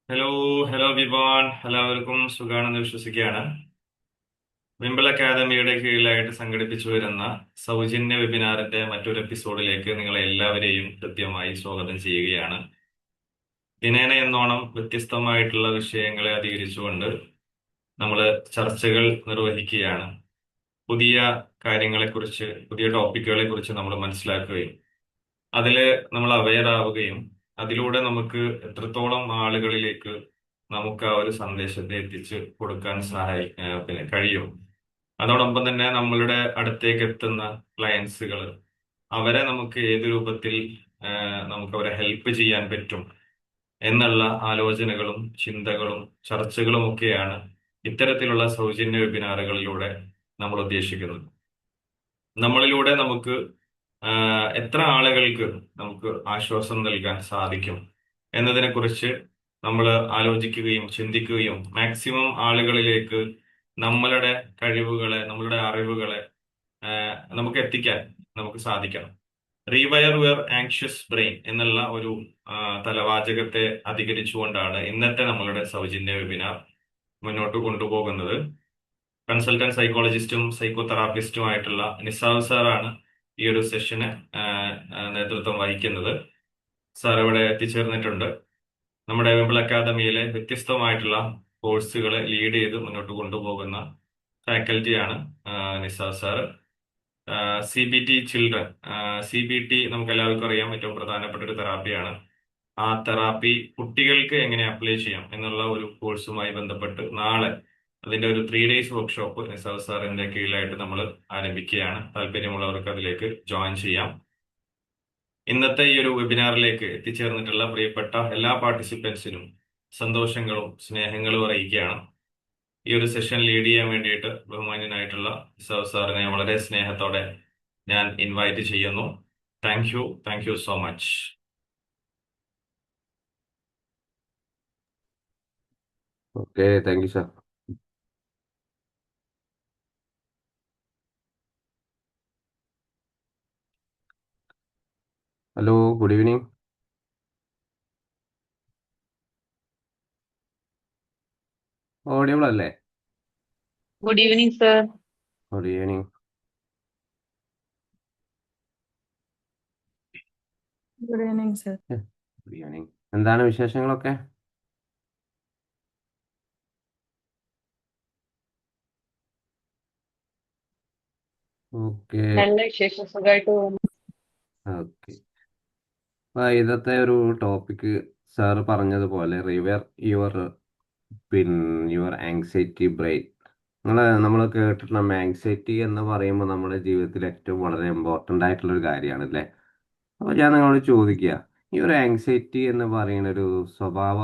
Hello hello Vivaan എല്ലാവർക്കും സുഖാണെന്ന് വിശ്വസിക്കുകയാണ്. വിംബിൾ അക്കാദമിയുടെ കീഴിലായിട്ട് സംഘടിപ്പിച്ചു വരുന്ന സൗജന്യ വെബിനാറിന്റെ മറ്റൊരു എപ്പിസോഡിലേക്ക് നിങ്ങളെ എല്ലാവരെയും കൃത്യമായി സ്വാഗതം ചെയ്യുകയാണ്. ദിനേന എന്നോണം വ്യത്യസ്തമായിട്ടുള്ള വിഷയങ്ങളെ അധികരിച്ചുകൊണ്ട് നമ്മൾ ചർച്ചകൾ നിർവഹിക്കുകയാണ്. പുതിയ കാര്യങ്ങളെക്കുറിച്ച്, പുതിയ ടോപ്പിക്കുകളെ കുറിച്ച് നമ്മൾ മനസ്സിലാക്കുകയും അതിൽ നമ്മൾ അവെയർ ആവുകയും അതിലൂടെ നമുക്ക് എത്രത്തോളം ആളുകളിലേക്ക് നമുക്ക് ആ ഒരു സന്ദേശത്തെ എത്തിച്ച് കൊടുക്കാൻ പിന്നെ കഴിയും. അതോടൊപ്പം തന്നെ നമ്മളുടെ അടുത്തേക്ക് എത്തുന്ന ക്ലയൻസുകൾ, അവരെ നമുക്ക് ഏത് രൂപത്തിൽ നമുക്ക് അവരെ ഹെൽപ്പ് ചെയ്യാൻ പറ്റും എന്നുള്ള ആലോചനകളും ചിന്തകളും ചർച്ചകളും ഒക്കെയാണ് ഇത്തരത്തിലുള്ള സൗജന്യ വെബിനാറുകളിലൂടെ നമ്മൾ ഉദ്ദേശിക്കുന്നത്. നമ്മളിലൂടെ നമുക്ക് എത്ര ആളുകൾക്ക് നമുക്ക് ആശ്വാസം നൽകാൻ സാധിക്കും എന്നതിനെ കുറിച്ച് നമ്മൾ ആലോചിക്കുകയും ചിന്തിക്കുകയും മാക്സിമം ആളുകളിലേക്ക് നമ്മളുടെ കഴിവുകളെ, നമ്മളുടെ അറിവുകളെ നമുക്ക് എത്തിക്കാൻ നമുക്ക് സാധിക്കണം. റീവയർ യുവർ ആങ്ഷ്യസ് ബ്രെയിൻ എന്നുള്ള ഒരു തലവാചകത്തെ അധികരിച്ചുകൊണ്ടാണ് ഇന്നത്തെ നമ്മളുടെ സൗജന്യ വെബിനാർ മുന്നോട്ട് കൊണ്ടുപോകുന്നത്. കൺസൾട്ടന്റ് സൈക്കോളജിസ്റ്റും സൈക്കോ തെറാപ്പിസ്റ്റുമായിട്ടുള്ള നിസാവ് സാറാണ് ഈ ഒരു സെഷന് നേതൃത്വം വഹിക്കുന്നത്. സാർ ഇവിടെ എത്തിച്ചേർന്നിട്ടുണ്ട്. നമ്മുടെ വിംബിൾ അക്കാദമിയിലെ വ്യത്യസ്തമായിട്ടുള്ള കോഴ്സുകളെ ലീഡ് ചെയ്ത് മുന്നോട്ട് കൊണ്ടുപോകുന്ന ഫാക്കൽറ്റിയാണ് നിസാവ് സാറ്. CBT ചിൽഡ്രൻ, CBT നമുക്ക് എല്ലാവർക്കും അറിയാം, ഏറ്റവും പ്രധാനപ്പെട്ട ഒരു തെറാപ്പിയാണ്. ആ തെറാപ്പി കുട്ടികൾക്ക് എങ്ങനെ അപ്ലൈ ചെയ്യാം എന്നുള്ള ഒരു കോഴ്സുമായി ബന്ധപ്പെട്ട് നാളെ അതിന്റെ ഒരു 3 days വർക്ക്ഷോപ്പ് നിസാവ് സാറിന്റെ കീഴിലായിട്ട് നമ്മൾ ആരംഭിക്കുകയാണ്. താല്പര്യമുള്ളവർക്ക് അതിലേക്ക് ജോയിൻ ചെയ്യാം. ഇന്നത്തെ ഈ ഒരു വെബിനാറിലേക്ക് എത്തിച്ചേർന്നിട്ടുള്ള പ്രിയപ്പെട്ട എല്ലാ പാർട്ടിസിപ്പൻസിനും സന്തോഷങ്ങളും സ്നേഹങ്ങളും അറിയിക്കുകയാണ്. ഈ ഒരു സെഷൻ ലീഡ് ചെയ്യാൻ വേണ്ടിയിട്ട് ബഹുമാന്യനായിട്ടുള്ള നിസാവ് സാറിനെ വളരെ സ്നേഹത്തോടെ ഞാൻ ഇൻവൈറ്റ് ചെയ്യുന്നു. Thank you so much. Okay, thank you sir. Hello, good evening. Audible അല്ലേ? Good evening, sir. Good evening. Good evening sir. Good evening. എന്താണ് വിശേഷങ്ങളൊക്കെ? ഓക്കെ നല്ല വിശേഷം, സുഖമായിട്ട് പോകുന്നു. ഓക്കെ. ഇന്നത്തെ ഒരു ടോപ്പിക്ക് സാർ പറഞ്ഞതുപോലെ river your your anxiety brain. നമ്മൾ കേട്ടിട്ടുള്ള ആങ്സൈറ്റി എന്ന് പറയുമ്പോൾ നമ്മുടെ ജീവിതത്തിൽ ഏറ്റവും വളരെ ഇമ്പോർട്ടൻ്റ് ആയിട്ടുള്ള ഒരു കാര്യമാണ് അല്ലേ? അപ്പോൾ ഞാൻ നിങ്ങളോട് ചോദിക്കുക, ഈ ഒരു ആങ്സൈറ്റി എന്ന് പറയുന്ന ഒരു സ്വഭാവ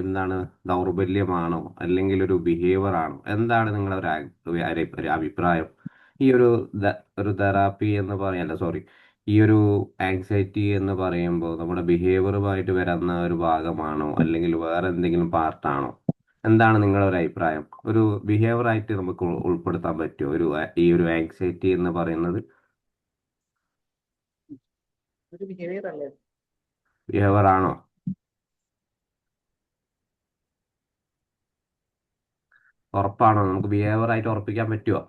എന്താണ്, ദൗർബല്യമാണോ അല്ലെങ്കിൽ ഒരു ബിഹേവിയർ ആണോ? എന്താണ് നിങ്ങളുടെ ഒരു അഭിപ്രായം? ഈ ഒരു തെറാപ്പി എന്ന് പറയല്ല, സോറി, ഈ ഒരു ആങ്സൈറ്റി എന്ന് പറയുമ്പോൾ നമ്മുടെ ബിഹേവിയറുമായിട്ട് വരുന്ന ഒരു ഭാഗമാണോ അല്ലെങ്കിൽ വേറെ എന്തെങ്കിലും പാർട്ടാണോ? എന്താണ് നിങ്ങളുടെ ഒരു അഭിപ്രായം? ഒരു ബിഹേവിയർ ആയിട്ട് നമുക്ക് ഉൾപ്പെടുത്താൻ പറ്റുമോ ഈ ഒരു ആങ്സൈറ്റി എന്ന് പറയുന്നത്? ഒരു ബിഹേവിയർ അല്ലേ? ബിഹേവിയർ ആണോ? ഉറപ്പാണോ? നമുക്ക് ബിഹേവിയർ ആയിട്ട് ഉറപ്പിക്കാൻ പറ്റുമോ?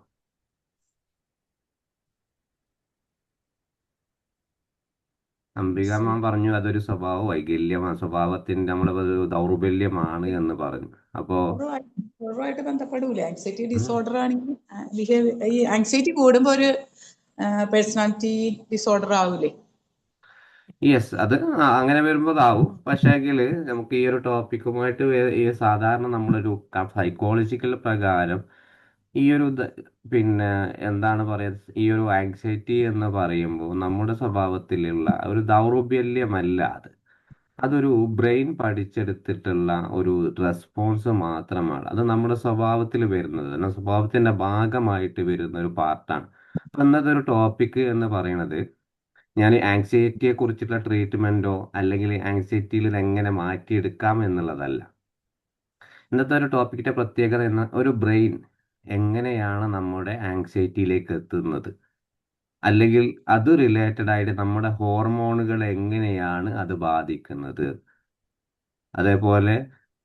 അംബികമ്മ പറഞ്ഞു അതൊരു സ്വഭാവത്തിന്റെ നമ്മുടെ ഒരു ദൗർബല്യമാണ് എന്ന് പറഞ്ഞു. അപ്പോ ബിഹേവിയറുമായിട്ട് ബന്ധപ്പെടൂലേ? ആങ്സൈറ്റി ഡിസോർഡർ ആണെങ്കിൽ ഈ ആങ്സൈറ്റി കൂടുമ്പോ ഒരു പേഴ്സണാലിറ്റി ഡിസോർഡർ ആവൂലേ? യെസ്, അത് അങ്ങനെ വരുമ്പോൾ ഇതാവും. പക്ഷേങ്കിൽ നമുക്ക് ഈ ഒരു ടോപ്പിക്കുമായിട്ട് ഈ സാധാരണ നമ്മളൊരു സൈക്കോളജിക്കൽ പ്രകാരം ഈ ഒരു പിന്നെ എന്താണ് പറയുക, ഈ ഒരു ആങ്സൈറ്റി എന്ന് പറയുമ്പോൾ നമ്മുടെ സ്വഭാവത്തിലുള്ള ഒരു ദൗർബല്യമല്ല അത്. അതൊരു ബ്രെയിൻ പഠിച്ചെടുത്തിട്ടുള്ള ഒരു റെസ്പോൺസ് മാത്രമാണ്. അത് നമ്മുടെ സ്വഭാവത്തിൽ വരുന്നത്, നമ്മുടെ സ്വഭാവത്തിന്റെ ഭാഗമായിട്ട് വരുന്ന ഒരു പാർട്ടാണ്. അപ്പൊ ഇന്നത്തെ ഒരു ടോപ്പിക് എന്ന് പറയുന്നത്, ഞാൻ ആങ്സൈറ്റിയെ കുറിച്ചുള്ള ട്രീറ്റ്മെന്റോ അല്ലെങ്കിൽ ആങ്സൈറ്റിയിൽ ഇത് എങ്ങനെ മാറ്റിയെടുക്കാം എന്നുള്ളതല്ല. ഇന്നത്തെ ഒരു ടോപ്പിക്കിന്റെ പ്രത്യേകത എന്ന ഒരു ബ്രെയിൻ എങ്ങനെയാണ് നമ്മുടെ ആങ്സൈറ്റിയിലേക്ക് എത്തുന്നത്, അല്ലെങ്കിൽ അത് റിലേറ്റഡ് ആയിട്ട് നമ്മുടെ ഹോർമോണുകൾ എങ്ങനെയാണ് അത് ബാധിക്കുന്നത്. അതേപോലെ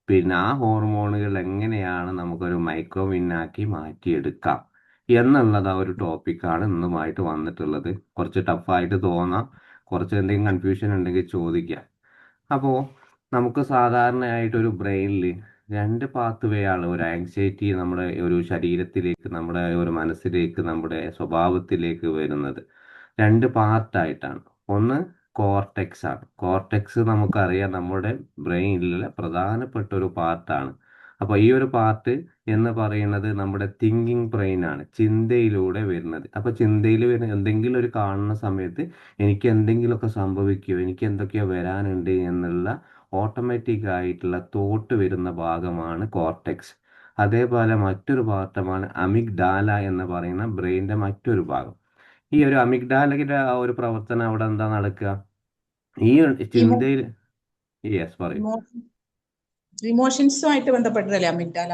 പിന്നെ ആ ഹോർമോണുകൾ എങ്ങനെയാണ് നമുക്കൊരു മൈക്രോവിന്നാക്കി മാറ്റിയെടുക്കാം എന്നുള്ളത് ആ ഒരു ടോപ്പിക്കാണ് ഇന്നുമായിട്ട് വന്നിട്ടുള്ളത്. കുറച്ച് ടഫായിട്ട് തോന്നാം, കുറച്ച് എന്തെങ്കിലും കൺഫ്യൂഷൻ ഉണ്ടെങ്കിൽ ചോദിക്കാം. അപ്പോൾ നമുക്ക് സാധാരണയായിട്ട് ഒരു ബ്രെയിനിൽ രണ്ട് പാത്ത് വേ ആണ് ഒരു ആങ്സൈറ്റി നമ്മുടെ ഒരു ശരീരത്തിലേക്ക്, നമ്മുടെ ഒരു മനസ്സിലേക്ക്, നമ്മുടെ സ്വഭാവത്തിലേക്ക് വരുന്നത്. രണ്ട് പാർട്ടായിട്ടാണ്. ഒന്ന് കോർട്ടെക്സ് ആണ്. കോർട്ടെക്സ് നമുക്കറിയാം നമ്മുടെ ബ്രെയിനിലെ പ്രധാനപ്പെട്ട ഒരു പാർട്ടാണ്. അപ്പോൾ ഈ ഒരു പാർട്ട് എന്ന് പറയുന്നത് നമ്മുടെ തിങ്കിങ് ബ്രെയിൻ ആണ്, ചിന്തയിലൂടെ വരുന്നത്. അപ്പോൾ ചിന്തയിൽ വരുന്ന എന്തെങ്കിലും ഒരു കാണുന്ന സമയത്ത് എനിക്ക് എന്തെങ്കിലുമൊക്കെ സംഭവിക്കുമോ, എനിക്ക് എന്തൊക്കെയോ വരാനുണ്ട് എന്നുള്ള ഓട്ടോമാറ്റിക് ആയിട്ടുള്ള തോട്ട് വരുന്ന ഭാഗമാണ് കോർട്ടെക്സ്. അതേപോലെ മറ്റൊരു പാർട്ടമാണ് അമിഗ്ഡാല എന്ന് പറയുന്ന ബ്രെയിനിന്റെ മറ്റൊരു ഭാഗം. ഈ ഒരു അമിഗ്ഡാലയുടെ ആ ഒരു പ്രവർത്തനം അവിടെ എന്താ നടക്കുക? ഈ ഒരു ചിന്തയിൽ. യെസ്, പറയൂ. ഇമോഷൻസുമായിട്ട് ബന്ധപ്പെട്ടതല്ലേ അമിഗ്ഡാല?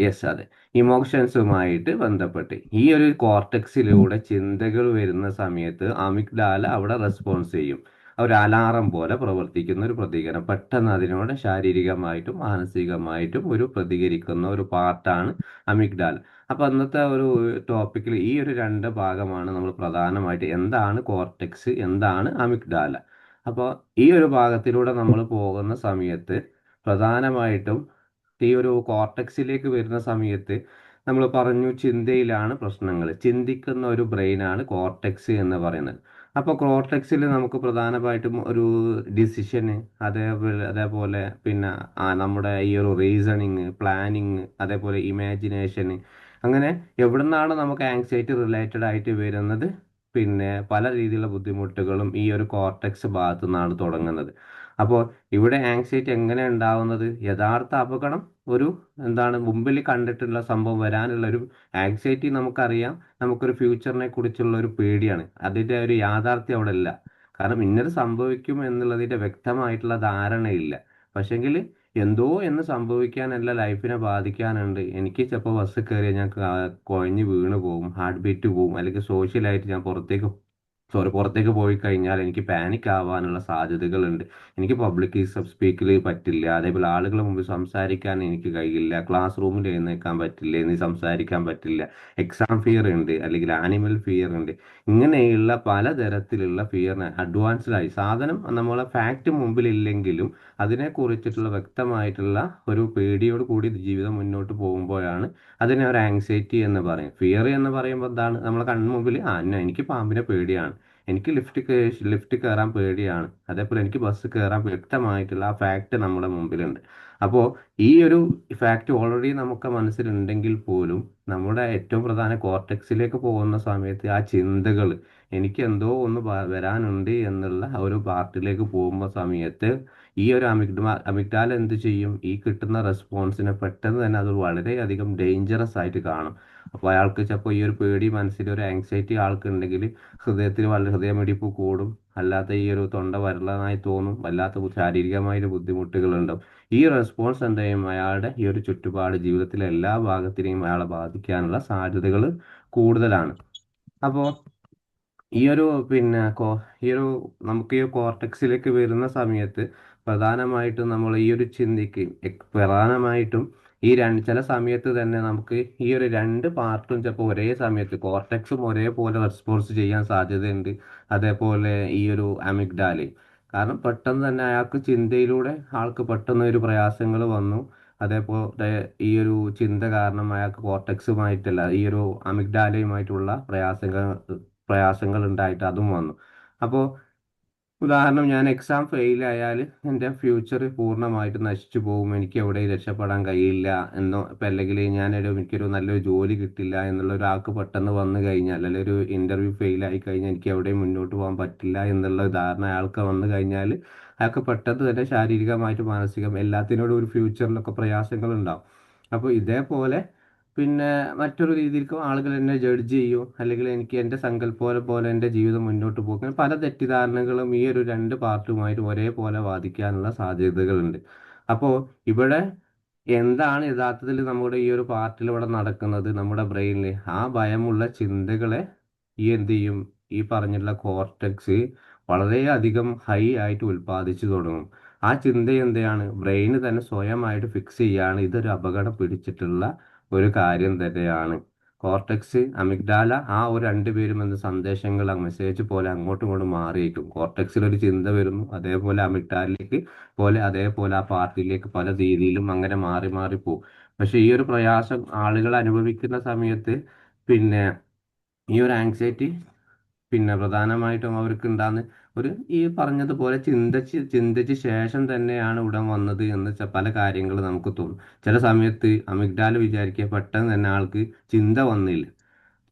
യെസ്, അതെ. ഇമോഷൻസുമായിട്ട് ബന്ധപ്പെട്ട് ഈ ഒരു കോർട്ടെക്സിലൂടെ ചിന്തകൾ വരുന്ന സമയത്ത് അമിഗ്ഡാല അവിടെ റെസ്പോൺസ് ചെയ്യും. ഒരു അലാറം പോലെ പ്രവർത്തിക്കുന്ന ഒരു പ്രതികരണം, പെട്ടെന്ന് അതിനോട് ശാരീരികമായിട്ടും മാനസികമായിട്ടും ഒരു പ്രതികരിക്കുന്ന ഒരു പാർട്ടാണ് അമിഗ്ഡാല. അപ്പൊ അന്നത്തെ ഒരു ടോപ്പിക്കിൽ ഈ ഒരു രണ്ട് ഭാഗമാണ് നമ്മൾ പ്രധാനമായിട്ട്, എന്താണ് കോർട്ടെക്സ്, എന്താണ് അമിഗ്ഡാല. അപ്പോൾ ഈ ഒരു ഭാഗത്തിലൂടെ നമ്മൾ പോകുന്ന സമയത്ത് പ്രധാനമായിട്ടും ഈ ഒരു കോർട്ടെക്സിലേക്ക് വരുന്ന സമയത്ത് നമ്മൾ പറഞ്ഞു ചിന്തയിലാണ് പ്രശ്നങ്ങൾ, ചിന്തിക്കുന്ന ഒരു ബ്രെയിനാണ് കോർട്ടെക്സ് എന്ന് പറയുന്നത്. അപ്പോൾ കോർട്ടെക്സിൽ നമുക്ക് പ്രധാനമായിട്ടും ഒരു ഡിസിഷന്, അതേപോലെ പിന്നെ നമ്മുടെ ഈ ഒരു റീസണിങ്, പ്ലാനിങ്, അതേപോലെ ഇമാജിനേഷന്, അങ്ങനെ എവിടുന്നാണ് നമുക്ക് ആങ്സൈറ്റി റിലേറ്റഡ് ആയിട്ട് വരുന്നത്, പിന്നെ പല രീതിയിലുള്ള ബുദ്ധിമുട്ടുകളും ഈ ഒരു കോർട്ടെക്സ് ഭാഗത്തു നിന്നാണ് തുടങ്ങുന്നത്. അപ്പോൾ ഇവിടെ ആങ്സൈറ്റി എങ്ങനെ ഉണ്ടാവുന്നത്? യഥാർത്ഥ അപകടം ഒരു എന്താണ് മുമ്പിൽ കണ്ടിട്ടുള്ള സംഭവം വരാനുള്ള ഒരു ആങ്സൈറ്റി നമുക്കറിയാം, നമുക്കൊരു ഫ്യൂച്ചറിനെ കുറിച്ചുള്ള ഒരു പേടിയാണ്. അതിൻ്റെ ഒരു യാഥാർത്ഥ്യം അവിടെ ഇല്ല. കാരണം ഇന്നത് സംഭവിക്കും എന്നുള്ളതിൻ്റെ വ്യക്തമായിട്ടുള്ള ധാരണയില്ല. പക്ഷെങ്കിൽ എന്തോ എന്ന് സംഭവിക്കാനല്ല, ലൈഫിനെ ബാധിക്കാനുണ്ട്. എനിക്ക് ചിലപ്പോൾ ബസ് കയറിയാൽ ഞാൻ കുഴഞ്ഞ് വീണ് പോകും, ഹാർട്ട് ബീറ്റ് പോകും, അല്ലെങ്കിൽ സോഷ്യലായിട്ട് ഞാൻ പുറത്തേക്ക് പോയി കഴിഞ്ഞാൽ എനിക്ക് പാനിക് ആവാനുള്ള സാധ്യതകളുണ്ട്. എനിക്ക് പബ്ലിക് സ്പീക്കിൽ പറ്റില്ല, അതേപോലെ ആളുകളുടെ മുമ്പിൽ സംസാരിക്കാൻ എനിക്ക് കഴിയില്ല, ക്ലാസ് റൂമിൽ എഴുന്നേൽക്കാൻ പറ്റില്ല, ഇനി സംസാരിക്കാൻ പറ്റില്ല, എക്സാം ഫിയർ ഉണ്ട്, അല്ലെങ്കിൽ ആനിമൽ ഫിയർ ഉണ്ട്. ഇങ്ങനെയുള്ള പലതരത്തിലുള്ള ഫിയറിന് അഡ്വാൻസ്ഡായി സാധനം നമ്മളെ ഫാക്റ്റ് മുമ്പിൽ ഇല്ലെങ്കിലും അതിനെക്കുറിച്ചിട്ടുള്ള വ്യക്തമായിട്ടുള്ള ഒരു പേടിയോട് കൂടി ജീവിതം മുന്നോട്ട് പോകുമ്പോഴാണ് അതിനെ ഒരു ആങ്സൈറ്റി എന്ന് പറയും. ഫിയർ എന്ന് പറയുമ്പോൾ എന്താണ്? നമ്മളെ കൺമുമ്പിൽ എനിക്ക് പാമ്പിനെ പേടിയാണ്, എനിക്ക് ലിഫ്റ്റ് കയറാൻ പേടിയാണ്, അതേപോലെ എനിക്ക് ബസ് കയറാൻ വ്യക്തമായിട്ടുള്ള ആ ഫാക്റ്റ് നമ്മുടെ മുമ്പിലുണ്ട്. അപ്പോൾ ഈ ഒരു ഫാക്റ്റ് ഓൾറെഡി നമുക്ക് മനസ്സിലുണ്ടെങ്കിൽ പോലും നമ്മുടെ ഏറ്റവും പ്രധാന കോർട്ടെക്സിലേക്ക് പോകുന്ന സമയത്ത് ആ ചിന്തകൾ, എനിക്ക് എന്തോ ഒന്ന് വരാനുണ്ട് എന്നുള്ള ആ ഒരു പാർട്ടിലേക്ക് പോകുന്ന സമയത്ത് ഈ ഒരു അമിഗ്ഡാല എന്ത് ചെയ്യും? ഈ കിട്ടുന്ന റെസ്പോൺസിനെ പെട്ടെന്ന് തന്നെ അത് വളരെയധികം ഡേഞ്ചറസ് ആയിട്ട് കാണും. അപ്പോൾ അയാൾക്ക് ചിലപ്പോൾ ഈ ഒരു പേടി മനസ്സിൽ, ഒരു ആങ്സൈറ്റി ആൾക്ക് ഉണ്ടെങ്കിൽ ഹൃദയത്തിൽ ഹൃദയമിടിപ്പ് കൂടും, അല്ലാത്ത ഈ ഒരു തൊണ്ട വരളനായി തോന്നും, വല്ലാത്ത ശാരീരികമായ ബുദ്ധിമുട്ടുകളുണ്ടാവും. ഈ റെസ്പോൺസ് എന്ത് ചെയ്യും? അയാളുടെ ഈ ഒരു ചുറ്റുപാട്, ജീവിതത്തിലെ എല്ലാ ഭാഗത്തിനെയും അയാളെ ബാധിക്കാനുള്ള സാധ്യതകൾ കൂടുതലാണ്. അപ്പോൾ ഈ ഒരു പിന്നെ ഈ ഒരു നമുക്ക് ഈ കോർട്ടെക്സിലേക്ക് വരുന്ന സമയത്ത് പ്രധാനമായിട്ടും നമ്മൾ ഈ ഒരു ചിന്തയ്ക്ക് പ്രധാനമായിട്ടും ഈ ചില സമയത്ത് തന്നെ നമുക്ക് ഈ ഒരു രണ്ട് പാർട്ടും ചിലപ്പോൾ ഒരേ സമയത്ത് കോർട്ടെക്സും ഒരേപോലെ റെസ്പോൺസ് ചെയ്യാൻ സാധ്യതയുണ്ട്, അതേപോലെ ഈ ഒരു അമിഗ്ഡാലയും. കാരണം പെട്ടെന്ന് തന്നെ അയാൾക്ക് ചിന്തയിലൂടെ ആൾക്ക് പെട്ടെന്ന് ഒരു പ്രയാസങ്ങൾ വന്നു, അതേപോലെ ഈ ഒരു ചിന്ത കാരണം അയാൾക്ക് കോർട്ടെക്സുമായിട്ടല്ല ഈ ഒരു അമിഗ്ഡാലയുമായിട്ടുള്ള പ്രയാസങ്ങൾ ഉണ്ടായിട്ട് അതും വന്നു. അപ്പോൾ ഉദാഹരണം, ഞാൻ എക്സാം ഫെയിൽ ആയാൽ എൻ്റെ ഫ്യൂച്ചർ പൂർണ്ണമായിട്ട് നശിച്ചു പോകും, എനിക്ക് എവിടെയും രക്ഷപ്പെടാൻ കഴിയില്ല എന്നോ, ഇപ്പം അല്ലെങ്കിൽ എനിക്കൊരു നല്ലൊരു ജോലി കിട്ടില്ല എന്നുള്ള ഒരാൾക്ക് പെട്ടെന്ന് വന്നു കഴിഞ്ഞാൽ, അല്ലെങ്കിൽ ഒരു ഇൻ്റർവ്യൂ ഫെയിൽ ആയി കഴിഞ്ഞാൽ എനിക്ക് എവിടെയും മുന്നോട്ട് പോകാൻ പറ്റില്ല എന്നുള്ള ഒരു ധാരണ അയാൾക്ക് വന്നു കഴിഞ്ഞാൽ അയാൾക്ക് പെട്ടെന്ന് തന്നെ ശാരീരികമായിട്ട് മാനസികം എല്ലാത്തിനോടും ഒരു ഫ്യൂച്ചറിലൊക്കെ പ്രയാസങ്ങൾ ഉണ്ടാവും. അപ്പോൾ ഇതേപോലെ പിന്നെ മറ്റൊരു രീതിയിലേക്കും ആളുകൾ എന്നെ ജഡ്ജ് ചെയ്യും, അല്ലെങ്കിൽ എനിക്ക് എൻ്റെ സങ്കല്പം പോലെ എൻ്റെ ജീവിതം മുന്നോട്ട് പോകും. പല തെറ്റിദ്ധാരണകളും ഈ ഒരു രണ്ട് പാർട്ടുമായിട്ട് ഒരേപോലെ ബാധിക്കാനുള്ള സാധ്യതകളുണ്ട്. അപ്പോൾ ഇവിടെ എന്താണ് യഥാർത്ഥത്തിൽ നമ്മുടെ ഈ ഒരു പാർട്ടിൽ ഇവിടെ നടക്കുന്നത്? നമ്മുടെ ബ്രെയിനിൽ ആ ഭയമുള്ള ചിന്തകളെ എന്ത് ചെയ്യും? ഈ പറഞ്ഞിട്ടുള്ള കോർട്ടെക്സ് വളരെയധികം ഹൈ ആയിട്ട് ഉൽപ്പാദിച്ചു തുടങ്ങും. ആ ചിന്ത എന്തെയാണ് ബ്രെയിന് തന്നെ സ്വയമായിട്ട് ഫിക്സ് ചെയ്യാണ് ഇതൊരു അപകടം പിടിച്ചിട്ടുള്ള ഒരു കാര്യം തന്നെയാണ്. കോർട്ടെക്സ് അമിഗ്ഡാല ആ ഒരു രണ്ടുപേരും എന്ന സന്ദേശങ്ങൾ മെസ്സേജ് പോലെ അങ്ങോട്ടും ഇങ്ങോട്ടും മാറിയേക്കും. കോർട്ടെക്സിൽ ഒരു ചിന്ത വരുന്നു, അതേപോലെ അമിഗ്ഡാലയിലേക്ക് അതേപോലെ ആ പാർട്ടിയിലേക്ക് പല രീതിയിലും അങ്ങനെ മാറി മാറി പോകും. പക്ഷെ ഈ ഒരു പ്രയാസം ആളുകൾ അനുഭവിക്കുന്ന സമയത്ത് പിന്നെ ഈ ഒരു ആങ്സൈറ്റി പ്രധാനമായിട്ടും അവർക്ക് ഉണ്ടാകുന്ന ഒരു ഈ പറഞ്ഞതുപോലെ ചിന്തിച്ച് ശേഷം തന്നെയാണ് ഇവിടെ വന്നത് എന്ന് പല കാര്യങ്ങൾ നമുക്ക് തോന്നും. ചില സമയത്ത് അമിഗ്ഡാല വിചാരിക്കുക പെട്ടെന്ന് തന്നെ ആൾക്ക് ചിന്ത വന്നില്ല,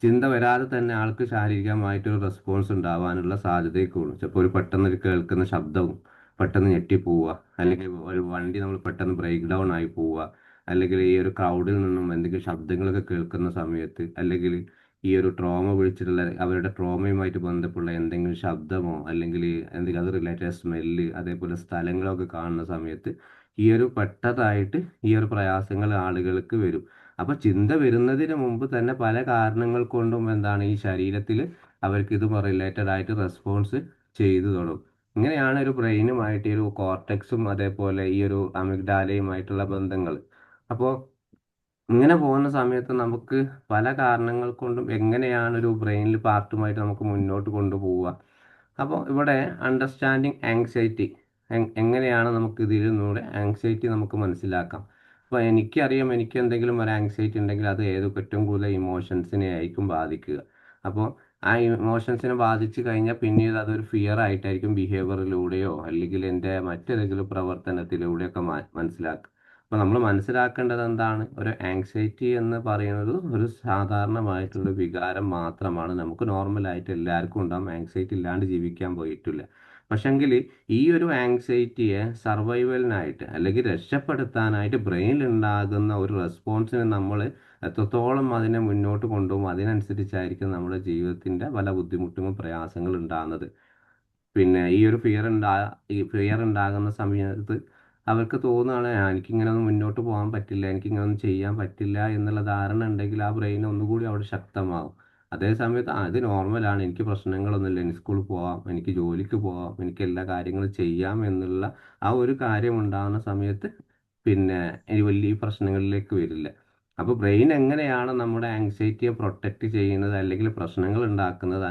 ചിന്ത വരാതെ തന്നെ ആൾക്ക് ശാരീരികമായിട്ടൊരു റെസ്പോൺസ് ഉണ്ടാവാനുള്ള സാധ്യതയൊക്കെ ഉള്ളൂ. ചിലപ്പോൾ ഒരു പെട്ടെന്ന് ഒരു കേൾക്കുന്ന ശബ്ദവും പെട്ടെന്ന് ഞെട്ടിപ്പോവുക, അല്ലെങ്കിൽ ഒരു വണ്ടി നമ്മൾ പെട്ടെന്ന് ബ്രേക്ക് ഡൗൺ ആയി പോവുക, അല്ലെങ്കിൽ ഈ ഒരു ക്രൗഡിൽ നിന്നും എന്തെങ്കിലും ശബ്ദങ്ങളൊക്കെ കേൾക്കുന്ന സമയത്ത്, അല്ലെങ്കിൽ ഈ ഒരു ട്രോമ വിളിച്ചിട്ടുള്ള അവരുടെ ട്രോമയുമായിട്ട് ബന്ധപ്പെട്ടുള്ള എന്തെങ്കിലും ശബ്ദമോ അല്ലെങ്കിൽ എന്തെങ്കിലും അത് റിലേറ്റഡ് സ്മെല്ല് അതേപോലെ സ്ഥലങ്ങളൊക്കെ കാണുന്ന സമയത്ത് ഈ ഒരു പെട്ടതായിട്ട് ഈ ഒരു പ്രയാസങ്ങൾ ആളുകൾക്ക് വരും. അപ്പൊ ചിന്ത വരുന്നതിന് മുമ്പ് തന്നെ പല കാരണങ്ങൾ കൊണ്ടും എന്താണ് ഈ ശരീരത്തിൽ അവർക്ക് ഇത് റിലേറ്റഡ് ആയിട്ട് റെസ്പോൺസ് ചെയ്തു തുടങ്ങും. ഇങ്ങനെയാണ് ഒരു ബ്രെയിനുമായിട്ട് ഈ ഒരു കോർട്ടെക്സും അതേപോലെ ഈ ഒരു അമിഗ്ഡാലയുമായിട്ടുള്ള ബന്ധങ്ങൾ. അപ്പോൾ ഇങ്ങനെ പോകുന്ന സമയത്ത് നമുക്ക് പല കാരണങ്ങൾ കൊണ്ടും എങ്ങനെയാണ് ഒരു ബ്രെയിനിൽ പാർട്ടുമായിട്ട് നമുക്ക് മുന്നോട്ട് കൊണ്ടുപോവുക. അപ്പോൾ ഇവിടെ അണ്ടർസ്റ്റാൻഡിങ് ആങ്സൈറ്റി എങ്ങനെയാണ് നമുക്ക് ഇതിലൂടെ ആങ്സൈറ്റി നമുക്ക് മനസ്സിലാക്കാം. അപ്പോൾ എനിക്കറിയാം എനിക്ക് എന്തെങ്കിലും ഒരു ആങ്സൈറ്റി ഉണ്ടെങ്കിൽ അത് ഏറ്റവും കൂടുതൽ ഇമോഷൻസിനെ ആയിരിക്കും ബാധിക്കുക. അപ്പോൾ ആ ഇമോഷൻസിനെ ബാധിച്ചു കഴിഞ്ഞാൽ പിന്നീട് അതൊരു ഫിയർ ആയിട്ടായിരിക്കും ബിഹേവിയറിലൂടെയോ അല്ലെങ്കിൽ എൻ്റെ മറ്റേതെങ്കിലും പ്രവർത്തനത്തിലൂടെയൊക്കെ മനസ്സിലാക്കുക. അപ്പോൾ നമ്മൾ മനസ്സിലാക്കേണ്ടത് എന്താണ്, ഒരു ആങ്സൈറ്റി എന്ന് പറയുന്നത് ഒരു സാധാരണമായിട്ടുള്ള വികാരം മാത്രമാണ്. നമുക്ക് നോർമലായിട്ട് എല്ലാവർക്കും ഉണ്ടാകും, ആങ്സൈറ്റി ഇല്ലാണ്ട് ജീവിക്കാൻ പോയിട്ടില്ല. പക്ഷെങ്കിൽ ഈ ഒരു ആങ്സൈറ്റിയെ സർവൈവലിനായിട്ട് അല്ലെങ്കിൽ രക്ഷപ്പെടുത്താനായിട്ട് ബ്രെയിനിൽ ഉണ്ടാകുന്ന ഒരു റെസ്പോൺസിനെ നമ്മൾ എത്രത്തോളം അതിനെ മുന്നോട്ട് കൊണ്ടുപോകും അതിനനുസരിച്ചായിരിക്കും നമ്മുടെ ജീവിതത്തിൻ്റെ പല ബുദ്ധിമുട്ടുകളും പ്രയാസങ്ങളും ഉണ്ടാകുന്നത്. ഈ ഒരു ഫിയർ ഉണ്ടാകുന്ന സമയത്ത് അവർക്ക് തോന്നുകയാണ് എനിക്കിങ്ങനെ ഒന്നും മുന്നോട്ട് പോകാൻ പറ്റില്ല, എനിക്കിങ്ങനെ ഒന്നും ചെയ്യാൻ പറ്റില്ല എന്നുള്ള ധാരണ ഉണ്ടെങ്കിൽ ആ ബ്രെയിൻ ഒന്നുകൂടി അവിടെ ശക്തമാവും. അതേ സമയത്ത് ഇത് നോർമലാണ്, എനിക്ക് പ്രശ്നങ്ങളൊന്നുമില്ല, എനിക്ക് സ്കൂളിൽ പോവാം, എനിക്ക് ജോലിക്ക് പോവാം, എനിക്ക് എല്ലാ കാര്യങ്ങളും ചെയ്യാം എന്നുള്ള ആ ഒരു കാര്യം ഉണ്ടാകുന്ന സമയത്ത് ഇനി വലിയ പ്രശ്നങ്ങളിലേക്ക് വരില്ല. അപ്പോൾ ബ്രെയിൻ എങ്ങനെയാണ് നമ്മുടെ ആങ്സൈറ്റിയെ പ്രൊട്ടക്റ്റ് ചെയ്യുന്നത് അല്ലെങ്കിൽ പ്രശ്നങ്ങൾ ഉണ്ടാക്കുന്നത്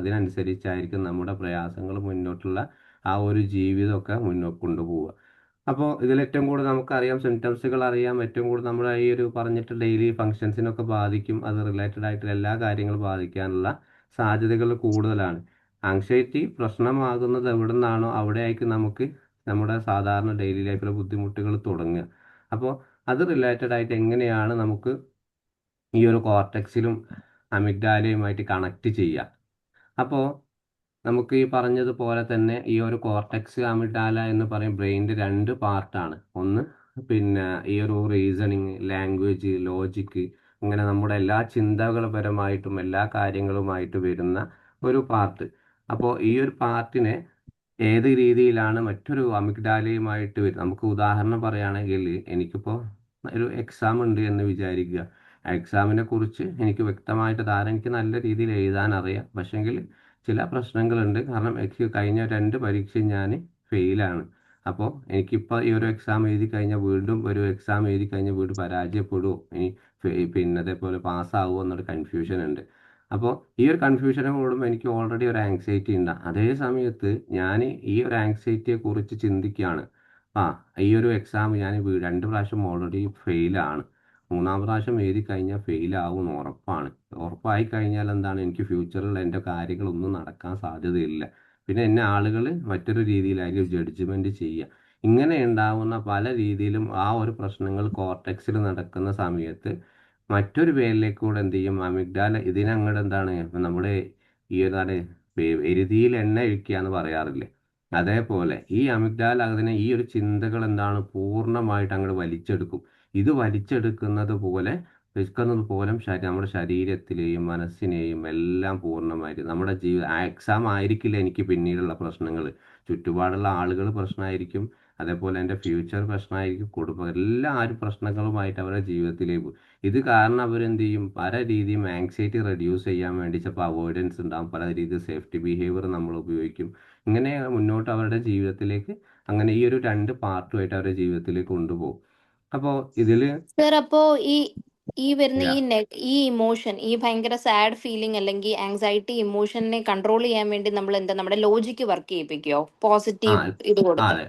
അതിനനുസരിച്ചായിരിക്കും നമ്മുടെ പ്രയാസങ്ങൾ മുന്നോട്ടുള്ള ആ ഒരു ജീവിതമൊക്കെ മുന്നോട്ട് കൊണ്ടുപോവുക. അപ്പോൾ ഇതിൽ ഏറ്റവും കൂടുതൽ നമുക്കറിയാം സിംറ്റംസുകൾ അറിയാം, ഏറ്റവും കൂടുതൽ നമ്മുടെ ഈ ഒരു പറഞ്ഞിട്ട് ഡെയിലി ഫങ്ഷൻസിനൊക്കെ ബാധിക്കും, അത് റിലേറ്റഡ് ആയിട്ടുള്ള എല്ലാ കാര്യങ്ങളും ബാധിക്കാനുള്ള സാധ്യതകൾ കൂടുതലാണ്. ആങ്സൈറ്റി പ്രശ്നമാകുന്നത് എവിടെ നിന്നാണോ അവിടെ ആയിരിക്കും നമുക്ക് നമ്മുടെ സാധാരണ ഡെയിലി ലൈഫിലെ ബുദ്ധിമുട്ടുകൾ തുടങ്ങുക. അപ്പോൾ അത് റിലേറ്റഡ് ആയിട്ട് എങ്ങനെയാണ് നമുക്ക് ഈ ഒരു കോർട്ടെക്സിലും അമിഗ്ഡാലയുമായിട്ട് കണക്ട് ചെയ്യുക. അപ്പോൾ നമുക്ക് ഈ പറഞ്ഞതുപോലെ തന്നെ ഈ ഒരു കോർട്ടെക്സ് അമിഗ്ഡാല എന്ന് പറയും ബ്രെയിനിൻ്റെ രണ്ട് പാർട്ടാണ്. ഒന്ന് ഈ ഒരു റീസണിങ്, ലാംഗ്വേജ്, ലോജിക്ക്, ഇങ്ങനെ നമ്മുടെ എല്ലാ ചിന്തകൾപരമായിട്ടും എല്ലാ കാര്യങ്ങളുമായിട്ട് വരുന്ന ഒരു പാർട്ട്. അപ്പോൾ ഈ ഒരു പാർട്ടിനെ ഏത് രീതിയിലാണ് മറ്റൊരു അമിഗ്ഡാലയുമായിട്ട് വരും. നമുക്ക് ഉദാഹരണം പറയുകയാണെങ്കിൽ എനിക്കിപ്പോൾ ഒരു എക്സാം ഉണ്ട് എന്ന് വിചാരിക്കുക. ആ എക്സാമിനെ കുറിച്ച് എനിക്ക് വ്യക്തമായിട്ട് എനിക്ക് നല്ല രീതിയിൽ എഴുതാൻ അറിയാം, പക്ഷെങ്കിൽ ചില പ്രശ്നങ്ങളുണ്ട്. കാരണം എനിക്ക് കഴിഞ്ഞ 2 പരീക്ഷ ഞാൻ ഫെയിലാണ്. അപ്പോൾ എനിക്കിപ്പോൾ ഈ ഒരു എക്സാം എഴുതി കഴിഞ്ഞാൽ വീണ്ടും ഒരു എക്സാം എഴുതി കഴിഞ്ഞാൽ വീണ്ടും പരാജയപ്പെടുമോ, അതേപോലെ പാസ്സാവുമോ എന്നൊരു കൺഫ്യൂഷൻ ഉണ്ട്. അപ്പോൾ ഈ ഒരു കൺഫ്യൂഷനെ കൂടുമ്പോൾ എനിക്ക് ഓൾറെഡി ഒരു ആങ്സൈറ്റി ഉണ്ട്. അതേ സമയത്ത് ഞാൻ ഈ ഒരു ആങ്സൈറ്റിയെ കുറിച്ച് ചിന്തിക്കുകയാണ്, ഈ ഒരു എക്സാം ഞാൻ 2 പ്രാവശ്യം ഓൾറെഡി ഫെയിലാണ്, 3-ാം പ്രാവശ്യം എഴുതി കഴിഞ്ഞാൽ ഫെയിലാവും ഉറപ്പാണ്. ഉറപ്പായി കഴിഞ്ഞാൽ എന്താണ്, എനിക്ക് ഫ്യൂച്ചറിൽ എൻ്റെ കാര്യങ്ങളൊന്നും നടക്കാൻ സാധ്യതയില്ല. പിന്നെ എന്നെ ആളുകൾ മറ്റൊരു രീതിയിലായിരിക്കും ജഡ്ജ്മെൻറ്റ് ചെയ്യുക. ഇങ്ങനെ ഉണ്ടാവുന്ന പല രീതിയിലും ആ ഒരു പ്രശ്നങ്ങൾ കോർട്ടെക്സിൽ നടക്കുന്ന സമയത്ത് മറ്റൊരു പേരിലേക്കൂടെ എന്ത് ചെയ്യും, അമിഗ്ഡാല ഇതിനങ്ങോട്ട് എന്താണ് നമ്മുടെ ഈ എന്താണ് എരുതിയിൽ എണ്ണ ഒഴിക്കുക എന്ന് പറയാറില്ലേ, അതേപോലെ ഈ അമിഗ്ഡാല അതിനെ ഈ ഒരു ചിന്തകൾ എന്താണ് പൂർണ്ണമായിട്ട് അങ്ങോട്ട് വലിച്ചെടുക്കും. ഇത് വലിച്ചെടുക്കുന്നത് പോലെ നമ്മുടെ ശരീരത്തിലെയും മനസ്സിനെയും എല്ലാം പൂർണ്ണമായിട്ട് നമ്മുടെ എക്സാം ആയിരിക്കില്ല എനിക്ക് പിന്നീടുള്ള പ്രശ്നങ്ങൾ, ചുറ്റുപാടുള്ള ആളുകൾ പ്രശ്നമായിരിക്കും, അതേപോലെ എൻ്റെ ഫ്യൂച്ചർ പ്രശ്നമായിരിക്കും, കുടുംബം എല്ലാവരും പ്രശ്നങ്ങളുമായിട്ട് അവരുടെ ജീവിതത്തിലേക്ക് പോകും. ഇത് കാരണം അവരെന്ത് ചെയ്യും, പല രീതിയും ആങ്സൈറ്റി റെഡ്യൂസ് ചെയ്യാൻ വേണ്ടി ചിലപ്പോൾ അവോയ്ഡൻസ് ഉണ്ടാകും, പല രീതിയിൽ സേഫ്റ്റി ബിഹേവിയർ നമ്മൾ ഉപയോഗിക്കും. ഇങ്ങനെ മുന്നോട്ട് അവരുടെ ജീവിതത്തിലേക്ക് അങ്ങനെ ഈ ഒരു രണ്ട് പാർട്ടുമായിട്ട് അവരുടെ ജീവിതത്തിലേക്ക് കൊണ്ടുപോകും. അപ്പോൾ ഇതിൽ സർ അപ്പോ ഈ ഈ വരുന്ന ഈ ഇമോഷൻ, ഈ ഭയങ്കര സാഡ് ഫീലിംഗ് അല്ലെങ്കിൽ ആങ്സൈറ്റി ഇമോഷനെ കൺട്രോൾ ചെയ്യാൻ വേണ്ടി നമ്മൾ എന്താ നമ്മുടെ ലോജിക്ക് വർക്ക് ചെയ്യിപ്പിക്കോ? ആ പോസിറ്റീവ് ഇത് കൊടുത്ത്. അതെ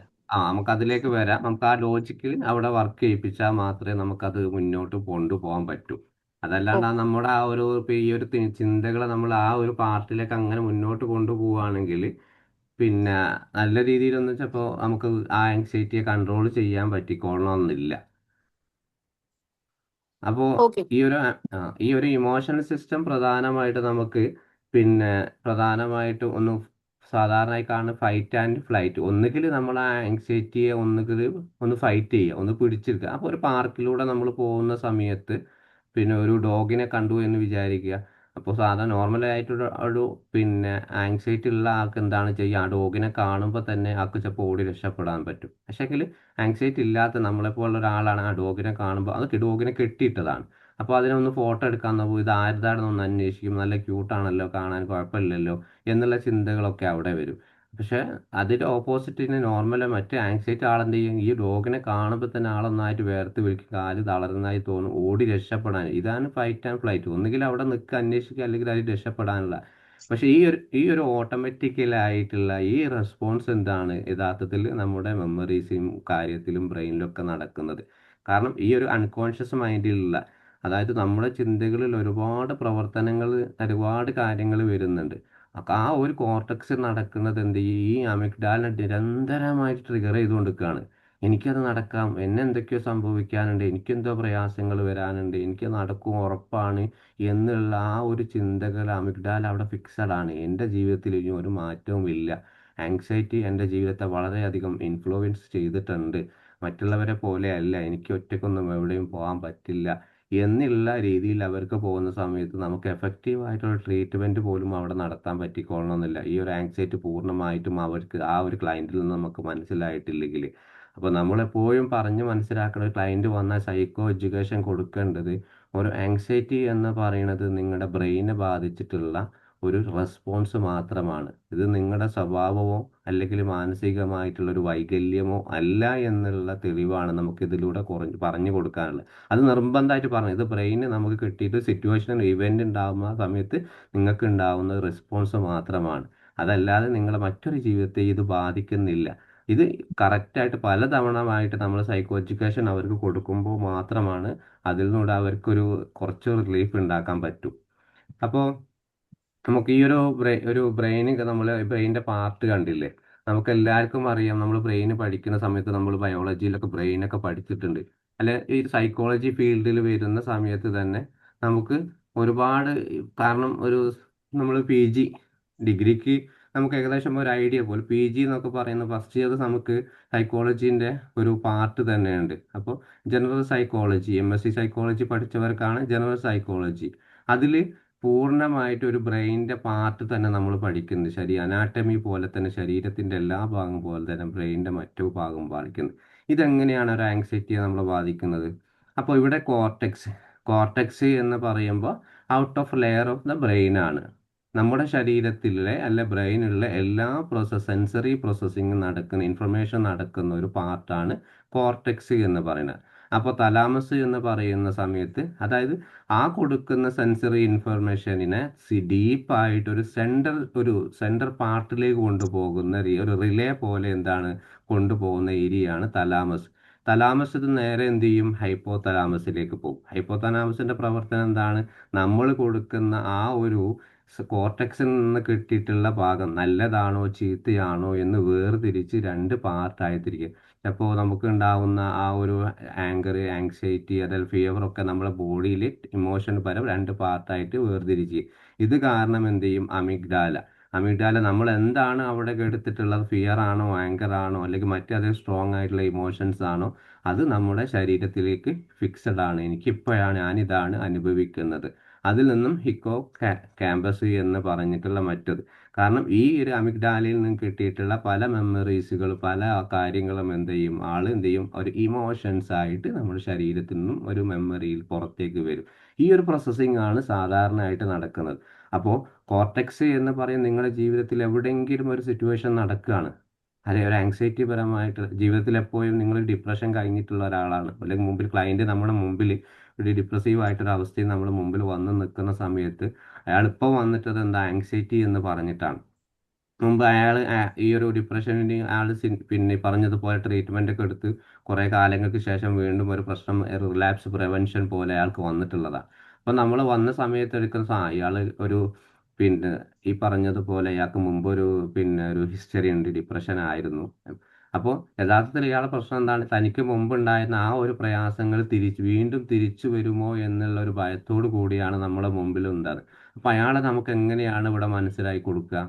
നമുക്ക് അതിലേക്ക് വരാം. നമുക്ക് ആ ലോജിക്കിൽ അവിടെ വർക്ക് ചെയ്യിപ്പിച്ചാൽ മാത്രമേ നമുക്കത് മുന്നോട്ട് കൊണ്ടുപോകാൻ പറ്റൂ. അതല്ലാണ്ട് നമ്മുടെ ആ ഒരു ഇപ്പൊ ഈ ഒരു ചിന്തകളെ നമ്മൾ ആ ഒരു പാർട്ടിലേക്ക് അങ്ങനെ മുന്നോട്ട് കൊണ്ടുപോവുകയാണെങ്കിൽ പിന്നെ നല്ല രീതിയിലൊന്നും ചിലപ്പോൾ നമുക്ക് ആ ആങ്സൈറ്റിയെ കൺട്രോൾ ചെയ്യാൻ പറ്റിക്കൊള്ളണമെന്നില്ല. അപ്പോൾ ഓക്കെ. ഈ ഒരു ഇമോഷണൽ സിസ്റ്റം പ്രധാനമായിട്ട് നമുക്ക് പിന്നെ പ്രധാനമായിട്ട് ഒന്ന് സാധാരണയായി കാണുന്ന ഫൈറ്റ് ആൻഡ് ഫ്ലൈറ്റ്. ഒന്നുകിൽ നമ്മൾ ആ ആങ്സൈറ്റിയെ ഒന്ന് ഫൈറ്റ് ചെയ്യുക, ഒന്ന് പിടിച്ചെടുക്കുക. അപ്പോൾ ഒരു പാർക്കിലൂടെ നമ്മൾ പോകുന്ന സമയത്ത് പിന്നെ ഒരു ഡോഗിനെ കണ്ടു എന്ന് വിചാരിക്കുക. അപ്പോൾ സാധാരണ നോർമലായിട്ടുള്ള ഒരു പിന്നെ ആങ്സൈറ്റി ഉള്ള ആൾക്ക് എന്താണ് ചെയ്യുക, ആ ഡോഗിനെ കാണുമ്പോൾ തന്നെ ആൾക്ക് ചിലപ്പോൾ ഓടി രക്ഷപ്പെടാൻ പറ്റും. പക്ഷേങ്കിൽ ആങ്സൈറ്റി ഇല്ലാത്ത നമ്മളെപ്പോലുള്ള ഒരാളാണ് ആ ഡോഗിനെ കാണുമ്പോൾ അത് ഡോഗിനെ കെട്ടിയിട്ടതാണ്. അപ്പോൾ അതിനെ ഒന്ന് ഫോട്ടോ എടുക്കാൻ നോക്കും, ഇത് ആരുതാണെന്ന് ഒന്ന് അന്വേഷിക്കും, നല്ല ക്യൂട്ടാണല്ലോ, കാണാൻ കുഴപ്പമില്ലല്ലോ എന്നുള്ള ചിന്തകളൊക്കെ അവിടെ വരും. പക്ഷെ അതിൻ്റെ ഓപ്പോസിറ്റിന് നോർമൽ മറ്റേ ആങ്സൈറ്റി ആളെന്ത് ചെയ്യും, ഈ ഡോഗിനെ കാണുമ്പോൾ തന്നെ ആളൊന്നായിട്ട് വേർത്ത് വിളിക്കും, കാല് തളർന്നതായി തോന്നും, ഓടി രക്ഷപ്പെടാൻ. ഇതാണ് ഫൈറ്റ് ആൻഡ് ഫ്ലൈറ്റ്. ഒന്നുകിൽ അവിടെ നിൽക്കുക, അന്വേഷിക്കുക, അല്ലെങ്കിൽ അതിൽ രക്ഷപ്പെടാനുള്ള. പക്ഷെ ഈ ഒരു ഓട്ടോമാറ്റിക്കലായിട്ടുള്ള ഈ റെസ്പോൺസ് എന്താണ് യഥാർത്ഥത്തിൽ നമ്മുടെ മെമ്മറീസിലും കാര്യത്തിലും ബ്രെയിനിലൊക്കെ നടക്കുന്നത്. കാരണം ഈ ഒരു അൺകോൺഷ്യസ് മൈൻഡിലുള്ള, അതായത് നമ്മുടെ ചിന്തകളിൽ ഒരുപാട് പ്രവർത്തനങ്ങൾ, ഒരുപാട് കാര്യങ്ങൾ വരുന്നുണ്ട്. അപ്പം ആ ഒരു കോർട്ടക്സ് നടക്കുന്നത് എന്ത് ചെയ്യും, ഈ അമിഗ്ഡാലിനെ നിരന്തരമായിട്ട് ട്രിഗർ ചെയ്തുകൊണ്ടിരിക്കുകയാണ്. എനിക്കത് നടക്കാം, എന്നെ എന്തൊക്കെയോ സംഭവിക്കാനുണ്ട്, എനിക്കെന്തോ പ്രയാസങ്ങൾ വരാനുണ്ട്, എനിക്ക് നടക്കും ഉറപ്പാണ് എന്നുള്ള ആ ഒരു ചിന്തകൾ അമിഗ്ഡാൽ അവിടെ ഫിക്സഡ് ആണ്. എൻ്റെ ജീവിതത്തിൽ ഇനി ഒരു മാറ്റവും ഇല്ല. ആങ്സൈറ്റി എൻ്റെ ജീവിതത്തെ വളരെയധികം ഇൻഫ്ലുവൻസ് ചെയ്തിട്ടുണ്ട്. മറ്റുള്ളവരെ പോലെയല്ല, എനിക്ക് ഒറ്റയ്ക്കൊന്നും എവിടെയും പോകാൻ പറ്റില്ല എന്നുള്ള രീതിയിൽ അവർക്ക് പോകുന്ന സമയത്ത് നമുക്ക് എഫക്റ്റീവ് ആയിട്ടുള്ള ട്രീറ്റ്മെൻറ്റ് പോലും അവിടെ നടത്താൻ പറ്റിക്കൊള്ളണമെന്നില്ല. ഈ ഒരു ആങ്സൈറ്റി പൂർണ്ണമായിട്ടും അവർക്ക് ആ ഒരു ക്ലയൻറ്റിൽ നിന്ന് നമുക്ക് മനസ്സിലായിട്ടില്ലെങ്കിൽ. അപ്പോൾ നമ്മളെപ്പോഴും പറഞ്ഞ് മനസ്സിലാക്കുന്ന ഒരു ക്ലയൻറ്റ് വന്നാൽ സൈക്കോ എഡ്യൂക്കേഷൻ കൊടുക്കേണ്ടത്, ഒരു ആങ്സൈറ്റി എന്ന് പറയുന്നത് നിങ്ങളുടെ ബ്രെയിനെ ബാധിച്ചിട്ടുള്ള ഒരു റെസ്പോൺസ് മാത്രമാണ്. ഇത് നിങ്ങളുടെ സ്വഭാവമോ അല്ലെങ്കിൽ മാനസികമായിട്ടുള്ള ഒരു വൈകല്യമോ അല്ല എന്നുള്ള തെളിവാണ് നമുക്ക് ഇതിലൂടെ പറഞ്ഞു കൊടുക്കാനുള്ളത്. അത് നിർബന്ധമായിട്ട് പറഞ്ഞു, ഇത് ബ്രെയിന് നമുക്ക് കിട്ടിയിട്ട് സിറ്റുവേഷൻ ഇവൻ്റ് ഉണ്ടാകുന്ന സമയത്ത് നിങ്ങൾക്ക് ഉണ്ടാകുന്ന റെസ്പോൺസ് മാത്രമാണ്. അതല്ലാതെ നിങ്ങളുടെ മറ്റൊരു ജീവിതത്തെ ഇത് ബാധിക്കുന്നില്ല. ഇത് കറക്റ്റായിട്ട് പലതവണമായിട്ട് നമ്മൾ സൈക്കോ എഡ്യൂക്കേഷൻ അവർക്ക് കൊടുക്കുമ്പോൾ മാത്രമാണ് അതിൽ നിന്നൂടെ അവർക്കൊരു കുറച്ച് റിലീഫ് ഉണ്ടാക്കാൻ പറ്റും. അപ്പോൾ നമുക്ക് ഈ ഒരു ബ്രെയിൻ, നമ്മൾ ബ്രെയിനിൻ്റെ പാർട്ട് കണ്ടില്ലേ, നമുക്ക് എല്ലാവർക്കും അറിയാം. നമ്മൾ ബ്രെയിൻ പഠിക്കുന്ന സമയത്ത് നമ്മൾ ബയോളജിയിലൊക്കെ ബ്രെയിനൊക്കെ പഠിച്ചിട്ടുണ്ട്. അല്ലെ, ഈ സൈക്കോളജി ഫീൽഡിൽ വരുന്ന സമയത്ത് തന്നെ നമുക്ക് ഒരുപാട്, കാരണം നമ്മൾ PG ഡിഗ്രിക്ക് നമുക്ക് ഏകദേശം ഒരു ഐഡിയ പോലെ PG എന്നൊക്കെ പറയുന്ന ഫസ്റ്റ് ഇയർ നമുക്ക് സൈക്കോളജീൻ്റെ ഒരു പാർട്ട് തന്നെയുണ്ട്. അപ്പോൾ ജനറൽ സൈക്കോളജി, MSc സൈക്കോളജി പഠിച്ചവർക്കാണ് ജനറൽ സൈക്കോളജി. അതിൽ പൂർണ്ണമായിട്ട് ഒരു ബ്രെയിനിൻ്റെ പാർട്ട് തന്നെ നമ്മൾ പഠിക്കുന്നത്. അനാട്ടമി പോലെ തന്നെ ശരീരത്തിൻ്റെ എല്ലാ ഭാഗം പോലെ തന്നെ ബ്രെയിനിൻ്റെ മറ്റു ഭാഗം ബാധിക്കുന്നത്. ഇതെങ്ങനെയാണ് ഒരു ആങ്സൈറ്റിയെ നമ്മൾ ബാധിക്കുന്നത്? അപ്പോൾ ഇവിടെ കോർട്ടെക്സ് എന്ന് പറയുമ്പോൾ out of layer of the brain ആണ്. നമ്മുടെ ശരീരത്തിലെ ബ്രെയിനിലുള്ള എല്ലാ സെൻസറി പ്രോസസ്സിങ് നടക്കുന്ന, ഇൻഫർമേഷൻ നടക്കുന്ന ഒരു പാർട്ടാണ് കോർട്ടെക്സ് എന്ന് പറയുന്നത്. അപ്പോൾ തലാമസ് എന്ന് പറയുന്ന സമയത്ത്, അതായത് ആ കൊടുക്കുന്ന സെൻസറി ഇൻഫർമേഷനിനെ ഡീപ്പായിട്ട് ഒരു സെൻറ്റർ പാർട്ടിലേക്ക് കൊണ്ടുപോകുന്ന ഒരു റിലേ പോലെ കൊണ്ടുപോകുന്ന ഏരിയയാണ് തലാമസ്. തലാമസ് ഇത് നേരെ എന്ത് ചെയ്യും, ഹൈപ്പോ തലാമസിലേക്ക് പോകും. ഹൈപ്പോ തലാമസിൻ്റെ പ്രവർത്തനം എന്താണ്, നമ്മൾ കൊടുക്കുന്ന ആ ഒരു കോർട്ടെക്സിൽ നിന്ന് കിട്ടിയിട്ടുള്ള ഭാഗം നല്ലതാണോ ചീത്തയാണോ എന്ന് വേർതിരിച്ച് രണ്ട് പാർട്ടായി തിരിക്കുക. അപ്പോൾ നമുക്ക് ഉണ്ടാവുന്ന ആ ഒരു ആങ്കർ, ആങ്സൈറ്റി, അതായത് ഫീവർ ഒക്കെ നമ്മളെ ബോഡിയിൽ ഇമോഷൻ പരം രണ്ട് പാർട്ടായിട്ട് വേർതിരിച്ച്. ഇത് കാരണം എന്ത് ചെയ്യും, അമിഗ്ഡാല നമ്മൾ എന്താണ് അവിടെ എടുത്തിട്ടുള്ളത്, ഫിയർ ആണോ, ആങ്കർ ആണോ, അല്ലെങ്കിൽ മറ്റേത് സ്ട്രോങ് ആയിട്ടുള്ള ഇമോഷൻസ് ആണോ, അത് നമ്മുടെ ശരീരത്തിലേക്ക് ഫിക്സഡ് ആണ്. എനിക്കിപ്പോഴാണ് ഞാനിതാണ് അനുഭവിക്കുന്നത്. അതിൽ നിന്നും ഹിക്കോ ക്യാമ്പസ് എന്ന് പറഞ്ഞിട്ടുള്ള മറ്റത്. കാരണം ഈ ഒരു അമിഗ്ഡാലയിൽ നിന്ന് കിട്ടിയിട്ടുള്ള പല മെമ്മറീസുകൾ, പല കാര്യങ്ങളും എന്ത് ചെയ്യും, ഒരു ഇമോഷൻസ് ആയിട്ട് നമ്മുടെ ശരീരത്തിൽ നിന്നും ഒരു മെമ്മറിയിൽ പുറത്തേക്ക് വരും. ഈ ഒരു പ്രോസസ്സിംഗ് ആണ് സാധാരണയായിട്ട് നടക്കുന്നത്. അപ്പോൾ കോർട്ടെക്സ് എന്ന് പറയും, നിങ്ങളുടെ ജീവിതത്തിൽ എവിടെയെങ്കിലും ഒരു സിറ്റുവേഷൻ നടക്കുകയാണ്, അല്ലെങ്കിൽ ഒരു ആങ്സൈറ്റി പരമായിട്ട് ജീവിതത്തിൽ എപ്പോഴും നിങ്ങൾ ഡിപ്രഷൻ കഴിഞ്ഞിട്ടുള്ള ഒരാളാണ്, അല്ലെങ്കിൽ മുമ്പിൽ ക്ലയൻറ്റ് നമ്മുടെ മുമ്പിൽ ഒരു ഡിപ്രസീവ് ആയിട്ടൊരു അവസ്ഥയിൽ നമ്മുടെ മുമ്പിൽ വന്ന് നിൽക്കുന്ന സമയത്ത് അയാൾ ഇപ്പോൾ വന്നിട്ടത് എന്താ ആങ്സൈറ്റി എന്ന് പറഞ്ഞിട്ടാണ്. മുമ്പ് അയാൾ ഈ ഒരു ഡിപ്രഷന് അയാൾ പിന്നെ പറഞ്ഞതുപോലെ ട്രീറ്റ്മെൻ്റ് ഒക്കെ എടുത്ത് കുറേ കാലങ്ങൾക്ക് ശേഷം വീണ്ടും ഒരു പ്രശ്നം റിലാപ്സ് പ്രിവെൻഷൻ പോലെ അയാൾക്ക് വന്നിട്ടുള്ളതാണ്. അപ്പം നമ്മൾ വന്ന സമയത്ത് എടുക്കുന്ന ഇയാൾ ഒരു പിന്നെ ഈ പറഞ്ഞതുപോലെ ഇയാൾക്ക് മുമ്പ് ഒരു ഹിസ്റ്ററി ഉണ്ട്, ഡിപ്രഷൻ ആയിരുന്നു. അപ്പോൾ യഥാർത്ഥത്തിൽ ഇയാളുടെ പ്രശ്നം എന്താണ്, തനിക്ക് മുമ്പ് ഉണ്ടായിരുന്ന ആ ഒരു പ്രയാസങ്ങൾ വീണ്ടും തിരിച്ചു വരുമോ എന്നുള്ള ഒരു ഭയത്തോടു കൂടിയാണ് നമ്മളെ മുമ്പിൽ ഉണ്ടാകുന്നത്. അപ്പം അയാളെ നമുക്ക് എങ്ങനെയാണ് ഇവിടെ മനസ്സിലാക്കി കൊടുക്കുക?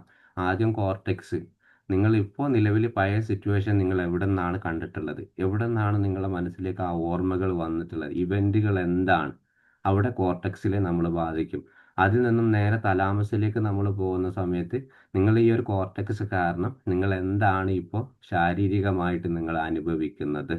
ആദ്യം കോർട്ടെക്സ്, നിങ്ങൾ ഇപ്പോൾ നിലവിൽ പഴയ സിറ്റുവേഷൻ നിങ്ങൾ എവിടെ നിന്നാണ് കണ്ടിട്ടുള്ളത്, എവിടെ നിന്നാണ് നിങ്ങളുടെ മനസ്സിലേക്ക് ആ ഓർമ്മകൾ വന്നിട്ടുള്ളത്, ഇവൻറ്റുകൾ എന്താണ്, അവിടെ കോർട്ടെക്സിലെ നമ്മൾ ബാധിക്കും. അതിൽ നിന്നും നേരെ തലാമസിലേക്ക് നമ്മൾ പോകുന്ന സമയത്ത് നിങ്ങൾ ഈ ഒരു കോർട്ടെക്സ് കാരണം നിങ്ങൾ എന്താണ് ഇപ്പോൾ ശാരീരികമായിട്ട് നിങ്ങൾ അനുഭവിക്കുന്നത്.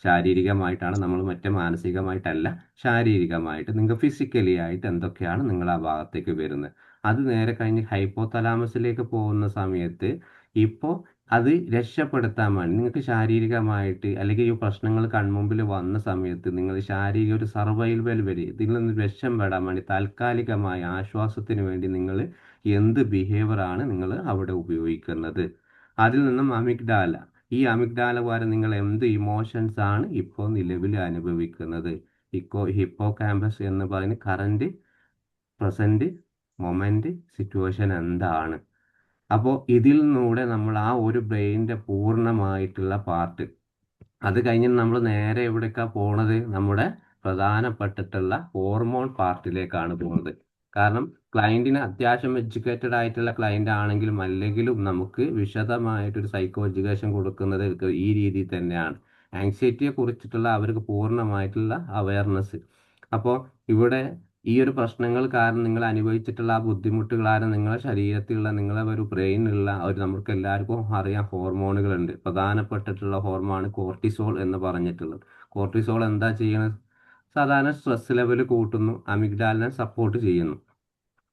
ശാരീരികമായിട്ടാണ് നമ്മൾ, മറ്റേ മാനസികമായിട്ടല്ല, ശാരീരികമായിട്ട് നിങ്ങൾക്ക് ഫിസിക്കലി ആയിട്ട് എന്തൊക്കെയാണ് നിങ്ങൾ ആ ഭാഗത്തേക്ക് വരുന്നത്. അത് നേരെ കഴിഞ്ഞ് ഹൈപ്പോതലാമസിലേക്ക് പോകുന്ന സമയത്ത് ഇപ്പോൾ അത് രക്ഷപ്പെടുത്താൻ വേണ്ടി നിങ്ങൾക്ക് ശാരീരികമായിട്ട് അല്ലെങ്കിൽ ഈ പ്രശ്നങ്ങൾ കൺമുമ്പിൽ വന്ന സമയത്ത് നിങ്ങൾ ശാരീരിക ഒരു സർവൈവൽ വരെ ഇതിൽ നിന്ന് രക്ഷപ്പെടാൻ വേണ്ടി താൽക്കാലികമായ ആശ്വാസത്തിന് വേണ്ടി നിങ്ങൾ എന്ത് ബിഹേവിയറാണ് നിങ്ങൾ അവിടെ ഉപയോഗിക്കുന്നത്. അതിൽ നിന്നും അമിഗ്ഡാല, ഈ അമിഗ്ഡാല പോലെ നിങ്ങൾ എന്ത് ഇമോഷൻസ് ആണ് ഇപ്പോൾ നിലവിൽ അനുഭവിക്കുന്നത്. ഹിപ്പോ ക്യാമ്പസ് എന്ന് പറയുന്ന കറൻറ്റ് പ്രസൻറ്റ് മൊമെൻറ്റ് സിറ്റുവേഷൻ എന്താണ്. അപ്പോൾ ഇതിൽ നിന്നൂടെ നമ്മൾ ആ ഒരു ബ്രെയിനിൻ്റെ പൂർണ്ണമായിട്ടുള്ള പാർട്ട്, അത് കഴിഞ്ഞ് നമ്മൾ നേരെ എവിടേക്കാണ് പോണത്, നമ്മുടെ പ്രധാനപ്പെട്ടിട്ടുള്ള ഹോർമോൺ പാർട്ടിലേക്കാണ് പോകുന്നത്. കാരണം ക്ലയൻറ്റിന് അത്യാവശ്യം എഡ്യൂക്കേറ്റഡ് ആയിട്ടുള്ള ക്ലയൻ്റ് ആണെങ്കിലും അല്ലെങ്കിലും നമുക്ക് വിശദമായിട്ടൊരു സൈക്കോ എഡ്യൂക്കേഷൻ കൊടുക്കുന്നത് ഈ രീതിയിൽ തന്നെയാണ്. ആങ്സൈറ്റിയെ കുറിച്ചിട്ടുള്ള അവർക്ക് പൂർണ്ണമായിട്ടുള്ള അവയർനെസ്. അപ്പോൾ ഇവിടെ ഈ ഒരു പ്രശ്നങ്ങൾ കാരണം നിങ്ങൾ അനുഭവിച്ചിട്ടുള്ള ആ ബുദ്ധിമുട്ടുകളാണ് നിങ്ങളുടെ ശരീരത്തിലുള്ള നിങ്ങളെ ഒരു ബ്രെയിനിലുള്ള നമുക്ക് എല്ലാവർക്കും അറിയാം ഹോർമോണുകളുണ്ട്. പ്രധാനപ്പെട്ടിട്ടുള്ള ഹോർമോൺ കോർട്ടിസോൾ എന്ന് പറഞ്ഞിട്ടുള്ളത്. കോർട്ടിസോൾ എന്താ ചെയ്യുന്നത്, സാധാരണ സ്ട്രെസ് ലെവൽ കൂട്ടുന്നു, അമിഗ്ഡാലിനെ സപ്പോർട്ട് ചെയ്യുന്നു.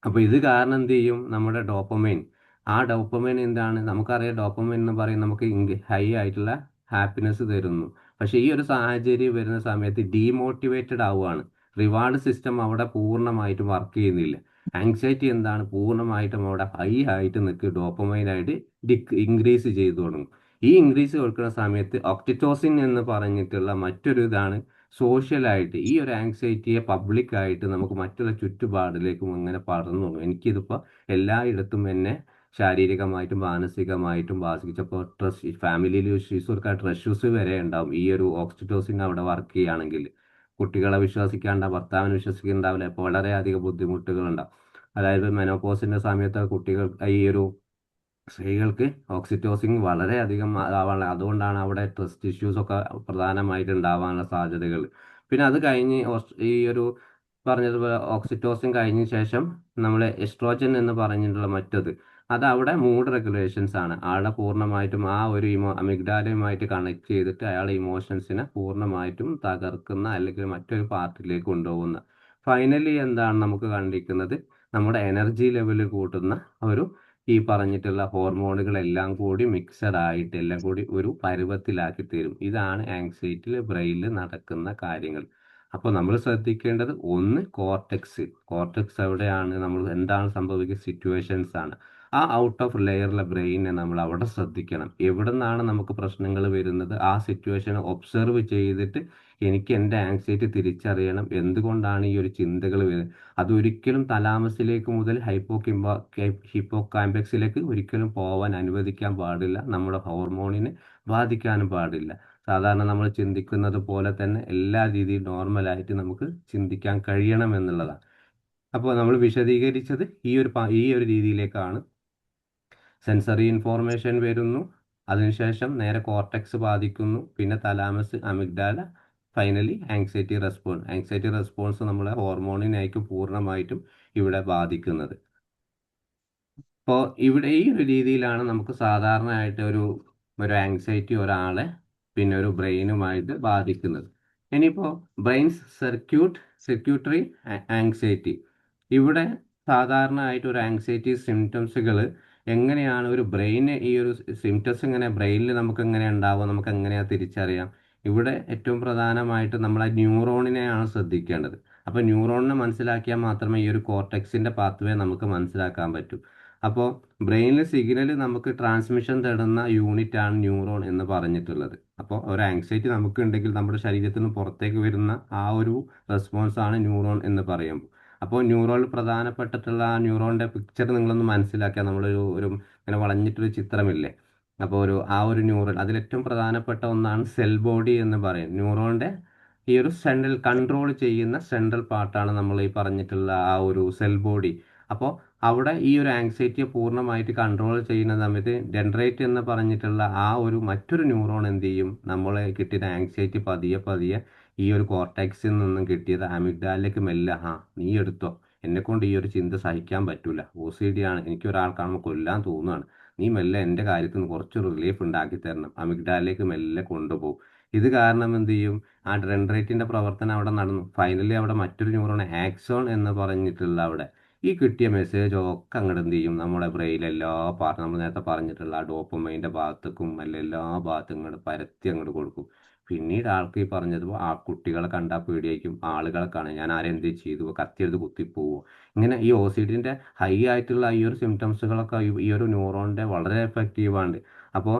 അപ്പോൾ ഇത് കാരണം എന്ത് ചെയ്യും, നമ്മുടെ ഡോപ്പമൈൻ, ആ ഡോപ്പമൈൻ എന്താണ് നമുക്കറിയാം, ഡോപ്പമൈൻ എന്ന് പറയും നമുക്ക് ഹൈ ആയിട്ടുള്ള ഹാപ്പിനെസ് തരുന്നു. പക്ഷേ ഈ ഒരു സാഹചര്യം വരുന്ന സമയത്ത് ഡീമോട്ടിവേറ്റഡ് ആവുകയാണ്, റിവാർഡ് സിസ്റ്റം അവിടെ പൂർണ്ണമായിട്ടും വർക്ക് ചെയ്യുന്നില്ല. ആങ്സൈറ്റി എന്താണ്, പൂർണ്ണമായിട്ടും അവിടെ ഹൈ ആയിട്ട് നിൽക്കുക, ഡോപ്പമൈനായിട്ട് ഇൻക്രീസ് ചെയ്തു തുടങ്ങും. ഈ ഇൻക്രീസ് കൊടുക്കുന്ന സമയത്ത് ഓക്സിറ്റോസിൻ എന്ന് പറഞ്ഞിട്ടുള്ള മറ്റൊരു ഇതാണ് സോഷ്യലായിട്ട് ഈ ഒരു ആങ്സൈറ്റിയെ പബ്ലിക്കായിട്ട് നമുക്ക് മറ്റുള്ള ചുറ്റുപാടിലേക്കും അങ്ങനെ പടർന്നു. എനിക്കിതിപ്പോൾ എല്ലായിടത്തും എന്നെ ശാരീരികമായിട്ടും മാനസികമായിട്ടും ബാധിച്ചപ്പോൾ ഫാമിലിയിൽ ഇഷ്യൂസ് കൊടുക്കാൻ ഇഷ്യൂസ് വരെ ഉണ്ടാവും. ഈ ഒരു ഓക്സിറ്റോസിൻ അവിടെ വർക്ക് ചെയ്യുകയാണെങ്കിൽ കുട്ടികളെ വിശ്വസിക്കാണ്ട, ഭർത്താവിനെ വിശ്വസിക്കുന്നുണ്ടാവില്ല, ഇപ്പോൾ വളരെയധികം ബുദ്ധിമുട്ടുകളുണ്ടാവും. അതായത് മെനോപോസിൻ്റെ സമയത്ത് കുട്ടികൾ ഈ ഒരു സ്ത്രീകൾക്ക് ഓക്സിറ്റോസിൻ വളരെയധികം അതുകൊണ്ടാണ് അവിടെ ട്രസ്റ്റ് ഇഷ്യൂസ് ഒക്കെ പ്രധാനമായിട്ട് ഉണ്ടാവാനുള്ള സാധ്യതകൾ. പിന്നെ അത് കഴിഞ്ഞ് ഈ ഒരു പറഞ്ഞതുപോലെ ഓക്സിറ്റോസിൻ കഴിഞ്ഞ ശേഷം നമ്മൾ എസ്ട്രോജൻ എന്ന് പറഞ്ഞിട്ടുള്ള മറ്റത്, അത് അവിടെ മൂഡ് റെഗുലേഷൻസ് ആണ്. ആളെ പൂർണ്ണമായിട്ടും ആ ഒരു അമിഗ്ഡാലയുമായിട്ട് കണക്ട് ചെയ്തിട്ട് അയാളുടെ ഇമോഷൻസിനെ പൂർണ്ണമായിട്ടും തകർക്കുന്ന അല്ലെങ്കിൽ മറ്റൊരു പാർട്ടിലേക്ക് കൊണ്ടുപോകുന്ന. ഫൈനലി എന്താണ് നമുക്ക് കണ്ടിരിക്കുന്നത്, നമ്മുടെ എനർജി ലെവൽ കൂട്ടുന്ന ഈ പറഞ്ഞിട്ടുള്ള ഹോർമോണുകളെല്ലാം കൂടി മിക്സഡ് ആയിട്ട് എല്ലാം കൂടി ഒരു പരുവത്തിലാക്കി തരും. ഇതാണ് ആങ്സൈറ്റിയിൽ ബ്രെയിനിൽ നടക്കുന്ന കാര്യങ്ങൾ. അപ്പോൾ നമ്മൾ ശ്രദ്ധിക്കേണ്ടത് ഒന്ന് കോർട്ടെക്സ് എവിടെയാണ്, നമ്മൾ എന്താണ് സംഭവിക്കുന്ന സിറ്റുവേഷൻസ് ആണ്. ആ ഔട്ട് ഓഫ് ലെയറിലെ ബ്രെയിനെ നമ്മൾ അവിടെ ശ്രദ്ധിക്കണം. എവിടെ നിന്നാണ് നമുക്ക് പ്രശ്നങ്ങൾ വരുന്നത്, ആ സിറ്റുവേഷൻ ഒബ്സർവ് ചെയ്തിട്ട് എനിക്ക് എൻ്റെ ആങ്സൈറ്റി തിരിച്ചറിയണം, എന്തുകൊണ്ടാണ് ഈ ഒരു ചിന്തകൾ വരുന്നത്. അതൊരിക്കലും തലാമസിലേക്ക് മുതൽ ഹിപ്പോ കാമ്പക്സിലേക്ക് ഒരിക്കലും പോവാൻ അനുവദിക്കാൻ പാടില്ല, നമ്മുടെ ഹോർമോണിനെ ബാധിക്കാനും പാടില്ല. സാധാരണ നമ്മൾ ചിന്തിക്കുന്നത് പോലെ തന്നെ എല്ലാ രീതിയും നോർമലായിട്ട് നമുക്ക് ചിന്തിക്കാൻ കഴിയണം എന്നുള്ളതാണ്. അപ്പോൾ നമ്മൾ വിശദീകരിച്ചത് ഈ ഒരു രീതിയിലേക്കാണ്. സെൻസറി ഇൻഫോർമേഷൻ വരുന്നു, അതിനുശേഷം നേരെ കോർട്ടെക്സ് ബാധിക്കുന്നു, പിന്നെ thalamus, amygdala, finally anxiety response നമ്മളെ ഹോർമോണിനായിരിക്കും പൂർണ്ണമായിട്ടും ഇവിടെ ബാധിക്കുന്നത്. അപ്പോൾ ഇവിടെ ഈ ഒരു രീതിയിലാണ് നമുക്ക് സാധാരണയായിട്ട് ഒരു ആങ്സൈറ്റി ഒരാളെ പിന്നെ ഒരു ബ്രെയിനുമായിട്ട് ബാധിക്കുന്നത്. ഇനിയിപ്പോൾ ബ്രെയിൻ സർക്യൂട്ടറി ആങ്സൈറ്റി, ഇവിടെ സാധാരണയായിട്ട് ഒരു ആങ്സൈറ്റി സിംറ്റംസുകൾ എങ്ങനെയാണ് ഒരു ബ്രെയിന് ഈ ഒരു സിംറ്റംസ് ഇങ്ങനെ ബ്രെയിനിൽ നമുക്ക് എങ്ങനെ ഉണ്ടാവുക, നമുക്ക് എങ്ങനെയാ തിരിച്ചറിയാം? ഇവിടെ ഏറ്റവും പ്രധാനമായിട്ട് നമ്മളെ ന്യൂറോണിനെയാണ് ശ്രദ്ധിക്കേണ്ടത്. അപ്പോൾ ന്യൂറോണിനെ മനസ്സിലാക്കിയാൽ മാത്രമേ ഈ ഒരു കോർട്ടെക്സിൻ്റെ പാത്വേ നമുക്ക് മനസ്സിലാക്കാൻ പറ്റൂ. അപ്പോൾ ബ്രെയിനിൽ സിഗ്നൽ നമുക്ക് ട്രാൻസ്മിഷൻ തേടുന്ന യൂണിറ്റ് ആണ് ന്യൂറോൺ എന്ന് പറഞ്ഞിട്ടുള്ളത്. അപ്പോൾ ഒരു ആങ്സൈറ്റി നമുക്ക് ഉണ്ടെങ്കിൽ നമ്മുടെ ശരീരത്തിൽ നിന്ന് പുറത്തേക്ക് വരുന്ന ആ ഒരു റെസ്പോൺസ് ആണ് ന്യൂറോൺ എന്ന് പറയുമ്പോൾ. അപ്പോൾ ന്യൂറോണിൽ പ്രധാനപ്പെട്ടിട്ടുള്ള ആ ന്യൂറോണിൻ്റെ പിക്ചർ നിങ്ങളൊന്ന് മനസ്സിലാക്കിയാൽ നമ്മളൊരു ഇങ്ങനെ വളഞ്ഞിട്ടൊരു ചിത്രമില്ലേ, അപ്പോൾ ആ ഒരു ന്യൂറോൺ അതിലേറ്റവും പ്രധാനപ്പെട്ട ഒന്നാണ് സെൽ ബോഡി എന്ന് പറയും. ന്യൂറോണിൻ്റെ ഈ ഒരു സെൻട്രൽ കൺട്രോൾ ചെയ്യുന്ന സെൻട്രൽ പാർട്ടാണ് നമ്മൾ ഈ പറഞ്ഞിട്ടുള്ള ആ ഒരു സെൽ ബോഡി. അപ്പോൾ അവിടെ ഈ ഒരു ആങ്സൈറ്റിയെ പൂർണ്ണമായിട്ട് കൺട്രോൾ ചെയ്യുന്ന സമയത്ത് ഡെൻഡ്രൈറ്റ് എന്ന് പറഞ്ഞിട്ടുള്ള ആ ഒരു മറ്റൊരു ന്യൂറോൺ എന്ത് ചെയ്യും, നമ്മളെ കിട്ടിയ ആങ്സൈറ്റി പതിയെ പതിയെ ഈ ഒരു കോർട്ടെക്സിൽ നിന്നും കിട്ടിയത് അമിഗ്ഡാലിലേക്ക് മെല്ലെ, നീ എടുത്തോ, എന്നെ കൊണ്ട് ഈ ഒരു ചിന്ത സഹിക്കാൻ പറ്റൂല, OCD ആണ്, എനിക്ക് ഒരാൾ കാണുമ്പോൾ കൊല്ലാൻ തോന്നുകയാണ്, നീ മെല്ലെ എൻ്റെ കാര്യത്തിൽ നിന്ന് കുറച്ച് റിലീഫ് ഉണ്ടാക്കി തരണം, അമിഗ്ഡാലിലേക്ക് മെല്ലെ കൊണ്ടുപോകും. ഇത് കാരണം എന്ത് ചെയ്യും, ആ ഡെൻഡ്രൈറ്റിന്റെ പ്രവർത്തനം അവിടെ നടന്നു. ഫൈനലി അവിടെ മറ്റൊരു ന്യൂറോൺ ആക്സോൺ എന്ന് പറഞ്ഞിട്ടുള്ള അവിടെ ഈ കിട്ടിയ മെസ്സേജ് ഒക്കെ അങ്ങോട്ട് എന്ത് ചെയ്യും, നമ്മുടെ ബ്രെയിനിൽ എല്ലാ നമ്മൾ നേരത്തെ പറഞ്ഞിട്ടുള്ള ആ ഡോപ്പമൈൻ്റെ ഭാഗത്തേക്കും എല്ലാ ഭാഗത്തും ഇങ്ങോട്ട് പരത്തി അങ്ങോട്ട് കൊടുക്കും. പിന്നീട് ആൾക്ക് ഈ പറഞ്ഞത് ആ കുട്ടികളെ കണ്ടാൽ പേടിയായിരിക്കും, ആളുകളെ കാണാൻ ഞാൻ ആരെന്ത് ചെയ്തു, കത്തിയെടുത്ത് കുത്തിപ്പോവോ, ഇങ്ങനെ ഈ OCDന്റെ ഹൈ ആയിട്ടുള്ള ഈ ഒരു സിംറ്റംസുകളൊക്കെ ഈ ഒരു ന്യൂറോണിന്റെ വളരെ എഫക്റ്റീവാണ്. അപ്പോൾ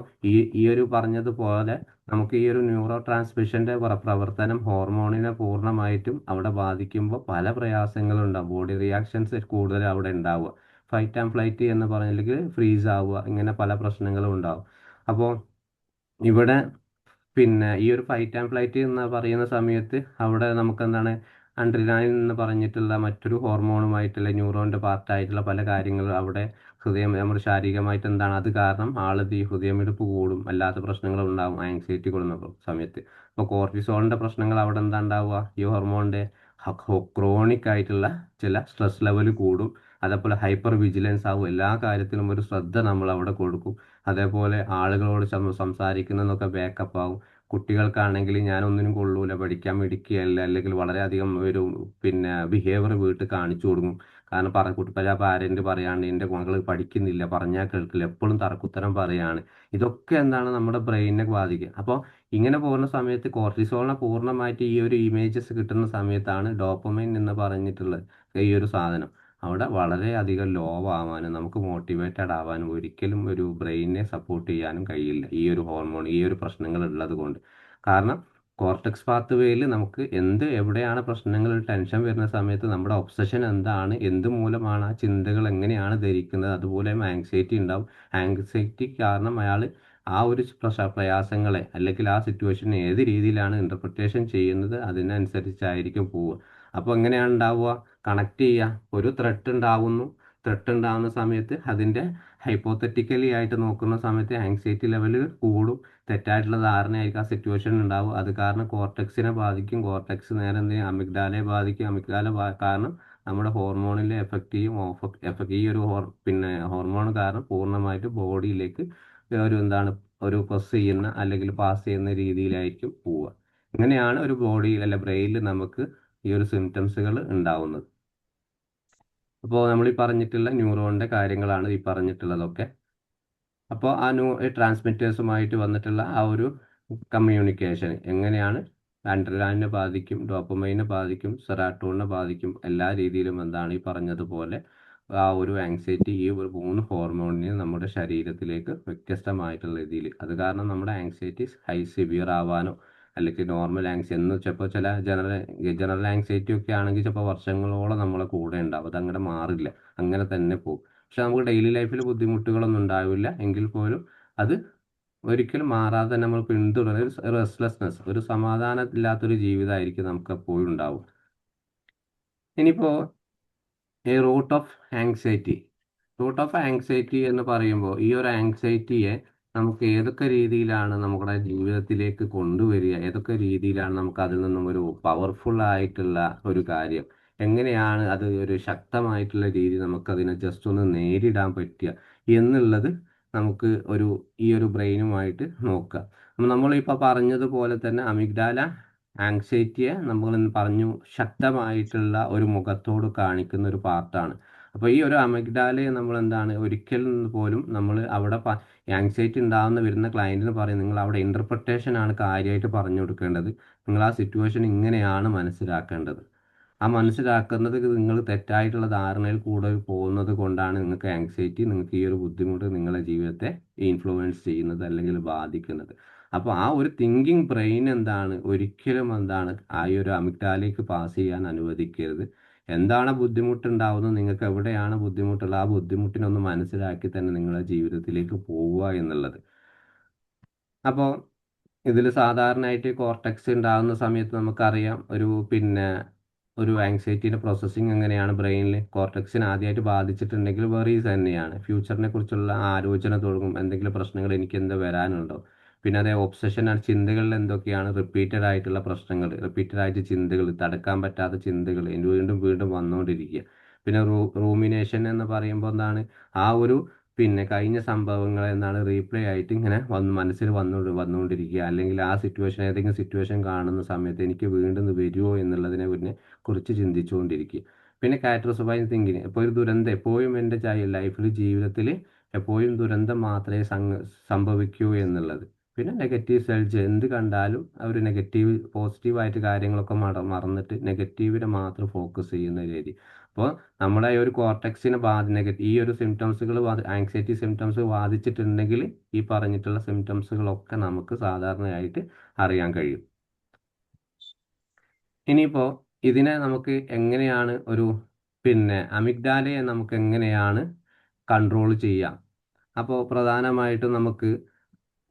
ഈ ഒരു പറഞ്ഞതുപോലെ നമുക്ക് ഈ ഒരു ന്യൂറോ ട്രാൻസ്മിഷന്റെ പ്രവർത്തനം ഹോർമോണിനെ പൂർണ്ണമായിട്ടും അവിടെ ബാധിക്കുമ്പോൾ പല പ്രയാസങ്ങളും ഉണ്ടാവും. ബോഡി റിയാക്ഷൻസ് കൂടുതൽ അവിടെ ഉണ്ടാവുക, ഫൈറ്റ് ആൻഡ് ഫ്ലൈറ്റ് എന്ന് പറഞ്ഞില്ലെങ്കിൽ ഫ്രീസ് ആവുക, ഇങ്ങനെ പല പ്രശ്നങ്ങളും ഉണ്ടാവും. അപ്പോൾ ഇവിടെ പിന്നെ ഈ ഒരു ഫൈറ്റ് ആൻഡ് ഫ്ലൈറ്റ് എന്ന് പറയുന്ന സമയത്ത് അവിടെ നമുക്ക് എന്താണ് അഡ്രിനാലിൻ എന്ന് പറഞ്ഞിട്ടുള്ള മറ്റൊരു ഹോർമോണുമായിട്ടുള്ള ന്യൂറോണിന്റെ പാർട്ടായിട്ടുള്ള പല കാര്യങ്ങളും അവിടെ ഹൃദയം നമ്മുടെ ശാരീരികമായിട്ട് എന്താണ് അത് കാരണം ആളത് ഈ ഹൃദയമിടിപ്പ് കൂടും, അല്ലാത്ത പ്രശ്നങ്ങളും ഉണ്ടാവും ആങ്സൈറ്റി കൂടുന്ന സമയത്ത്. അപ്പോൾ കോർട്ടിസോളിന്റെ പ്രശ്നങ്ങൾ അവിടെ എന്താ ഉണ്ടാവുക, ഈ ഹോർമോണിന്റെ ക്രോണിക് ആയിട്ടുള്ള ചില സ്ട്രെസ് ലെവൽ കൂടും. അതേപോലെ ഹൈപ്പർ വിജിലൻസ് ആവും, എല്ലാ കാര്യത്തിലും ഒരു ശ്രദ്ധ നമ്മൾ അവിടെ കൊടുക്കും. അതേപോലെ ആളുകളോട് സംസാരിക്കുന്നതൊക്കെ ബാക്കപ്പ് ആവും. കുട്ടികൾക്കാണെങ്കിൽ ഞാനൊന്നിനും കൊള്ളൂല, പഠിക്കാൻ മിടുക്കിയല്ല, അല്ലെങ്കിൽ വളരെയധികം ഒരു ബിഹേവിയർ വീട്ടിൽ കാണിച്ചു കൊടുക്കും. കാരണം പല പാരന്റ് പറയാണ്ട് എൻ്റെ മകൾ പഠിക്കുന്നില്ല, പറഞ്ഞാൽ കേൾക്കില്ല, എപ്പോഴും തറക്കുത്തരം പറയാണ്. ഇതൊക്കെ എന്താണ് നമ്മുടെ ബ്രെയിനിനെ ബാധിക്കുക. അപ്പോൾ ഇങ്ങനെ പോകുന്ന സമയത്ത് കോർട്ടിസോളിനെ പൂർണ്ണമായിട്ട് ഈ ഒരു ഇമേജസ് കിട്ടുന്ന സമയത്താണ് ഡോപ്പമൈൻ എന്ന് പറഞ്ഞിട്ടുള്ളത് ഈ ഒരു സാധനം അവിടെ വളരെയധികം ലോ ആവാനും നമുക്ക് മോട്ടിവേറ്റഡ് ആവാനും ഒരിക്കലും ഒരു ബ്രെയിനിനെ സപ്പോർട്ട് ചെയ്യാനും കഴിയില്ല ഈ ഒരു ഹോർമോൺ ഈ ഒരു പ്രശ്നങ്ങൾ ഉള്ളത് കൊണ്ട്. കാരണം കോർട്ടെക്സ് പാത്വേയിൽ നമുക്ക് എവിടെയാണ് പ്രശ്നങ്ങൾ ടെൻഷൻ വരുന്ന സമയത്ത് നമ്മുടെ ഒബ്സഷൻ എന്താണ്, എന്ത് മൂലമാണ്, ആ ചിന്തകൾ എങ്ങനെയാണ് ധരിക്കുന്നത്, അതുപോലെ ആങ്സൈറ്റി ഉണ്ടാവും. ആങ്സൈറ്റി കാരണം അയാൾ ആ ഒരു പ്രയാസങ്ങളെ അല്ലെങ്കിൽ ആ സിറ്റുവേഷനെ ഏത് രീതിയിലാണ് ഇന്റർപ്രിട്ടേഷൻ ചെയ്യുന്നത് അതിനനുസരിച്ചായിരിക്കും പോവുക. അപ്പോൾ എങ്ങനെയാണ് ഉണ്ടാവുക, കണക്ട് ചെയ്യുക, ഒരു ത്രെട്ട് ഉണ്ടാവുന്ന സമയത്ത് അതിൻ്റെ ഹൈപ്പോത്തറ്റിക്കലി ആയിട്ട് നോക്കുന്ന സമയത്ത് ആങ്സൈറ്റി ലെവൽ കൂടും. തെറ്റായിട്ടുള്ള ധാരണയായിരിക്കും ആ സിറ്റുവേഷൻ ഉണ്ടാവും. അത് കാരണം കോർട്ടെക്സിനെ ബാധിക്കും. കോർട്ടെക്സ് നേരെ എന്തെങ്കിലും അമിഗ്ഡാലയെ ബാധിക്കും. കാരണം നമ്മുടെ ഹോർമോണിലെ എഫക്റ്റീവും ഈ ഒരു ഹോർമോൺ കാരണം പൂർണ്ണമായിട്ട് ബോഡിയിലേക്ക് ഒരു പ്രസ് ചെയ്യുന്ന അല്ലെങ്കിൽ പാസ് ചെയ്യുന്ന രീതിയിലായിരിക്കും പോവുക. ഇങ്ങനെയാണ് ഒരു ബോഡിയിൽ അല്ല ബ്രെയിനിൽ നമുക്ക് ഈ ഒരു സിംറ്റംസുകൾ ഉണ്ടാവുന്നത്. അപ്പോൾ നമ്മൾ ഈ പറഞ്ഞിട്ടുള്ള ന്യൂറോണിന്റെ കാര്യങ്ങളാണ് ഈ പറഞ്ഞിട്ടുള്ളതൊക്കെ. അപ്പോൾ ആ ട്രാൻസ്മിറ്റേഴ്സുമായിട്ട് വന്നിട്ടുള്ള ആ ഒരു കമ്മ്യൂണിക്കേഷൻ എങ്ങനെയാണ് ആൻഡ്രലാനിനെ ബാധിക്കും, ഡോപ്പമൈനെ ബാധിക്കും, സെറാട്ടോണിനെ ബാധിക്കും, എല്ലാ രീതിയിലും ഈ പറഞ്ഞതുപോലെ ആ ഒരു ആങ്സൈറ്റി ഈ ഒരു 3 ഹോർമോണിനെ നമ്മുടെ ശരീരത്തിലേക്ക് വ്യത്യസ്തമായിട്ടുള്ള രീതിയിൽ അത് കാരണം നമ്മുടെ ആങ്സൈറ്റി ഹൈ സിവിയർ ആവാനോ അല്ലെങ്കിൽ നോർമൽ ആങ്സൈറ്റി എന്ന് ചിലപ്പോൾ ചില ജനറൽ ആങ്സൈറ്റി ഒക്കെ ആണെങ്കിൽ ചിലപ്പോൾ വർഷങ്ങളോളം നമ്മളെ കൂടെ ഉണ്ടാവും, അത് അങ്ങനെ മാറില്ല, അങ്ങനെ തന്നെ പോകും. പക്ഷെ നമുക്ക് ഡെയിലി ലൈഫിൽ ബുദ്ധിമുട്ടുകളൊന്നും ഉണ്ടാവില്ല എങ്കിൽ പോലും അത് ഒരിക്കലും മാറാതെ തന്നെ നമ്മൾ പിന്തുടരുന്ന ഒരു റെസ്റ്റ്ലെസ്നെസ്, ഒരു സമാധാനം ഇല്ലാത്തൊരു ജീവിതമായിരിക്കും നമുക്ക് എപ്പോഴും ഉണ്ടാവും. ഇനിയിപ്പോൾ ഈ റൂട്ട് ഓഫ് ആങ്സൈറ്റി എന്ന് പറയുമ്പോൾ ഈ ഒരു ആങ്സൈറ്റിയെ നമുക്ക് ഏതൊക്കെ രീതിയിലാണ് നമ്മുടെ ജീവിതത്തിലേക്ക് കൊണ്ടുവരിക, ഏതൊക്കെ രീതിയിലാണ് നമുക്ക് അതിൽ നിന്നും ഒരു പവർഫുൾ ആയിട്ടുള്ള ഒരു കാര്യം എങ്ങനെയാണ് അത് ഒരു ശക്തമായിട്ടുള്ള രീതി നമുക്കതിനെ ജസ്റ്റ് ഒന്ന് നേരിടാൻ പറ്റുക എന്നുള്ളത് നമുക്ക് ഈ ഒരു ബ്രെയിനുമായിട്ട് നോക്കാം. നമ്മളിപ്പോൾ പറഞ്ഞതുപോലെ തന്നെ അമിഗ്ഡാല ആങ്സൈറ്റിയെ നമ്മൾ പറഞ്ഞു ശക്തമായിട്ടുള്ള ഒരു മുഖത്തോട് കാണിക്കുന്ന ഒരു പാർട്ടാണ്. അപ്പോൾ ഈ ഒരു അമിഗ്ഡാലയെ നമ്മൾ എന്താണ് ഒരിക്കലും പോലും നമ്മൾ അവിടെ ആങ്സൈറ്റി ഉണ്ടാകുന്ന വരുന്ന ക്ലയൻറ്റിന് പറയും നിങ്ങൾ അവിടെ ഇൻ്റർപ്രിട്ടേഷൻ ആണ് കാര്യമായിട്ട് പറഞ്ഞു കൊടുക്കേണ്ടത്. നിങ്ങൾ ആ സിറ്റുവേഷൻ ഇങ്ങനെയാണ് മനസ്സിലാക്കേണ്ടത്. ആ മനസ്സിലാക്കുന്നത് നിങ്ങൾ തെറ്റായിട്ടുള്ള ധാരണയിൽ കൂടെ പോകുന്നത് കൊണ്ടാണ് നിങ്ങൾക്ക് ആങ്സൈറ്റി, നിങ്ങൾക്ക് ഈ ഒരു ബുദ്ധിമുട്ട് നിങ്ങളുടെ ജീവിതത്തെ ഇൻഫ്ലുവൻസ് ചെയ്യുന്നത് അല്ലെങ്കിൽ ബാധിക്കുന്നത്. അപ്പോൾ ആ ഒരു തിങ്കിങ് ബ്രെയിൻ എന്താണ് ഒരിക്കലും എന്താണ് ആ ഈ ഒരു അമിഗ്ഡാലയ്ക്ക് പാസ് ചെയ്യാൻ അനുവദിക്കരുത്. എന്താണ് ബുദ്ധിമുട്ടുണ്ടാവുന്നത്, നിങ്ങൾക്ക് എവിടെയാണ് ബുദ്ധിമുട്ടുള്ളത്, ആ ബുദ്ധിമുട്ടിനൊന്ന് മനസ്സിലാക്കി തന്നെ നിങ്ങളുടെ ജീവിതത്തിലേക്ക് പോവുക എന്നുള്ളത്. അപ്പോൾ ഇതിൽ സാധാരണയായിട്ട് കോർട്ടെക്സ് ഉണ്ടാകുന്ന സമയത്ത് നമുക്കറിയാം ഒരു ആങ്സൈറ്റിയുടെ പ്രോസസ്സിങ് എങ്ങനെയാണ് ബ്രെയിനിൽ. കോർട്ടെക്സിന് ആദ്യമായിട്ട് ബാധിച്ചിട്ടുണ്ടെങ്കിൽ വെറീസ് തന്നെയാണ്. ഫ്യൂച്ചറിനെ കുറിച്ചുള്ള ആലോചന തുടങ്ങും. എന്തെങ്കിലും പ്രശ്നങ്ങൾ എനിക്ക് എന്താ വരാനുണ്ടോ. പിന്നെ അതേ ഒബ്സഷൻ ആണ്, ചിന്തകളിൽ എന്തൊക്കെയാണ് റിപ്പീറ്റഡ് ആയിട്ടുള്ള പ്രശ്നങ്ങൾ, റിപ്പീറ്റഡ് ആയിട്ട് ചിന്തകൾ, തടുക്കാൻ പറ്റാത്ത ചിന്തകൾ വീണ്ടും വീണ്ടും വന്നുകൊണ്ടിരിക്കുക. പിന്നെ റൂമിനേഷൻ എന്ന് പറയുമ്പോൾ എന്താണ് ആ ഒരു കഴിഞ്ഞ സംഭവങ്ങൾ എന്നാണ് റീപ്ലേ ആയിട്ട് ഇങ്ങനെ മനസ്സിൽ വന്നുകൊണ്ടിരിക്കുക. അല്ലെങ്കിൽ ആ സിറ്റുവേഷൻ ഏതെങ്കിലും സിറ്റുവേഷൻ കാണുന്ന സമയത്ത് എനിക്ക് വീണ്ടും ഇത് വരുമോ എന്നുള്ളതിനെ കുറിച്ച് ചിന്തിച്ചുകൊണ്ടിരിക്കുക. പിന്നെ കാറ്റസ്ട്രോഫൈസിങ് തിങ്കിങ്, ഇപ്പോൾ ഒരു ദുരന്തം എപ്പോഴും എൻ്റെ ലൈഫിൽ ജീവിതത്തിൽ എപ്പോഴും ദുരന്തം മാത്രമേ സംഭവിക്കൂ എന്നുള്ളത്. പിന്നെ നെഗറ്റീവ് സെൽഫ്, എന്ത് കണ്ടാലും ഒരു പോസിറ്റീവായിട്ട് കാര്യങ്ങളൊക്കെ മറന്നിട്ട് നെഗറ്റീവിനെ മാത്രം ഫോക്കസ് ചെയ്യുന്ന രീതി. അപ്പോൾ നമ്മുടെ ഈ ഒരു കോർട്ടെക്സിനെ ഈ ഒരു സിംറ്റംസുകൾ ആങ്സൈറ്റി സിംറ്റംസ് ബാധിച്ചിട്ടുണ്ടെങ്കിൽ ഈ പറഞ്ഞിട്ടുള്ള സിംറ്റംസുകളൊക്കെ നമുക്ക് സാധാരണയായിട്ട് അറിയാൻ കഴിയും. ഇനിയിപ്പോൾ ഇതിനെ നമുക്ക് എങ്ങനെയാണ് അമിഗ്ഡാലയെ നമുക്ക് എങ്ങനെയാണ് കൺട്രോൾ ചെയ്യാം. അപ്പോൾ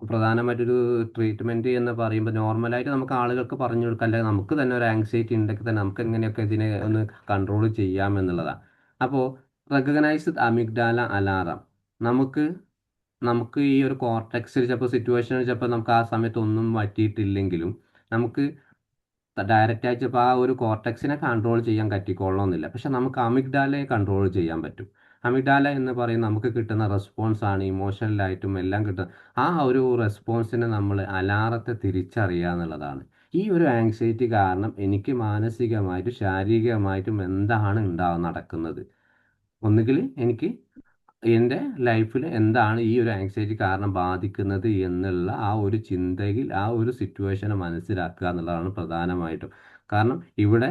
പ്രധാനമായിട്ടൊരു ട്രീറ്റ്മെൻറ്റ് എന്ന് പറയുമ്പോൾ നോർമലായിട്ട് നമുക്ക് ആളുകൾക്ക് പറഞ്ഞു കൊടുക്കാം, അല്ലെങ്കിൽ നമുക്ക് തന്നെ ഒരു ആങ്സൈറ്റി ഉണ്ടെങ്കിൽ തന്നെ നമുക്ക് എങ്ങനെയൊക്കെ ഇതിനെ ഒന്ന് കൺട്രോൾ ചെയ്യാം എന്നുള്ളതാണ്. അപ്പോൾ റെക്കഗ്നൈസ് അമിഗ്ഡാല അലാറം. നമുക്ക് ഈ ഒരു കോർട്ടെക്സിൽ ചിലപ്പോൾ സിറ്റുവേഷനിൽ ചിലപ്പോൾ നമുക്ക് ആ സമയത്ത് ഒന്നും പറ്റിയിട്ടില്ലെങ്കിലും നമുക്ക് ഡയറക്റ്റായിട്ട് ചിലപ്പോൾ ആ ഒരു കോർട്ടെക്സിനെ കൺട്രോൾ ചെയ്യാൻ പറ്റിക്കൊള്ളണമെന്നില്ല. പക്ഷെ നമുക്ക് അമിഗ്ഡാലയെ കൺട്രോൾ ചെയ്യാൻ പറ്റും. അമിഗ്ഡാല എന്ന് പറയുന്നത് നമുക്ക് കിട്ടുന്ന റെസ്പോൺസാണ്, ഇമോഷണലായിട്ടും എല്ലാം കിട്ടുന്ന ആ ഒരു റെസ്പോൺസിനെ നമ്മൾ അലാറത്തെ തിരിച്ചറിയുക എന്നുള്ളതാണ്. ഈ ഒരു ആങ്സൈറ്റി കാരണം എനിക്ക് മാനസികമായിട്ടും ശാരീരികമായിട്ടും എന്താണ് നടക്കുന്നത്, ഒന്നുകിൽ എനിക്ക് എൻ്റെ ലൈഫിൽ എന്താണ് ഈ ഒരു ആങ്സൈറ്റി കാരണം ബാധിക്കുന്നത് എന്നുള്ള ആ ഒരു ചിന്തയിൽ ആ ഒരു സിറ്റുവേഷനെ മനസ്സിലാക്കുക എന്നുള്ളതാണ് പ്രധാനമായിട്ടും. കാരണം ഇവിടെ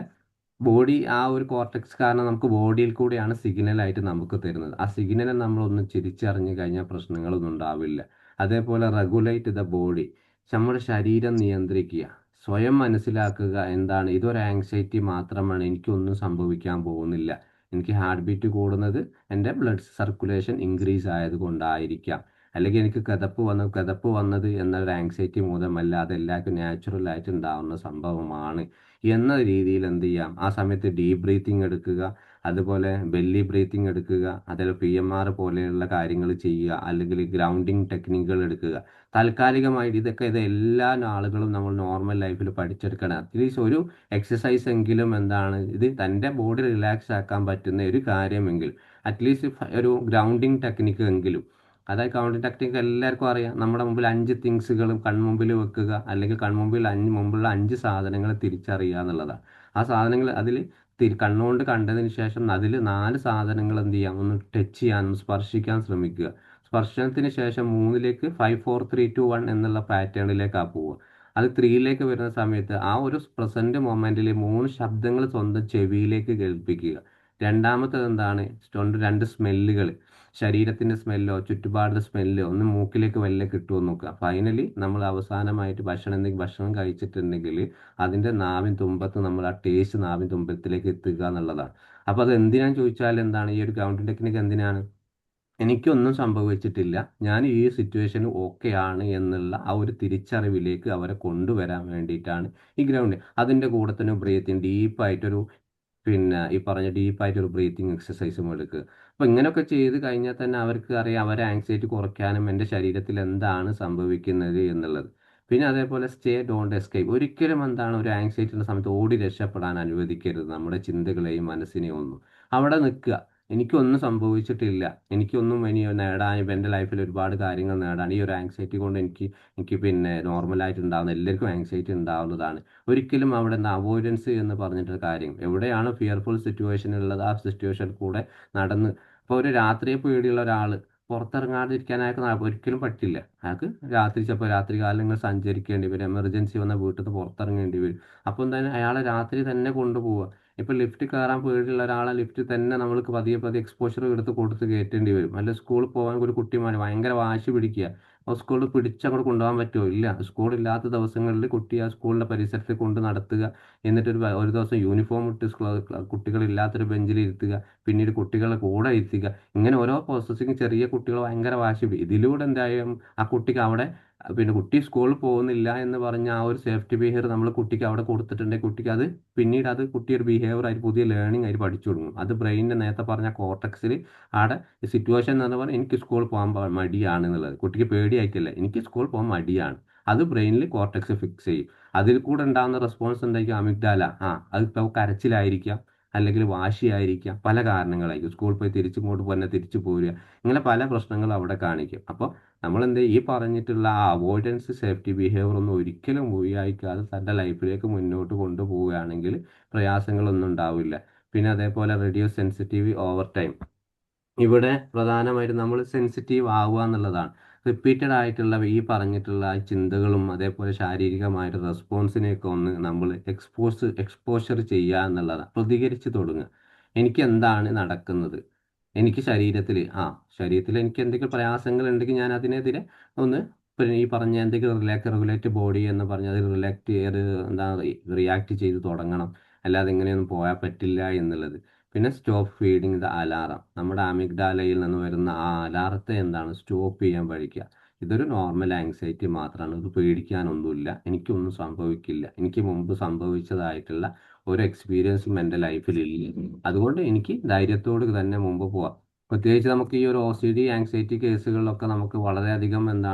ആ ഒരു കോർട്ടെക്സ് കാരണം നമുക്ക് ബോഡിയിൽ കൂടെയാണ് സിഗ്നലായിട്ട് നമുക്ക് തരുന്നത്. ആ സിഗ്നലിനെ നമ്മളൊന്ന് തിരിച്ചറിഞ്ഞു കഴിഞ്ഞാൽ പ്രശ്നങ്ങളൊന്നും ഉണ്ടാവില്ല. അതേപോലെ റെഗുലേറ്റ് ദ ബോഡി, നമ്മുടെ ശരീരം നിയന്ത്രിക്കുക, സ്വയം മനസ്സിലാക്കുക എന്താണ് ഇതൊരു ആങ്സൈറ്റി മാത്രമാണ്, എനിക്കൊന്നും സംഭവിക്കാൻ പോകുന്നില്ല. എനിക്ക് ഹാർട്ട് ബീറ്റ് കൂടുന്നത് എൻ്റെ ബ്ലഡ് സർക്കുലേഷൻ ഇൻക്രീസ് ആയതുകൊണ്ടായിരിക്കാം, അല്ലെങ്കിൽ എനിക്ക് കിതപ്പ് വന്നത് എന്നൊരു ആങ്സൈറ്റി മൂലമല്ല, അതെല്ലാവർക്കും നാച്ചുറലായിട്ട് ഉണ്ടാകുന്ന സംഭവമാണ് എന്ന രീതിയിൽ എന്ത് ചെയ്യാം, ആ സമയത്ത് ഡീപ് ബ്രീത്തിങ് എടുക്കുക, അതുപോലെ ബെല്ലി ബ്രീത്തിങ് എടുക്കുക, അതേപോലെ PMR പോലെയുള്ള കാര്യങ്ങൾ ചെയ്യുക, അല്ലെങ്കിൽ ഗ്രൗണ്ടിങ് ടെക്നിക്കുകൾ എടുക്കുക. താൽക്കാലികമായിട്ട് ഇത് എല്ലാ ആളുകളും നമ്മൾ നോർമൽ ലൈഫിൽ പഠിച്ചെടുക്കണം. അറ്റ്ലീസ്റ്റ് ഒരു എക്സസൈസ് എങ്കിലും ഇത് തൻ്റെ ബോഡി റിലാക്സ് ആക്കാൻ പറ്റുന്ന ഒരു കാര്യമെങ്കിലും, അറ്റ്ലീസ്റ്റ് ഒരു ഗ്രൗണ്ടിങ് ടെക്നിക്ക് എങ്കിലും. അതായത് ഗ്രൗണ്ടിങ് ടെക്നിക്ക് എല്ലാവർക്കും അറിയാം. നമ്മുടെ മുമ്പിൽ 5 തിങ്സുകളും കൺമുമ്പിൽ വെക്കുക, അല്ലെങ്കിൽ മുമ്പുള്ള 5 സാധനങ്ങൾ തിരിച്ചറിയുക എന്നുള്ളതാണ്. ആ സാധനങ്ങൾ അതിൽ കണ്ണുകൊണ്ട് കണ്ടതിന് ശേഷം അതിൽ 4 സാധനങ്ങൾ എന്ത് ചെയ്യാം, ഒന്ന് ടച്ച് ചെയ്യാനും സ്പർശിക്കാൻ ശ്രമിക്കുക. സ്പർശനത്തിന് ശേഷം 3ലേക്ക് 5 4 3 2 1 എന്നുള്ള പാറ്റേണിലേക്കാണ് പോവുക. അത് 3ലേക്ക് വരുന്ന സമയത്ത് ആ ഒരു പ്രസന്റ് മൊമെന്റിൽ 3 ശബ്ദങ്ങൾ സ്വന്തം ചെവിയിലേക്ക് കേൾപ്പിക്കുക. രണ്ടാമത്തത് എന്താണ്, 2 സ്മെല്ലുകൾ, ശരീരത്തിൻ്റെ സ്മെല്ലോ ചുറ്റുപാടിൻ്റെ സ്മെല്ലോ ഒന്ന് മൂക്കിലേക്ക് വല്ല കിട്ടുമോ നോക്കുക. ഫൈനലി നമ്മൾ അവസാനമായിട്ട് ഭക്ഷണം കഴിച്ചിട്ടുണ്ടെങ്കിൽ അതിൻ്റെ നാവിൻ തുമ്പത്ത് നമ്മൾ ആ ടേസ്റ്റ് നാവിൻ തുമ്പത്തിലേക്ക് എത്തുക എന്നുള്ളതാണ്. അപ്പോൾ അത് എന്തിനാന്ന് ചോദിച്ചാൽ എന്താണ്, ഈ ഒരു ഗ്രൗണ്ടിങ് ടെക്നിക്ക് എന്തിനാണ്, എനിക്കൊന്നും സംഭവിച്ചിട്ടില്ല, ഞാൻ ഈ സിറ്റുവേഷൻ ഓക്കെ ആണ് എന്നുള്ള ആ ഒരു തിരിച്ചറിവിലേക്ക് അവരെ കൊണ്ടുവരാൻ വേണ്ടിയിട്ടാണ് ഈ ഗ്രൗണ്ട്. അതിൻ്റെ കൂടെ തന്നെ ബ്രീത്തിങ് ഡീപ്പായിട്ടൊരു ഈ പറഞ്ഞ ഡീപ്പായിട്ടൊരു ബ്രീത്തിങ് എക്സസൈസും എടുക്കുക. അപ്പോൾ ഇങ്ങനെയൊക്കെ ചെയ്ത് കഴിഞ്ഞാൽ തന്നെ അവർക്ക് അറിയാം അവരെ ആങ്സൈറ്റി കുറയ്ക്കാനും എൻ്റെ ശരീരത്തിൽ എന്താണ് സംഭവിക്കുന്നത് എന്നുള്ളത്. പിന്നെ അതേപോലെ ഡോണ്ട് എസ്കേപ്പ്, ഒരിക്കലും ഒരു ആങ്സൈറ്റിയുടെ സമയത്ത് ഓടി രക്ഷപ്പെടാൻ അനുവദിക്കരുത് നമ്മുടെ ചിന്തകളെയും മനസ്സിനെയും ഒന്നും. അവിടെ നിൽക്കുക, എനിക്കൊന്നും സംഭവിച്ചിട്ടില്ല, എനിക്കൊന്നും ഇനി നേടാൻ, ഇപ്പം എൻ്റെ ലൈഫിൽ ഒരുപാട് കാര്യങ്ങൾ നേടാൻ ഈ ഒരു ആങ്സൈറ്റി കൊണ്ട് എനിക്ക് പിന്നെ നോർമലായിട്ട് ഉണ്ടാകുന്ന എല്ലാവർക്കും ആങ്സൈറ്റി ഉണ്ടാവുന്നതാണ്. ഒരിക്കലും അവിടെ നിന്ന് അവോയ്ഡൻസ് എന്ന് പറഞ്ഞിട്ടൊരു കാര്യം, എവിടെയാണ് ഫിയർഫുൾ സിറ്റുവേഷൻ ഉള്ളത് ആ സിറ്റുവേഷൻ കൂടെ നടന്ന്, ഇപ്പോൾ ഒരു രാത്രിയെ പേടിയുള്ള ഒരാൾ പുറത്തിറങ്ങാതിരിക്കാൻ അയാൾക്ക് ഒരിക്കലും പറ്റില്ല. അയാൾക്ക് രാത്രി ചിലപ്പോൾ രാത്രി കാലങ്ങൾ സഞ്ചരിക്കേണ്ടി വരും, എമർജൻസി വന്ന വീട്ടിൽ നിന്ന് പുറത്തിറങ്ങേണ്ടി വരും. അപ്പോൾ എന്തായാലും അയാളെ രാത്രി തന്നെ കൊണ്ടുപോവുക. ഇപ്പം ലിഫ്റ്റ് കയറാൻ പേടിയുള്ള ഒരാളെ ലിഫ്റ്റ് തന്നെ നമ്മൾക്ക് പതിയെ പതിയെ എക്സ്പോഷർ എടുത്ത് കൊടുത്ത് കയറ്റേണ്ടി വരും. അല്ല സ്കൂളിൽ പോകാൻ ഒരു കുട്ടിമാർ ഭയങ്കര വാശി പിടിക്കുക, അപ്പോൾ സ്കൂളിൽ പിടിച്ചങ്ങോട്ട് കൊണ്ടുപോകാൻ പറ്റുമോ? ഇല്ല. സ്കൂളില്ലാത്ത ദിവസങ്ങളിൽ കുട്ടി ആ സ്കൂളിൻ്റെ പരിസരത്ത് കൊണ്ട് നടത്തുക, എന്നിട്ട് ഒരു ദിവസം യൂണിഫോം ഇട്ട് കുട്ടികളില്ലാത്തൊരു ബെഞ്ചിൽ ഇരുത്തുക, പിന്നീട് കുട്ടികളെ കൂടെ ഇരുത്തുക. ഇങ്ങനെ ഓരോ പ്രോസസ്സിങ് ചെറിയ കുട്ടികൾ ഭയങ്കര വാശി ഇതിലൂടെ എന്തായാലും ആ കുട്ടിക്ക് അവിടെ പിന്നെ കുട്ടി സ്കൂളിൽ പോകുന്നില്ല എന്ന് പറഞ്ഞ ആ ഒരു സേഫ്റ്റി ബിഹേവിയർ നമ്മൾ കുട്ടിക്ക് അവിടെ കൊടുത്തിട്ടുണ്ടെങ്കിൽ കുട്ടിക്ക് അത് പിന്നീട് അത് കുട്ടി ഒരു ബിഹേവിയർ ആയിട്ട് പുതിയ ലേണിംഗ് ആയിട്ട് പഠിച്ചു തുടങ്ങും. അത് ബ്രെയിനിൻ്റെ നേരത്തെ പറഞ്ഞ കോർട്ടക്സിൽ അവിടെ സിറ്റുവേഷൻ എന്ന് പറഞ്ഞാൽ എനിക്ക് സ്കൂളിൽ പോകാൻ മടിയാണ് എന്നുള്ളത്, കുട്ടിക്ക് പേടിയായിട്ടില്ല, എനിക്ക് സ്കൂളിൽ പോകാൻ മടിയാണ്, അത് ബ്രെയിനിൽ കോർട്ടക്സ് ഫിക്സ് ചെയ്യും. അതിൽ കൂടെ ഉണ്ടാകുന്ന റെസ്പോൺസ് എന്തായിരിക്കും? അമിഗ്ഡാല. അതിപ്പോൾ കരച്ചിലായിരിക്കാം, അല്ലെങ്കിൽ വാശിയായിരിക്കാം, പല കാരണങ്ങളായിരിക്കും. സ്കൂളിൽ പോയി തിരിച്ചിങ്ങോട്ട് പോന്നെ തിരിച്ചു പോരുക, ഇങ്ങനെ പല പ്രശ്നങ്ങളും അവിടെ കാണിക്കും. അപ്പോൾ നമ്മളെന്ത് ഈ പറഞ്ഞിട്ടുള്ള ആ അവോയ്ഡൻസ് സേഫ്റ്റി ബിഹേവിയർ ഒന്നും ഒരിക്കലും ഉപയോഗിക്കാതെ തൻ്റെ ലൈഫിലേക്ക് മുന്നോട്ട് കൊണ്ടുപോവുകയാണെങ്കിൽ പ്രയാസങ്ങളൊന്നും ഉണ്ടാവില്ല. പിന്നെ അതേപോലെ റെഡ്യൂസ് സെൻസിറ്റീവ് ഓവർ ടൈം. ഇവിടെ പ്രധാനമായിട്ടും നമ്മൾ സെൻസിറ്റീവ് ആവുക എന്നുള്ളതാണ്. റിപ്പീറ്റഡ് ആയിട്ടുള്ള ഈ പറഞ്ഞിട്ടുള്ള ചിന്തകളും അതേപോലെ ശാരീരികമായിട്ട് റെസ്പോൺസിനെയൊക്കെ ഒന്ന് നമ്മൾ എക്സ്പോഷർ ചെയ്യുക എന്നുള്ളതാണ്. പ്രതികരിച്ച് തുടങ്ങുക. എനിക്ക് എന്താണ് നടക്കുന്നത്, എനിക്ക് ശരീരത്തിൽ എനിക്ക് എന്തെങ്കിലും പ്രയാസങ്ങൾ ഉണ്ടെങ്കിൽ ഞാൻ അതിനെതിരെ ഒന്ന് പിന്നെ ഈ പറഞ്ഞ എന്തെങ്കിലും റെഗുലേറ്റ് ബോഡി എന്ന് പറഞ്ഞാൽ അത് റിയാക്ട് ചെയ്ത് തുടങ്ങണം. അല്ലാതെ ഇങ്ങനെയൊന്നും പോയാൽ പറ്റില്ല എന്നുള്ളത്. പിന്നെ സ്റ്റോപ്പ് ഫീഡിങ് ദ അലാറം. നമ്മുടെ അമിഗ്ഡാലയിൽ നിന്ന് വരുന്ന ആ അലാറത്തെ സ്റ്റോപ്പ് ചെയ്യാൻ പഠിക്കുക. ഇതൊരു നോർമൽ ആങ്സൈറ്റി മാത്രമാണ്, ഇത് പേടിക്കാനൊന്നുമില്ല, എനിക്കൊന്നും സംഭവിക്കില്ല, എനിക്ക് മുമ്പ് സംഭവിച്ചതായിട്ടുള്ള ഒരു എക്സ്പീരിയൻസും എൻ്റെ ലൈഫിൽ ഇല്ല, അതുകൊണ്ട് എനിക്ക് ധൈര്യത്തോട് തന്നെ മുമ്പ് പോവാം. പ്രത്യേകിച്ച് നമുക്ക് ഈ ഒരു OCD ആങ്സൈറ്റി കേസുകളിലൊക്കെ നമുക്ക് വളരെയധികം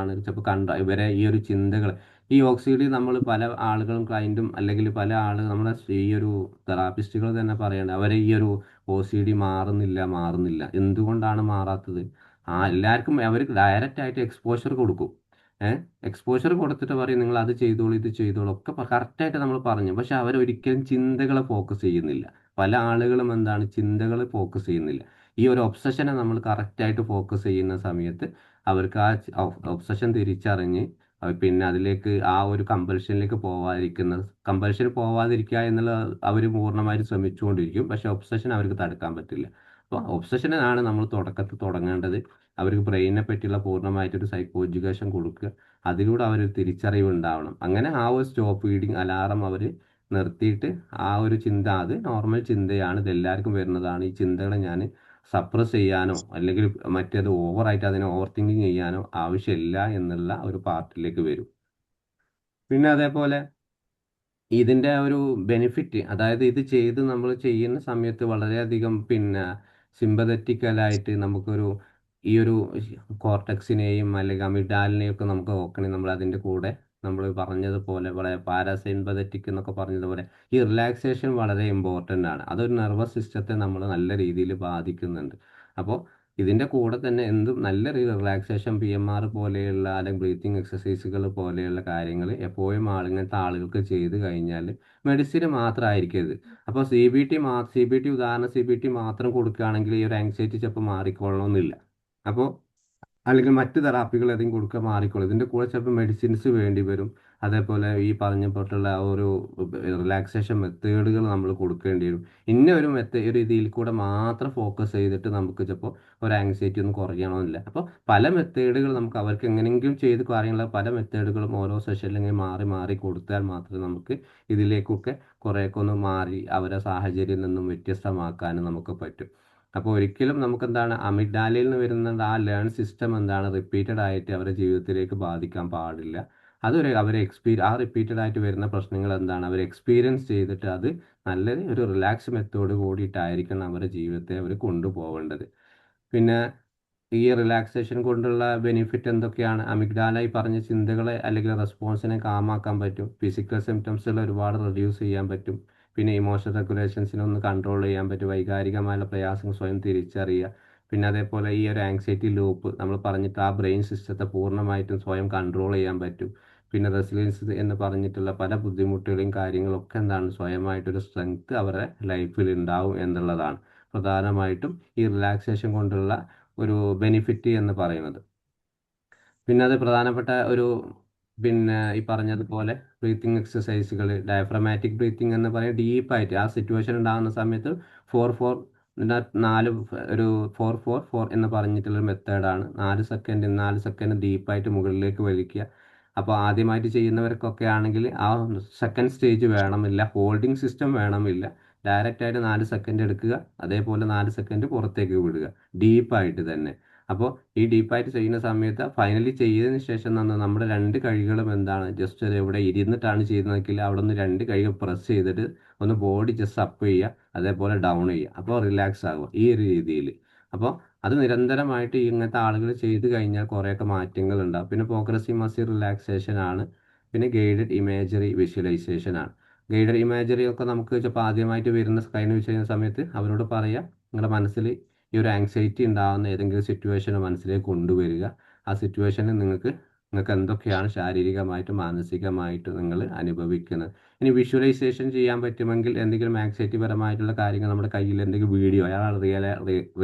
ചിലപ്പോൾ ഇവരെ ഈ ഒരു ചിന്തകൾ, ഈ OCD നമ്മൾ പല ആളുകളും ക്ലയൻറ്റും അല്ലെങ്കിൽ പല ആളുകൾ നമ്മുടെ ഈ ഒരു തെറാപ്പിസ്റ്റുകൾ തന്നെ പറയണം, അവരെ ഈ ഒരു OCD മാറുന്നില്ല. എന്തുകൊണ്ടാണ് മാറാത്തത്? എല്ലാവർക്കും അവർ ഡയറക്റ്റ് ആയിട്ട് എക്സ്പോഷർ കൊടുക്കും. എക്സ്പോഷർ കൊടുത്തിട്ട് പറയും നിങ്ങൾ അത് ചെയ്തോളൂ ഇത് ചെയ്തോളൂ ഒക്കെ കറക്റ്റായിട്ട് നമ്മൾ പറഞ്ഞു, പക്ഷെ അവരൊരിക്കലും ചിന്തകളെ ഫോക്കസ് ചെയ്യുന്നില്ല. പല ആളുകളും ചിന്തകൾ ഫോക്കസ് ചെയ്യുന്നില്ല. ഈ ഒരു ഒബ്സഷനെ നമ്മൾ കറക്റ്റായിട്ട് ഫോക്കസ് ചെയ്യുന്ന സമയത്ത് അവർക്ക് ആ ഒബ്സഷൻ തിരിച്ചറിഞ്ഞ് പിന്നെ അതിലേക്ക് ആ ഒരു കമ്പൽഷനിലേക്ക് പോവാതിരിക്കുക എന്നുള്ള അവർ പൂർണ്ണമായിട്ട് ശ്രമിച്ചുകൊണ്ടിരിക്കും. പക്ഷെ ഒബ്സഷൻ അവർക്ക് തടുക്കാൻ പറ്റില്ല. അപ്പോൾ ഒബ്സഷനാണ് നമ്മൾ തുടക്കത്തിൽ തുടങ്ങേണ്ടത്. അവർക്ക് ബ്രെയിനിനെ പറ്റിയുള്ള പൂർണ്ണമായിട്ടൊരു സൈക്കോ എഡ്യൂക്കേഷൻ കൊടുക്കുക, അതിലൂടെ അവർ തിരിച്ചറിവ് ഉണ്ടാവണം. അങ്ങനെ ആ ഒരു സ്റ്റോപ്പ് ഫീഡിങ് അലാറം അവർ നിർത്തിയിട്ട് ആ ഒരു ചിന്ത അത് നോർമൽ ചിന്തയാണ്, ഇതെല്ലാവർക്കും വരുന്നതാണ്, ഈ ചിന്തകളെ ഞാൻ സപ്രസ് ചെയ്യാനോ അല്ലെങ്കിൽ മറ്റേത് ഓവറായിട്ട് അതിനെ ഓവർ തിങ്കിങ് ചെയ്യാനോ ആവശ്യമില്ല എന്നുള്ള ഒരു പാർട്ടിലേക്ക് വരും. പിന്നെ അതേപോലെ ഇതിൻ്റെ ഒരു ബെനിഫിറ്റ്, അതായത് ഇത് നമ്മൾ ചെയ്യുന്ന സമയത്ത് വളരെയധികം പിന്നെ സിമ്പതറ്റിക്കലായിട്ട് നമുക്കൊരു ഈ ഒരു കോർട്ടക്സിനെയും അല്ലെങ്കിൽ അമിഡാലിനെയും ഒക്കെ നമുക്ക് നോക്കണമെങ്കിൽ നമ്മൾ അതിൻ്റെ കൂടെ നമ്മൾ പറഞ്ഞതുപോലെ വളരെ പാരാസിമ്പതറ്റിക് എന്നൊക്കെ പറഞ്ഞതുപോലെ ഈ റിലാക്സേഷൻ വളരെ ഇമ്പോർട്ടൻ്റ് ആണ്. അതൊരു നെർവസ് സിസ്റ്റത്തെ നമ്മൾ നല്ല രീതിയിൽ ബാധിക്കുന്നുണ്ട്. അപ്പോൾ ഇതിൻ്റെ കൂടെ തന്നെ എന്തും നല്ല റിലാക്സേഷൻ PMR പോലെയുള്ള അല്ലെങ്കിൽ ബ്രീത്തിങ് എക്സസൈസുകൾ പോലെയുള്ള കാര്യങ്ങൾ എപ്പോഴും ഇങ്ങനത്തെ ആളുകൾക്ക് ചെയ്ത് കഴിഞ്ഞാൽ മെഡിസിൻ മാത്രമായിരിക്കരുത്. അപ്പോൾ CBT ഉദാഹരണം CBT മാത്രം കൊടുക്കുകയാണെങ്കിൽ ഈ ഒരു ആങ്സൈറ്റി ചിലപ്പോൾ മാറിക്കൊള്ളണമെന്നില്ല. അപ്പോൾ അല്ലെങ്കിൽ മറ്റ് തെറാപ്പികൾ ഏതെങ്കിലും കൊടുക്കുക മാറിക്കോളും. ഇതിൻ്റെ കൂടെ ചിലപ്പോൾ മെഡിസിൻസ് വേണ്ടി വരും. അതേപോലെ ഈ പറഞ്ഞപ്പെട്ടുള്ള ഒരു റിലാക്സേഷൻ മെത്തേഡുകൾ നമ്മൾ കൊടുക്കേണ്ടി വരും. ഒരു രീതിയിൽ കൂടെ മാത്രം ഫോക്കസ് ചെയ്തിട്ട് നമുക്ക് ചിലപ്പോൾ ഒരു ആങ്സൈറ്റി ഒന്നും കുറയണമെന്നില്ല. അപ്പോൾ പല മെത്തേഡുകൾ നമുക്ക് അവർക്ക് എങ്ങനെയെങ്കിലും ചെയ്ത് കാര്യമുള്ള പല മെത്തേഡുകളും ഓരോ സെഷനിൽ ഇങ്ങനെ മാറി മാറി കൊടുത്താൽ മാത്രമേ നമുക്ക് ഇതിലേക്കൊക്കെ കുറേയൊക്കെ ഒന്ന് മാറി അവരെ സാഹചര്യത്തിൽ നിന്നും വ്യത്യസ്തമാക്കാനും നമുക്ക് പറ്റും. അപ്പോൾ ഒരിക്കലും അമിഗ്ഡാലയിൽ നിന്ന് വരുന്ന ആ ലേൺ സിസ്റ്റം റിപ്പീറ്റഡ് ആയിട്ട് അവരുടെ ജീവിതത്തിലേക്ക് ബാധിക്കാൻ പാടില്ല. അവരെ ആ റിപ്പീറ്റഡ് ആയിട്ട് വരുന്ന പ്രശ്നങ്ങൾ അവർ എക്സ്പീരിയൻസ് ചെയ്തിട്ട് അത് നല്ലൊരു ഒരു റിലാക്സ് മെത്തേഡ് കൂടിയിട്ടായിരിക്കണം അവരുടെ ജീവിതത്തെ അവർ കൊണ്ടുപോകേണ്ടത്. പിന്നെ ഈ റിലാക്സേഷൻ കൊണ്ടുള്ള ബെനിഫിറ്റ് എന്തൊക്കെയാണ്? അമിഗ്ഡാല ഈ പറഞ്ഞ ചിന്തകളെ അല്ലെങ്കിൽ റെസ്പോൺസിനെ കാമാക്കാൻ പറ്റും. ഫിസിക്കൽ സിംറ്റംസുകൾ ഒരുപാട് റെഡ്യൂസ് ചെയ്യാൻ പറ്റും. പിന്നെ ഇമോഷൻ റെഗുലേഷൻസിനെ ഒന്ന് കൺട്രോൾ ചെയ്യാൻ പറ്റും, വൈകാരികമായുള്ള പ്രയാസങ്ങൾ സ്വയം തിരിച്ചറിയുക. പിന്നെ അതേപോലെ ഈ ഒരു ആങ്സൈറ്റി ലൂപ്പ് നമ്മൾ പറഞ്ഞിട്ട് ആ ബ്രെയിൻ സിസ്റ്റത്തെ പൂർണ്ണമായിട്ടും സ്വയം കൺട്രോൾ ചെയ്യാൻ പറ്റും. പിന്നെ റെസിലിയൻസ് എന്ന് പറഞ്ഞിട്ടുള്ള പല ബുദ്ധിമുട്ടുകളെയും കാര്യങ്ങളൊക്കെ എന്താണ് സ്വയമായിട്ടൊരു സ്ട്രെങ്ത് അവരുടെ ലൈഫിൽ ഉണ്ടാവും എന്നുള്ളതാണ് പ്രധാനമായിട്ടും ഈ റിലാക്സേഷൻ കൊണ്ടുള്ള ഒരു ബെനിഫിറ്റ് എന്ന് പറയുന്നത്. പിന്നെ അത് പ്രധാനപ്പെട്ട ഒരു ഈ പറഞ്ഞതുപോലെ ബ്രീത്തിങ് എക്സസൈസുകൾ, ഡയഫ്രമാറ്റിക് ബ്രീത്തിങ് എന്ന് പറയും, ഡീപ്പായിട്ട് ആ സിറ്റുവേഷൻ ഉണ്ടാകുന്ന സമയത്ത് 4-4 4 ഒരു 4-4-4 എന്ന് പറഞ്ഞിട്ടുള്ള മെത്തേഡാണ്. 4 സെക്കൻഡ് ഡീപ്പായിട്ട് മുകളിലേക്ക് വലിക്കുക. അപ്പോൾ ആദ്യമായിട്ട് ചെയ്യുന്നവർക്കൊക്കെ ആണെങ്കിൽ ആ സെക്കൻഡ് സ്റ്റേജ് വേണമില്ല, ഹോൾഡിംഗ് സിസ്റ്റം വേണമില്ല. ഡയറക്റ്റായിട്ട് 4 സെക്കൻഡ് എടുക്കുക, അതേപോലെ 4 സെക്കൻഡ് പുറത്തേക്ക് വിടുക, ഡീപ്പായിട്ട് തന്നെ. അപ്പോൾ ഈ ഡീപ്പായിട്ട് ചെയ്യുന്ന സമയത്ത് ഫൈനലി ചെയ്തതിന് ശേഷം നമ്മുടെ രണ്ട് കൈകളും എന്താണ് ജസ്റ്റ് ഇവിടെ ഇരുന്നിട്ടാണ് ചെയ്യുന്നതെങ്കിൽ അവിടെ നിന്ന് രണ്ട് കൈകൾ പ്രസ് ചെയ്തിട്ട് ഒന്ന് ബോഡി ജസ്റ്റ് അപ്പ് ചെയ്യുക, അതേപോലെ ഡൗൺ ചെയ്യുക. അപ്പോൾ റിലാക്സ് ആകുക ഈ ഒരു രീതിയിൽ. അപ്പോൾ അത് നിരന്തരമായിട്ട് ഇങ്ങനത്തെ ആളുകൾ ചെയ്ത് കഴിഞ്ഞാൽ കുറേയൊക്കെ മാറ്റങ്ങൾ ഉണ്ടാകും. പിന്നെ പ്രോഗ്രസീവ് മസിൽ റിലാക്സേഷൻ ആണ്. പിന്നെ ഗൈഡഡ് ഇമേജറി വിഷ്വലൈസേഷൻ ആണ്. ഗൈഡഡ് ഇമേജറി ഒക്കെ നമുക്ക് ചിലപ്പോൾ ആദ്യമായിട്ട് വരുന്ന കഴിഞ്ഞ ചെയ്യുന്ന സമയത്ത് അവരോട് പറയാം, നിങ്ങളുടെ മനസ്സിൽ ഈ ഒരു ആങ്സൈറ്റി ഉണ്ടാകുന്ന ഏതെങ്കിലും സിറ്റുവേഷൻ മനസ്സിലേക്ക് കൊണ്ടുവരിക. ആ സിറ്റുവേഷനിൽ നിങ്ങൾക്ക് എന്തൊക്കെയാണ് ശാരീരികമായിട്ടും മാനസികമായിട്ടും നിങ്ങൾ അനുഭവിക്കുന്നത്. ഇനി വിഷ്വലൈസേഷൻ ചെയ്യാൻ പറ്റുമെങ്കിൽ എന്തെങ്കിലും ആങ്സൈറ്റി പരമായിട്ടുള്ള കാര്യങ്ങൾ നമ്മുടെ കയ്യിൽ എന്തെങ്കിലും വീഡിയോ അയാൾ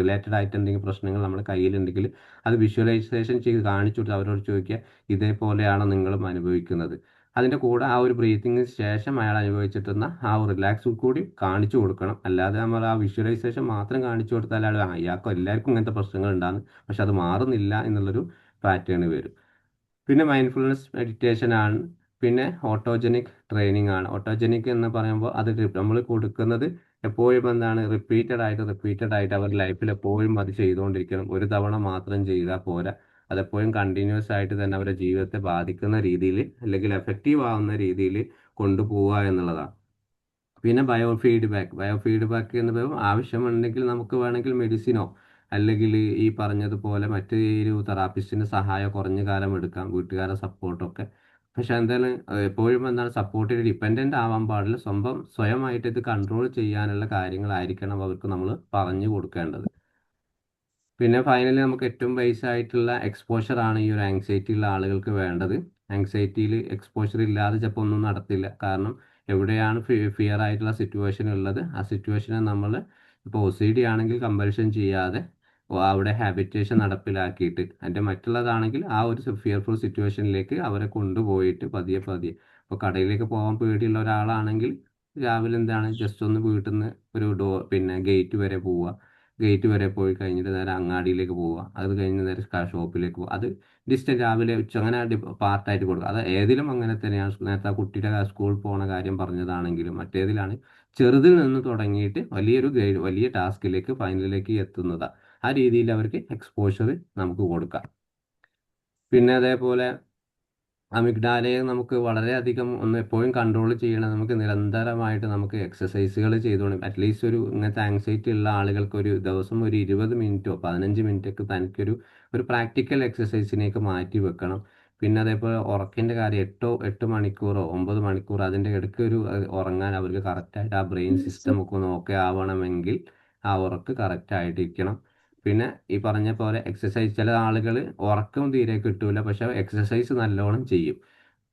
റിലേറ്റഡ് ആയിട്ട് എന്തെങ്കിലും പ്രശ്നങ്ങൾ നമ്മുടെ കയ്യിലുണ്ടെങ്കിൽ അത് വിഷ്വലൈസേഷൻ ചെയ്ത് കാണിച്ചു കൊടുത്ത് അവരോട് ചോദിക്കുക, ഇതേപോലെയാണോ നിങ്ങളും അനുഭവിക്കുന്നത്. അതിൻ്റെ കൂടെ ആ ഒരു ബ്രീത്തിങ്ങിന് ശേഷം അയാൾ അനുഭവിച്ചിട്ടുന്ന ആ ഒരു റിലാക്സ് കൂടി കാണിച്ചു കൊടുക്കണം. അല്ലാതെ നമ്മൾ ആ വിഷ്വലൈസേഷൻ മാത്രം കാണിച്ചു കൊടുത്താൽ അയാൾക്കും എല്ലാവർക്കും ഇങ്ങനത്തെ പ്രശ്നങ്ങൾ ഉണ്ടാകുന്നു, പക്ഷെ അത് മാറുന്നില്ല എന്നുള്ളൊരു പാറ്റേൺ വരും. പിന്നെ മൈൻഡ്ഫുൾനെസ് മെഡിറ്റേഷൻ ആണ്. പിന്നെ ഓട്ടോജനിക് ട്രെയിനിങ് ആണ്. ഓട്ടോജനിക് എന്ന് പറയുമ്പോൾ അത് നമ്മൾ കൊടുക്കുന്നത് എപ്പോഴും എന്താണ് റിപ്പീറ്റഡ് ആയിട്ട് അവരുടെ ലൈഫിൽ എപ്പോഴും അത് ചെയ്തുകൊണ്ടിരിക്കണം. ഒരു തവണ മാത്രം ചെയ്താൽ പോരാ, അതെപ്പോഴും കണ്ടിന്യൂസ് ആയിട്ട് തന്നെ അവരുടെ ജീവിതത്തെ ബാധിക്കുന്ന രീതിയിൽ അല്ലെങ്കിൽ എഫക്റ്റീവ് ആവുന്ന രീതിയിൽ കൊണ്ടുപോവുക എന്നുള്ളതാണ്. പിന്നെ ബയോ ഫീഡ്ബാക്ക് എന്ന് പറയുമ്പോൾ ആവശ്യമുണ്ടെങ്കിൽ നമുക്ക് വേണമെങ്കിൽ മെഡിസിനോ അല്ലെങ്കിൽ ഈ പറഞ്ഞതുപോലെ മറ്റ് ഒരു തെറാപ്പിസ്റ്റിൻ്റെ സഹായം കുറഞ്ഞ കാലം എടുക്കാം, വീട്ടുകാരുടെ സപ്പോർട്ടൊക്കെ. പക്ഷെ എന്തായാലും എപ്പോഴും എന്താണ് സപ്പോർട്ടിൽ ഡിപ്പെൻഡൻ്റ് ആവാൻ പാടില്ല. സ്വയമായിട്ട് ഇത് കൺട്രോൾ ചെയ്യാനുള്ള കാര്യങ്ങളായിരിക്കണം അവർക്ക് നമ്മൾ പറഞ്ഞു കൊടുക്കേണ്ടത്. പിന്നെ ഫൈനലി നമുക്ക് ഏറ്റവും ബേസ് ആയിട്ടുള്ള എക്സ്പോഷർ ആണ് ഈ ഒരു ആങ്സൈറ്റി ഉള്ള ആളുകൾക്ക് വേണ്ടത്. ആങ്സൈറ്റിയിൽ എക്സ്പോഷർ ഇല്ലാതെ ചിലപ്പോൾ ഒന്നും നടത്തില്ല. കാരണം എവിടെയാണ് ഫിയർ ആയിട്ടുള്ള സിറ്റുവേഷൻ ഉള്ളത് ആ സിറ്റുവേഷനെ നമ്മൾ ഇപ്പോൾ OCD ആണെങ്കിൽ കമ്പൽഷൻ ചെയ്യാതെ അവിടെ ഹാബിറ്റേഷൻ നടപ്പിലാക്കിയിട്ട് അതിൻ്റെ മറ്റുള്ളതാണെങ്കിൽ ആ ഒരു ഫിയർഫുൾ സിറ്റുവേഷനിലേക്ക് അവരെ കൊണ്ടുപോയിട്ട് പതിയെ ഇപ്പോൾ കടയിലേക്ക് പോകാൻ പേടിയുള്ള ഒരാളാണെങ്കിൽ രാവിലെ എന്താണ് ജസ്റ്റ് ഒന്ന് വീട്ടിൽ നിന്ന് ഒരു ഗേറ്റ് വരെ പോവുക. ഗേറ്റ് വരെ പോയി കഴിഞ്ഞിട്ട് നേരെ അങ്ങാടിയിലേക്ക് പോവുക, അത് കഴിഞ്ഞ് നേരെ ഷോപ്പിലേക്ക് പോവുക. അത് ഡിസ്റ്റൻസ് രാവിലെ ഉച്ച അങ്ങനെ പാർട്ടായിട്ട് കൊടുക്കുക. അത് ഏതിലും അങ്ങനെ തന്നെയാണ്. നേരത്തെ ആ കുട്ടിയുടെ സ്കൂളിൽ പോണ കാര്യം പറഞ്ഞതാണെങ്കിലും മറ്റേതിലാണ് ചെറുതിൽ നിന്ന് തുടങ്ങിയിട്ട് വലിയ ടാസ്കിലേക്ക് ഫൈനലിലേക്ക് എത്തുന്നതാണ്. ആ രീതിയിൽ അവർക്ക് എക്സ്പോഷർ നമുക്ക് കൊടുക്കാം. പിന്നെ അതേപോലെ അമിഗ്ഡാലയെ നമുക്ക് വളരെയധികം ഒന്ന് എപ്പോഴും കൺട്രോൾ ചെയ്യണം. നമുക്ക് നിരന്തരമായിട്ട് നമുക്ക് എക്സസൈസുകൾ ചെയ്തുകൊണ്ട് അറ്റ്ലീസ്റ്റ് ഒരു ഇങ്ങനത്തെ ആങ്സൈറ്റി ഉള്ള ആളുകൾക്ക് ഒരു ദിവസം ഒരു 20 മിനിറ്റോ 15 മിനിറ്റൊക്കെ തനിക്കൊരു പ്രാക്ടിക്കൽ എക്സസൈസിനേക്ക് മാറ്റി വെക്കണം. പിന്നെ അതേപോലെ ഉറക്കിൻ്റെ കാര്യം 8 മണിക്കൂറോ 9 മണിക്കൂറോ അതിൻ്റെ ഇടയ്ക്ക് ഉറങ്ങാൻ അവർക്ക് കറക്റ്റായിട്ട് ആ ബ്രെയിൻ സിസ്റ്റം ഒക്കെ ഒന്ന് ഓക്കെ ആവണമെങ്കിൽ ആ ഉറക്ക് കറക്റ്റായിട്ടിരിക്കണം. പിന്നെ ഈ പറഞ്ഞ പോലെ എക്സസൈസ്, ചില ആളുകൾ ഉറക്കം തീരെ കിട്ടൂല പക്ഷെ എക്സസൈസ് നല്ലോണം ചെയ്യും,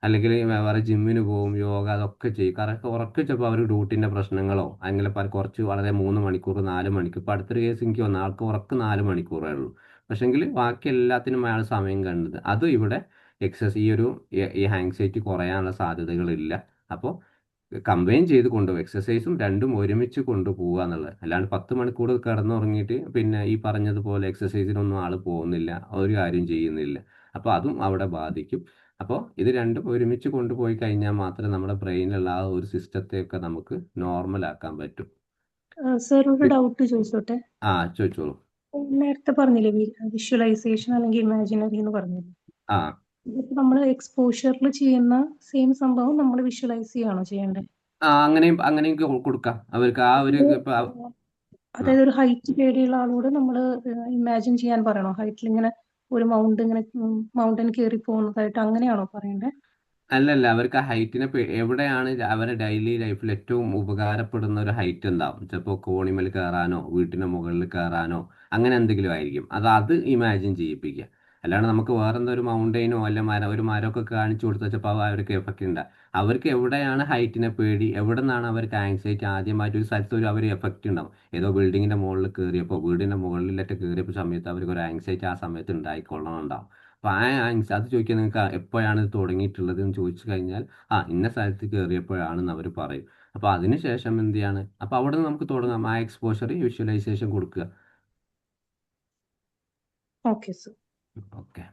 അല്ലെങ്കിൽ വേറെ ജിമ്മിന് പോകും, യോഗ അതൊക്കെ ചെയ്യും. കറക്റ്റ് ഉറക്കം ചിലപ്പോൾ അവർ ഡ്യൂട്ടിൻ്റെ പ്രശ്നങ്ങളോ അങ്ങനെ കുറച്ച് വളരെ 3 മണിക്കൂർ 4 മണിക്കൂർ. ഇപ്പോൾ അടുത്തൊരു കേസ് എനിക്ക് വന്ന ആൾക്ക് ഉറക്കം 4 മണിക്കൂറേ ഉള്ളൂ, പക്ഷെങ്കിൽ ബാക്കി എല്ലാത്തിനും അയാൾ സമയം കണ്ടത്. അതും ഇവിടെ ഈ ആങ്സൈറ്റി കുറയാനുള്ള സാധ്യതകളില്ല. അപ്പോൾ കമ്പൈൻ ചെയ്ത് കൊണ്ടുപോകും, എക്സസൈസും രണ്ടും ഒരുമിച്ച് കൊണ്ടുപോവുക എന്നുള്ളത്. അല്ലാണ്ട് 10 മണിക്കൂർ കിടന്നുറങ്ങിയിട്ട് പിന്നെ ഈ പറഞ്ഞതുപോലെ എക്സസൈസിനൊന്നും ആൾ പോകുന്നില്ല, ഒരു കാര്യം ചെയ്യുന്നില്ല. അപ്പോൾ അതും അവിടെ ബാധിക്കും. അപ്പോൾ ഇത് രണ്ടും ഒരുമിച്ച് കൊണ്ടുപോയി കഴിഞ്ഞാൽ മാത്രമേ നമ്മുടെ ബ്രെയിനിലുള്ള ആ ഒരു സിസ്റ്റത്തെയൊക്കെ നമുക്ക് നോർമൽ ആക്കാൻ പറ്റും. സർ ഒരു ഡൗട്ട് ചോദിച്ചോട്ടെ. ചോദിച്ചോളൂ. നേരത്തെ പറഞ്ഞില്ലേ വിഷ്വലൈസേഷൻ അല്ലെങ്കിൽ ഇമാജിനറി എന്ന് പറഞ്ഞില്ലേ, ആ നമ്മൾ എക്സ്പോഷറിൽ ചെയ്യുന്ന സെയിം സംഭവം നമ്മൾ വിഷ്വലൈസ് ചെയ്യാണോ ചെയ്യേണ്ടത്? അങ്ങനെയും കൊടുക്കാം അവർക്ക്. ആ ഒരു അതായത് ഒരു ഹൈറ്റ് പേടിയുള്ള ആളോട് നമ്മൾ ഇമാജിൻ ചെയ്യാൻ പറയണോ? ഹൈറ്റിൽ ഇങ്ങനെ ഒരു മൗണ്ടൻ കയറി പോകുന്നതായിട്ട് അങ്ങനെയാണോ പറയണ്ടേ? അല്ലല്ല, അവർക്ക് ആ ഹൈറ്റിനെ എവിടെയാണ് അവരെ ഡെയിലി ലൈഫിൽ ഏറ്റവും ഉപകാരപ്പെടുന്ന ഒരു ഹൈറ്റ് ഉണ്ടാവും. ചിലപ്പോൾ കോണിമേൽ കയറാനോ വീട്ടിന്റെ മുകളിൽ കയറാനോ അങ്ങനെ എന്തെങ്കിലും ആയിരിക്കും. അത് ഇമാജിൻ ചെയ്യിപ്പിക്കുക. അല്ലാണ്ട് നമുക്ക് വേറെ എന്തോ ഒരു മൗണ്ടെയിനോ അല്ല ഒരു മരമൊക്കെ കാണിച്ചു കൊടുത്താൽ ചിലപ്പോൾ അവർക്ക് എഫക്റ്റ് ഉണ്ടാകും. അവർക്ക് എവിടെയാണ് ഹൈറ്റിനെ പേടി, എവിടെ നിന്നാണ് അവർക്ക് ആങ്സൈറ്റി, ആദ്യമായിട്ട് ഒരു സ്ഥലത്ത് അവർ എഫക്റ്റ് ഉണ്ടാവും. ഏതോ ബിൽഡിങ്ങിന്റെ മുകളിൽ കയറിയപ്പോൾ, വീടിന്റെ മുകളിലൊക്കെ കയറിയപ്പോൾ സമയത്ത് അവർക്ക് ഒരു ആങ്സൈറ്റി ആ സമയത്ത് ഉണ്ടായിക്കൊള്ളണം. അപ്പൊ അത് ചോദിക്കാൻ നിങ്ങൾക്ക് എപ്പോഴാണ് ഇത് തുടങ്ങിയിട്ടുള്ളത് എന്ന് ചോദിച്ചു കഴിഞ്ഞാൽ ഇന്ന സ്ഥലത്ത് കയറിയപ്പോഴാണെന്ന് അവർ പറയും. അപ്പൊ അതിനുശേഷം എന്ത് ചെയ്യാണ്, അപ്പൊ അവിടെ നിന്ന് നമുക്ക് തുടങ്ങാം. ആ എക്സ്പോഷർ വിഷ്വലൈസേഷൻ കൊടുക്കുക. Okay sir. ഓക്കെ.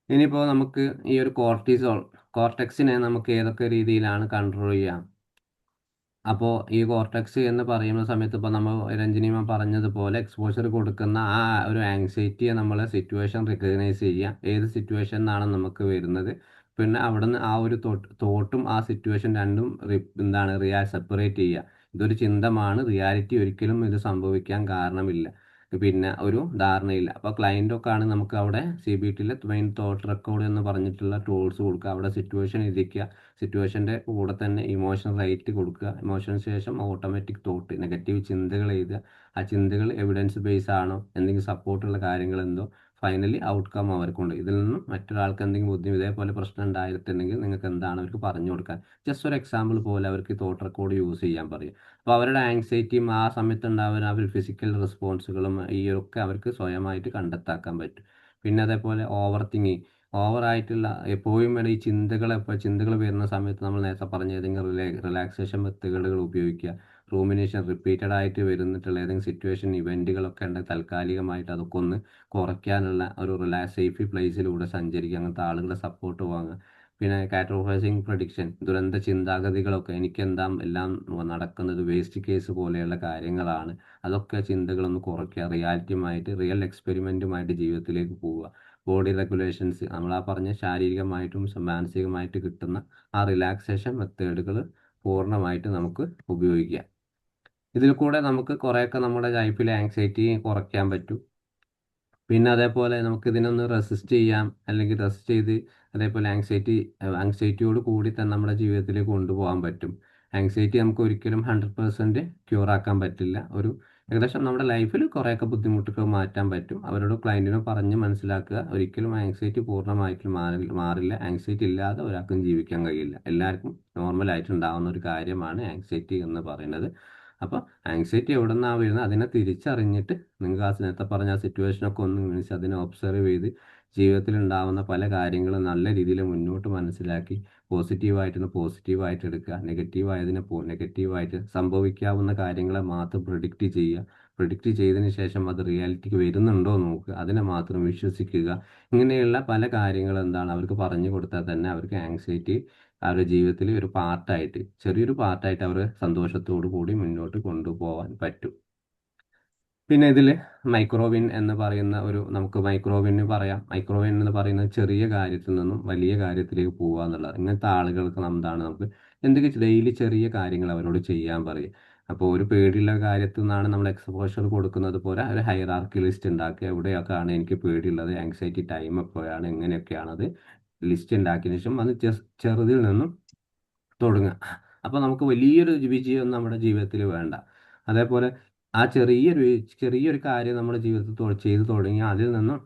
ഇനിയിപ്പോൾ നമുക്ക് ഈ ഒരു കോർട്ടെക്സിനെ നമുക്ക് ഏതൊക്കെ രീതിയിലാണ് കൺട്രോൾ ചെയ്യാം. അപ്പോൾ ഈ കോർട്ടെക്സ് എന്ന് പറയുന്ന സമയത്ത് ഇപ്പോൾ നമ്മൾ രഞ്ജിനിമ പറഞ്ഞതുപോലെ എക്സ്പോഷർ കൊടുക്കുന്ന ആ ഒരു ആങ്സൈറ്റിയെ നമ്മൾ സിറ്റുവേഷൻ റിക്കഗ്നൈസ് ചെയ്യുക. ഏത് സിറ്റുവേഷൻ നിന്നാണ് നമുക്ക് വരുന്നത്, പിന്നെ അവിടുന്ന് ആ ഒരു തോട്ടും ആ സിറ്റുവേഷൻ രണ്ടും സെപ്പറേറ്റ് ചെയ്യുക. ഇതൊരു ചിന്തമാണ്, റിയാലിറ്റി ഒരിക്കലും ഇത് സംഭവിക്കാൻ കാരണമില്ല, പിന്നെ ഒരു ധാരണയില്ല. അപ്പോൾ ക്ലയൻറ്റൊക്കെ ആണ് നമുക്ക് അവിടെ CBTയിൽ മെയിൻ തോട്ട് റെക്കോർഡ് എന്ന് പറഞ്ഞിട്ടുള്ള ടൂൾസ് കൊടുക്കുക. അവിടെ സിറ്റുവേഷൻ ഇരിക്കുക, സിറ്റുവേഷൻ്റെ കൂടെ തന്നെ ഇമോഷൻ റൈറ്റ് കൊടുക്കുക. ഇമോഷന് ശേഷം ഓട്ടോമാറ്റിക് തോട്ട്, നെഗറ്റീവ് ചിന്തകൾ എഴുതുക. ആ ചിന്തകൾ എവിഡൻസ് ബേസ് ആണോ, എന്തെങ്കിലും സപ്പോർട്ടുള്ള കാര്യങ്ങൾ എന്തോ, ഫൈനലി ഔട്ട്കം അവർക്കുണ്ട്. ഇതിൽ നിന്നും മറ്റൊരാൾക്ക് എന്തെങ്കിലും ബുദ്ധിമുട്ട് ഇതേപോലെ പ്രശ്നം ഉണ്ടായിട്ടുണ്ടെങ്കിൽ നിങ്ങൾക്ക് എന്താണ് അവർക്ക് പറഞ്ഞു കൊടുക്കാൻ. ജസ്റ്റ് ഒരു എക്സാമ്പിൾ പോലെ അവർക്ക് തോട്ട് റെക്കോർഡ് യൂസ് ചെയ്യാൻ പറയും. അപ്പോൾ അവരുടെ ആങ്സൈറ്റിയും ആ സമയത്ത് ഉണ്ടാവുന്ന അവർ ഫിസിക്കൽ റെസ്പോൺസുകളും ഈ ഒക്കെ അവർക്ക് സ്വയമായിട്ട് കണ്ടെത്താക്കാൻ പറ്റും. പിന്നെ അതേപോലെ ഓവറായിട്ടുള്ള എപ്പോഴും ഈ ചിന്തകൾ വരുന്ന സമയത്ത് നമ്മൾ നേരത്തെ പറഞ്ഞ ഏതെങ്കിലും റിലാക്സേഷൻ മെത്തേഡുകൾ ഉപയോഗിക്കുക. റൂമിനേഷൻ റിപ്പീറ്റഡ് ആയിട്ട് വരുന്നിട്ടുള്ള ഏതെങ്കിലും സിറ്റുവേഷൻ ഇവൻറ്റുകളൊക്കെ ഉണ്ടെങ്കിൽ താൽക്കാലികമായിട്ട് അതൊക്കെ ഒന്ന് കുറയ്ക്കാനുള്ള ഒരു സേഫ് പ്ലേസിലൂടെ സഞ്ചരിക്കുക. അങ്ങനത്തെ ആളുകളുടെ സപ്പോർട്ട് വാങ്ങുക. പിന്നെ കാറ്റസ്ട്രോഫൈസിങ് പ്രഡിക്ഷൻ, ദുരന്ത ചിന്താഗതികളൊക്കെ എനിക്കെന്താ എല്ലാം നടക്കുന്നത് വേസ്റ്റ് കേസ് പോലെയുള്ള കാര്യങ്ങളാണ്, അതൊക്കെ ചിന്തകളൊന്ന് കുറയ്ക്കുക. റിയൽ എക്സ്പെരിമെൻറ്റുമായിട്ട് ജീവിതത്തിലേക്ക് പോവുക. ബോഡി റെഗുലേഷൻസ്, നമ്മൾ ആ പറഞ്ഞ ശാരീരികമായിട്ടും മാനസികമായിട്ട് കിട്ടുന്ന ആ റിലാക്സേഷൻ മെത്തേഡുകൾ പൂർണ്ണമായിട്ട് നമുക്ക് ഉപയോഗിക്കാം. ഇതിൽ കൂടെ നമുക്ക് കുറേയൊക്കെ നമ്മുടെ ലൈഫിലെ ആങ്സൈറ്റി കുറയ്ക്കാൻ പറ്റും. പിന്നെ അതേപോലെ നമുക്ക് ഇതിനൊന്ന് റെസിസ്റ്റ് ചെയ്യാം, അല്ലെങ്കിൽ റെസിസ്റ്റ് ചെയ്ത് അതേപോലെ ആങ്സൈറ്റിയോട് കൂടി തന്നെ നമ്മുടെ ജീവിതത്തിലേക്ക് കൊണ്ടുപോകാൻ പറ്റും. ആങ്സൈറ്റി നമുക്ക് ഒരിക്കലും 100% ക്യൂർ ആക്കാൻ പറ്റില്ല. ഏകദേശം നമ്മുടെ ലൈഫിൽ കുറേയൊക്കെ ബുദ്ധിമുട്ടൊക്കെ മാറ്റാൻ പറ്റും. അവരോട് ക്ലയൻറ്റിനെ പറഞ്ഞ് മനസ്സിലാക്കുക, ഒരിക്കലും ആങ്സൈറ്റി പൂർണ്ണമായിട്ട് മാറില്ല. ആങ്സൈറ്റി ഇല്ലാതെ ഒരാൾക്കും ജീവിക്കാൻ കഴിയില്ല. എല്ലാവർക്കും നോർമലായിട്ട് ഉണ്ടാകുന്ന ഒരു കാര്യമാണ് ആങ്സൈറ്റി എന്ന് പറയുന്നത്. അപ്പോൾ ആങ്സൈറ്റി എവിടെ നിന്നാണ് വരുന്നത് അതിനെ തിരിച്ചറിഞ്ഞിട്ട് നിങ്ങൾക്ക് ആ നേരത്തെ പറഞ്ഞ ആ സിറ്റുവേഷനൊക്കെ ഒന്ന് മീൻസ് അതിനെ ഒബ്സർവ് ചെയ്ത് ജീവിതത്തിൽ ഉണ്ടാകുന്ന പല കാര്യങ്ങളും നല്ല രീതിയിൽ മുന്നോട്ട് മനസ്സിലാക്കി പോസിറ്റീവായിട്ട് എടുക്കുക. നെഗറ്റീവായിട്ട് സംഭവിക്കാവുന്ന കാര്യങ്ങളെ മാത്രം പ്രിഡിക്റ്റ് ചെയ്യുക. പ്രിഡിക്റ്റ് ചെയ്തതിന് ശേഷം അത് റിയാലിറ്റിക്ക് വരുന്നുണ്ടോ നോക്കുക, അതിനെ മാത്രം വിശ്വസിക്കുക. ഇങ്ങനെയുള്ള പല കാര്യങ്ങൾ അവർക്ക് പറഞ്ഞു കൊടുത്താൽ തന്നെ അവർക്ക് ആങ്സൈറ്റി അവരുടെ ജീവിതത്തിൽ ഒരു ചെറിയൊരു പാർട്ടായിട്ട് അവർ സന്തോഷത്തോടു കൂടി മുന്നോട്ട് കൊണ്ടുപോകാൻ പറ്റും. പിന്നെ ഇതിൽ മൈക്രോവിൻ എന്ന് പറയുന്ന നമുക്ക് മൈക്രോവിൻ എന്ന് പറയുന്നത് ചെറിയ കാര്യത്തിൽ നിന്നും വലിയ കാര്യത്തിലേക്ക് പോകുക എന്നുള്ളത്. ഇങ്ങനത്തെ ആളുകൾക്ക് നമുക്ക് എന്തൊക്കെ ഡെയിലി ചെറിയ കാര്യങ്ങൾ അവരോട് ചെയ്യാൻ പറയും. അപ്പോൾ ഒരു പേടിയുള്ള കാര്യത്തിൽ നിന്നാണ് നമ്മൾ എക്സ്പോഷർ കൊടുക്കുന്നത് പോലെ ഒരു ഹൈറാർക്കി ലിസ്റ്റ് ഉണ്ടാക്കുക. എവിടെയൊക്കെയാണ് എനിക്ക് പേടിയുള്ളത്, ആങ്സൈറ്റി ടൈം എപ്പോഴാണ്, എങ്ങനെയൊക്കെയാണത് ലിസ്റ്റ് ഉണ്ടാക്കിയതിനു ശേഷം അത് ചെറുതിൽ നിന്നും തുടങ്ങുക. അപ്പോൾ നമുക്ക് വലിയൊരു വിജയമൊന്നും നമ്മുടെ ജീവിതത്തിൽ വേണ്ട. അതേപോലെ ആ ചെറിയൊരു കാര്യം നമ്മുടെ ജീവിതത്തിൽ ചെയ്തു തുടങ്ങി അതിൽ നിന്നും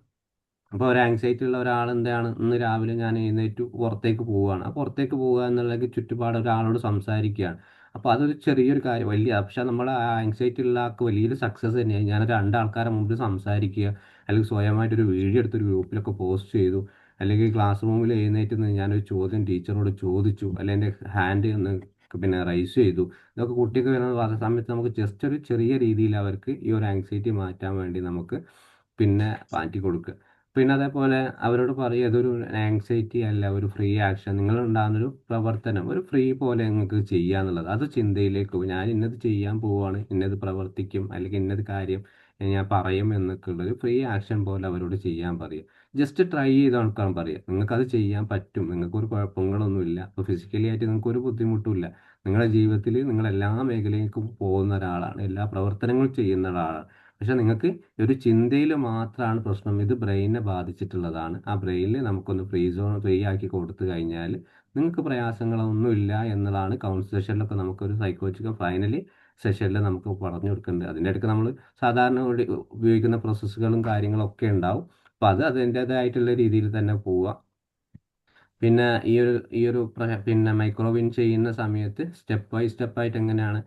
അപ്പോൾ ഒരു ആങ്സൈറ്റി ഉള്ള ഒരാൾ ഇന്ന് രാവിലെ ഞാൻ എഴുന്നേറ്റ് പുറത്തേക്ക് പോവുകയാണ്. ആ പുറത്തേക്ക് പോവുക എന്നുള്ളത് ചുറ്റുപാട് ഒരാളോട് സംസാരിക്കുകയാണ്. അപ്പോൾ അതൊരു ചെറിയൊരു കാര്യം, പക്ഷേ നമ്മൾ ആ ആങ്സൈറ്റി ഉള്ള ആൾക്ക് വലിയൊരു സക്സസ് തന്നെയാണ്. ഞാൻ രണ്ടാൾക്കാരെ മുമ്പിൽ സംസാരിക്കുക, അല്ലെങ്കിൽ സ്വയമായിട്ടൊരു വീഡിയോ എടുത്തൊരു ഗ്രൂപ്പിലൊക്കെ പോസ്റ്റ് ചെയ്തു, അല്ലെങ്കിൽ ക്ലാസ് റൂമിൽ എഴുന്നേറ്റ് നിന്ന് ഞാനൊരു ചോദ്യം ടീച്ചറോട് ചോദിച്ചു, അല്ലെങ്കിൽ എൻ്റെ ഹാൻഡ് ഒന്ന് റൈസ് ചെയ്തു. ഇതൊക്കെ കുട്ടിക്ക് വരുന്ന സമയത്ത് നമുക്ക് ജസ്റ്റ് ഒരു ചെറിയ രീതിയിൽ അവർക്ക് ഈ ഒരു ആങ്സൈറ്റി മാറ്റാൻ വേണ്ടി നമുക്ക് മാറ്റി കൊടുക്കുക. പിന്നെ അതേപോലെ അവരോട് പറയുക, ഇതൊരു ആങ്സൈറ്റി അല്ല, ഒരു ഫ്രീ ആക്ഷൻ. നിങ്ങളുണ്ടാകുന്നൊരു പ്രവർത്തനം ഒരു ഫ്രീ പോലെ നിങ്ങൾക്ക് ചെയ്യാന്നുള്ളത്. അത് ചിന്തയിലേക്ക് പോകും. ഞാൻ ഇന്നത് ചെയ്യാൻ പോവുകയാണ്, ഇന്നത് പ്രവർത്തിക്കും, അല്ലെങ്കിൽ ഇന്നത് കാര്യം ഞാൻ പറയും എന്നൊക്കെ ഉള്ളൊരു ഫ്രീ ആക്ഷൻ പോലെ അവരോട് ചെയ്യാൻ പറയുക. ജസ്റ്റ് ട്രൈ ചെയ്ത് നോക്കാൻ പറയുക. നിങ്ങൾക്കത് ചെയ്യാൻ പറ്റും, നിങ്ങൾക്കൊരു കുഴപ്പങ്ങളൊന്നുമില്ല. അപ്പോൾ ഫിസിക്കലി ആയിട്ട് നിങ്ങൾക്കൊരു ബുദ്ധിമുട്ടുമില്ല. നിങ്ങളുടെ ജീവിതത്തിൽ നിങ്ങൾ എല്ലാ മേഖലയിലേക്കും പോകുന്ന ഒരാളാണ്, എല്ലാ പ്രവർത്തനങ്ങളും ചെയ്യുന്ന ഒരാളാണ്. പക്ഷെ നിങ്ങൾക്ക് ഒരു ചിന്തയിൽ മാത്രമാണ് പ്രശ്നം. ഇത് ബ്രെയിനെ ബാധിച്ചിട്ടുള്ളതാണ്. ആ ബ്രെയിനിൽ നമുക്കൊന്ന് ഫ്രീ ആക്കി കൊടുത്തു കഴിഞ്ഞാൽ നിങ്ങൾക്ക് പ്രയാസങ്ങളൊന്നും ഇല്ല എന്നുള്ളതാണ് കൗൺസിൽ സെഷനിലൊക്കെ നമുക്കൊരു സൈക്കോളജിക്കൽ ഫൈനലി സെഷനിൽ നമുക്ക് പറഞ്ഞു കൊടുക്കേണ്ടത്. അതിൻ്റെ ഇടയ്ക്ക് നമ്മൾ സാധാരണ ഉപയോഗിക്കുന്ന പ്രോസസ്സുകളും കാര്യങ്ങളൊക്കെ ഉണ്ടാവും. അപ്പോൾ അത് അതിൻ്റേതായിട്ടുള്ള രീതിയിൽ തന്നെ പോവുക. പിന്നെ പിന്നെ മൈക്രോവിൻ ചെയ്യുന്ന സമയത്ത് സ്റ്റെപ്പ് ബൈ സ്റ്റെപ്പായിട്ട് എങ്ങനെയാണ്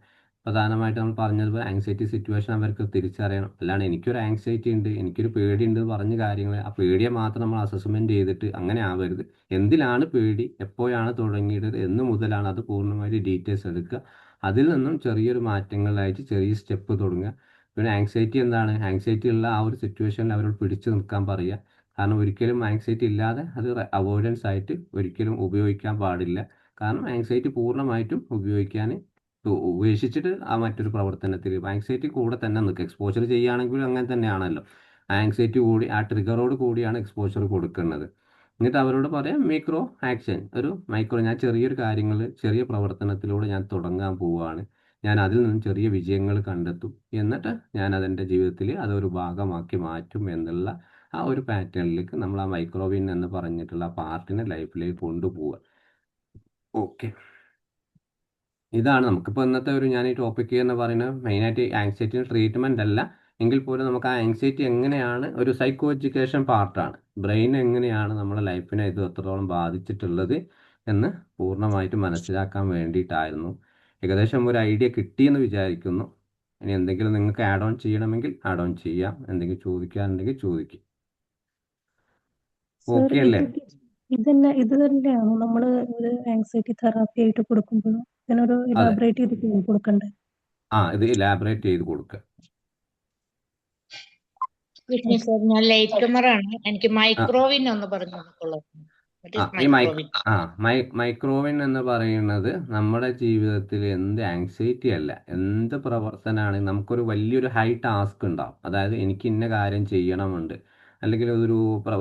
പ്രധാനമായിട്ട് നമ്മൾ പറഞ്ഞതുപോലെ ആങ്സൈറ്റി സിറ്റുവേഷൻ അവർക്ക് തിരിച്ചറിയണം. അല്ലാണ്ട് എനിക്കൊരു ആങ്സൈറ്റി ഉണ്ട്, എനിക്കൊരു പേടിയുണ്ട് പറഞ്ഞ കാര്യങ്ങൾ ആ പേടിയെ മാത്രം നമ്മൾ അസസ്മെന്റ് ചെയ്തിട്ട് അങ്ങനെ ആവരുത്. എന്തിലാണ് പേടി, എപ്പോഴാണ് തുടങ്ങിയത്, എന്ന് മുതലാണ്, അത് പൂർണ്ണമായിട്ട് ഡീറ്റെയിൽസ് എടുക്കുക. അതിൽ നിന്നും ചെറിയൊരു മാറ്റങ്ങളിലായിട്ട് ചെറിയ സ്റ്റെപ്പ് തുടങ്ങുക. പിന്നെ ആങ്സൈറ്റി എന്താണ്, ആങ്സൈറ്റി ഉള്ള ആ ഒരു സിറ്റുവേഷനിൽ അവരോട് പിടിച്ചു നിൽക്കാൻ പറയുക. കാരണം ഒരിക്കലും ആങ്സൈറ്റി ഇല്ലാതെ അത് അവോയ്ഡൻസ് ആയിട്ട് ഒരിക്കലും ഉപയോഗിക്കാൻ പാടില്ല. കാരണം ആങ്സൈറ്റി പൂർണ്ണമായിട്ടും ഉപേക്ഷിച്ചിട്ട് ആ മറ്റൊരു പ്രവർത്തനത്തിൽ ആങ്സൈറ്റി കൂടെ തന്നെ നിൽക്കുക. എക്സ്പോഷർ ചെയ്യുകയാണെങ്കിലും അങ്ങനെ തന്നെയാണല്ലോ. ആങ്സൈറ്റി കൂടി ആ ട്രിഗറോട് കൂടിയാണ് എക്സ്പോഷർ കൊടുക്കുന്നത്. എന്നിട്ട് അവരോട് പറയാം മൈക്രോ ആക്ഷൻ, ഞാൻ ചെറിയൊരു കാര്യങ്ങൾ ചെറിയ പ്രവർത്തനത്തിലൂടെ ഞാൻ തുടങ്ങാൻ പോവുകയാണ്, ഞാൻ അതിൽ നിന്നും ചെറിയ വിജയങ്ങൾ കണ്ടെത്തും, എന്നിട്ട് ഞാൻ അതെൻ്റെ ജീവിതത്തിൽ അതൊരു ഭാഗമാക്കി മാറ്റും എന്നുള്ള ആ ഒരു പാറ്റേണിലേക്ക് നമ്മൾ ആ മൈക്രോവിൻ എന്ന് പറഞ്ഞിട്ടുള്ള പാർട്ടിനെ ലൈഫിലേക്ക് കൊണ്ടുപോവുക. ഓക്കെ, ഇതാണ് നമുക്കിപ്പോൾ ഇന്നത്തെ ഞാൻ ഈ ടോപ്പിക്ക് എന്ന് പറയുന്നത്. മെയിനായിട്ട് ആങ്സൈറ്റി ട്രീറ്റ്മെൻ്റ് അല്ല എങ്കിൽ പോലും നമുക്ക് ആ ആങ്സൈറ്റി എങ്ങനെയാണ് ഒരു സൈക്കോ എഡ്യൂക്കേഷൻ പാർട്ടാണ്. ബ്രെയിൻ എങ്ങനെയാണ് നമ്മുടെ ലൈഫിനെ ഇത് എത്രത്തോളം ബാധിച്ചിട്ടുള്ളത് എന്ന് പൂർണ്ണമായിട്ട് മനസ്സിലാക്കാൻ വേണ്ടിയിട്ടായിരുന്നു. ഏകദേശം ഒരു ഐഡിയ കിട്ടിയെന്ന് വിചാരിക്കുന്നു. ഇനി എന്തെങ്കിലും നിങ്ങൾക്ക് ആഡ് ഓൺ ചെയ്യണമെങ്കിൽ ആഡ് ഓൺ ചെയ്യാം, എന്തെങ്കിലും ചോദിക്കാനുണ്ടെങ്കിൽ ചോദിക്കും. സർ ഓക്കെ അല്ലേ? ഇത് തന്നെയാണോ നമ്മൾ ഒരു ആങ്സൈറ്റി തെറാപ്പി ആയിട്ട് കൊടുക്കുമ്പോൾ ഇതിനൊരു അതെ, ഇലാബറേറ്റ് ചെയ്ത് കൊടുക്കണ്ടേ? ഇത് ഇലാബറേറ്റ് ചെയ്ത് കൊടുക്കുക. സർ ഞാൻ ലേറ്റ് കമർ ആണ്. എനിക്ക് ആ മൈക്രോവിൻ ഒന്ന് പറഞ്ഞു തന്നിട്ടുള്ളൂ. ഈ മൈക്രോവിൻ എന്ന് പറയുന്നത് നമ്മുടെ ജീവിതത്തിൽ എന്ത് ആങ്സൈറ്റി അല്ല, എന്ത് പ്രവർത്തനമാണ്, നമുക്കൊരു വലിയൊരു ഹൈ ടാസ്ക് ഉണ്ടാവും. അതായത് എനിക്ക് ഇന്ന കാര്യം ചെയ്യണമുണ്ട്, അല്ലെങ്കിൽ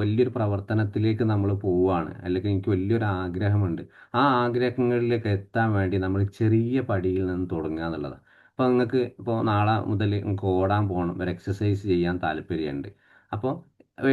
വലിയൊരു പ്രവർത്തനത്തിലേക്ക് നമ്മൾ പോവുകയാണ്, അല്ലെങ്കിൽ എനിക്ക് വലിയൊരു ആഗ്രഹമുണ്ട്. ആ ആഗ്രഹങ്ങളിലേക്ക് എത്താൻ വേണ്ടി നമ്മൾ ചെറിയ പടിയിൽ നിന്ന് തുടങ്ങുക എന്നുള്ളതാണ്. അപ്പോൾ നിങ്ങൾക്ക് നാളെ മുതൽ നിങ്ങൾക്ക് ഓടാൻ പോകണം, ഒരു എക്സസൈസ് ചെയ്യാൻ താല്പര്യമുണ്ട്. അപ്പോൾ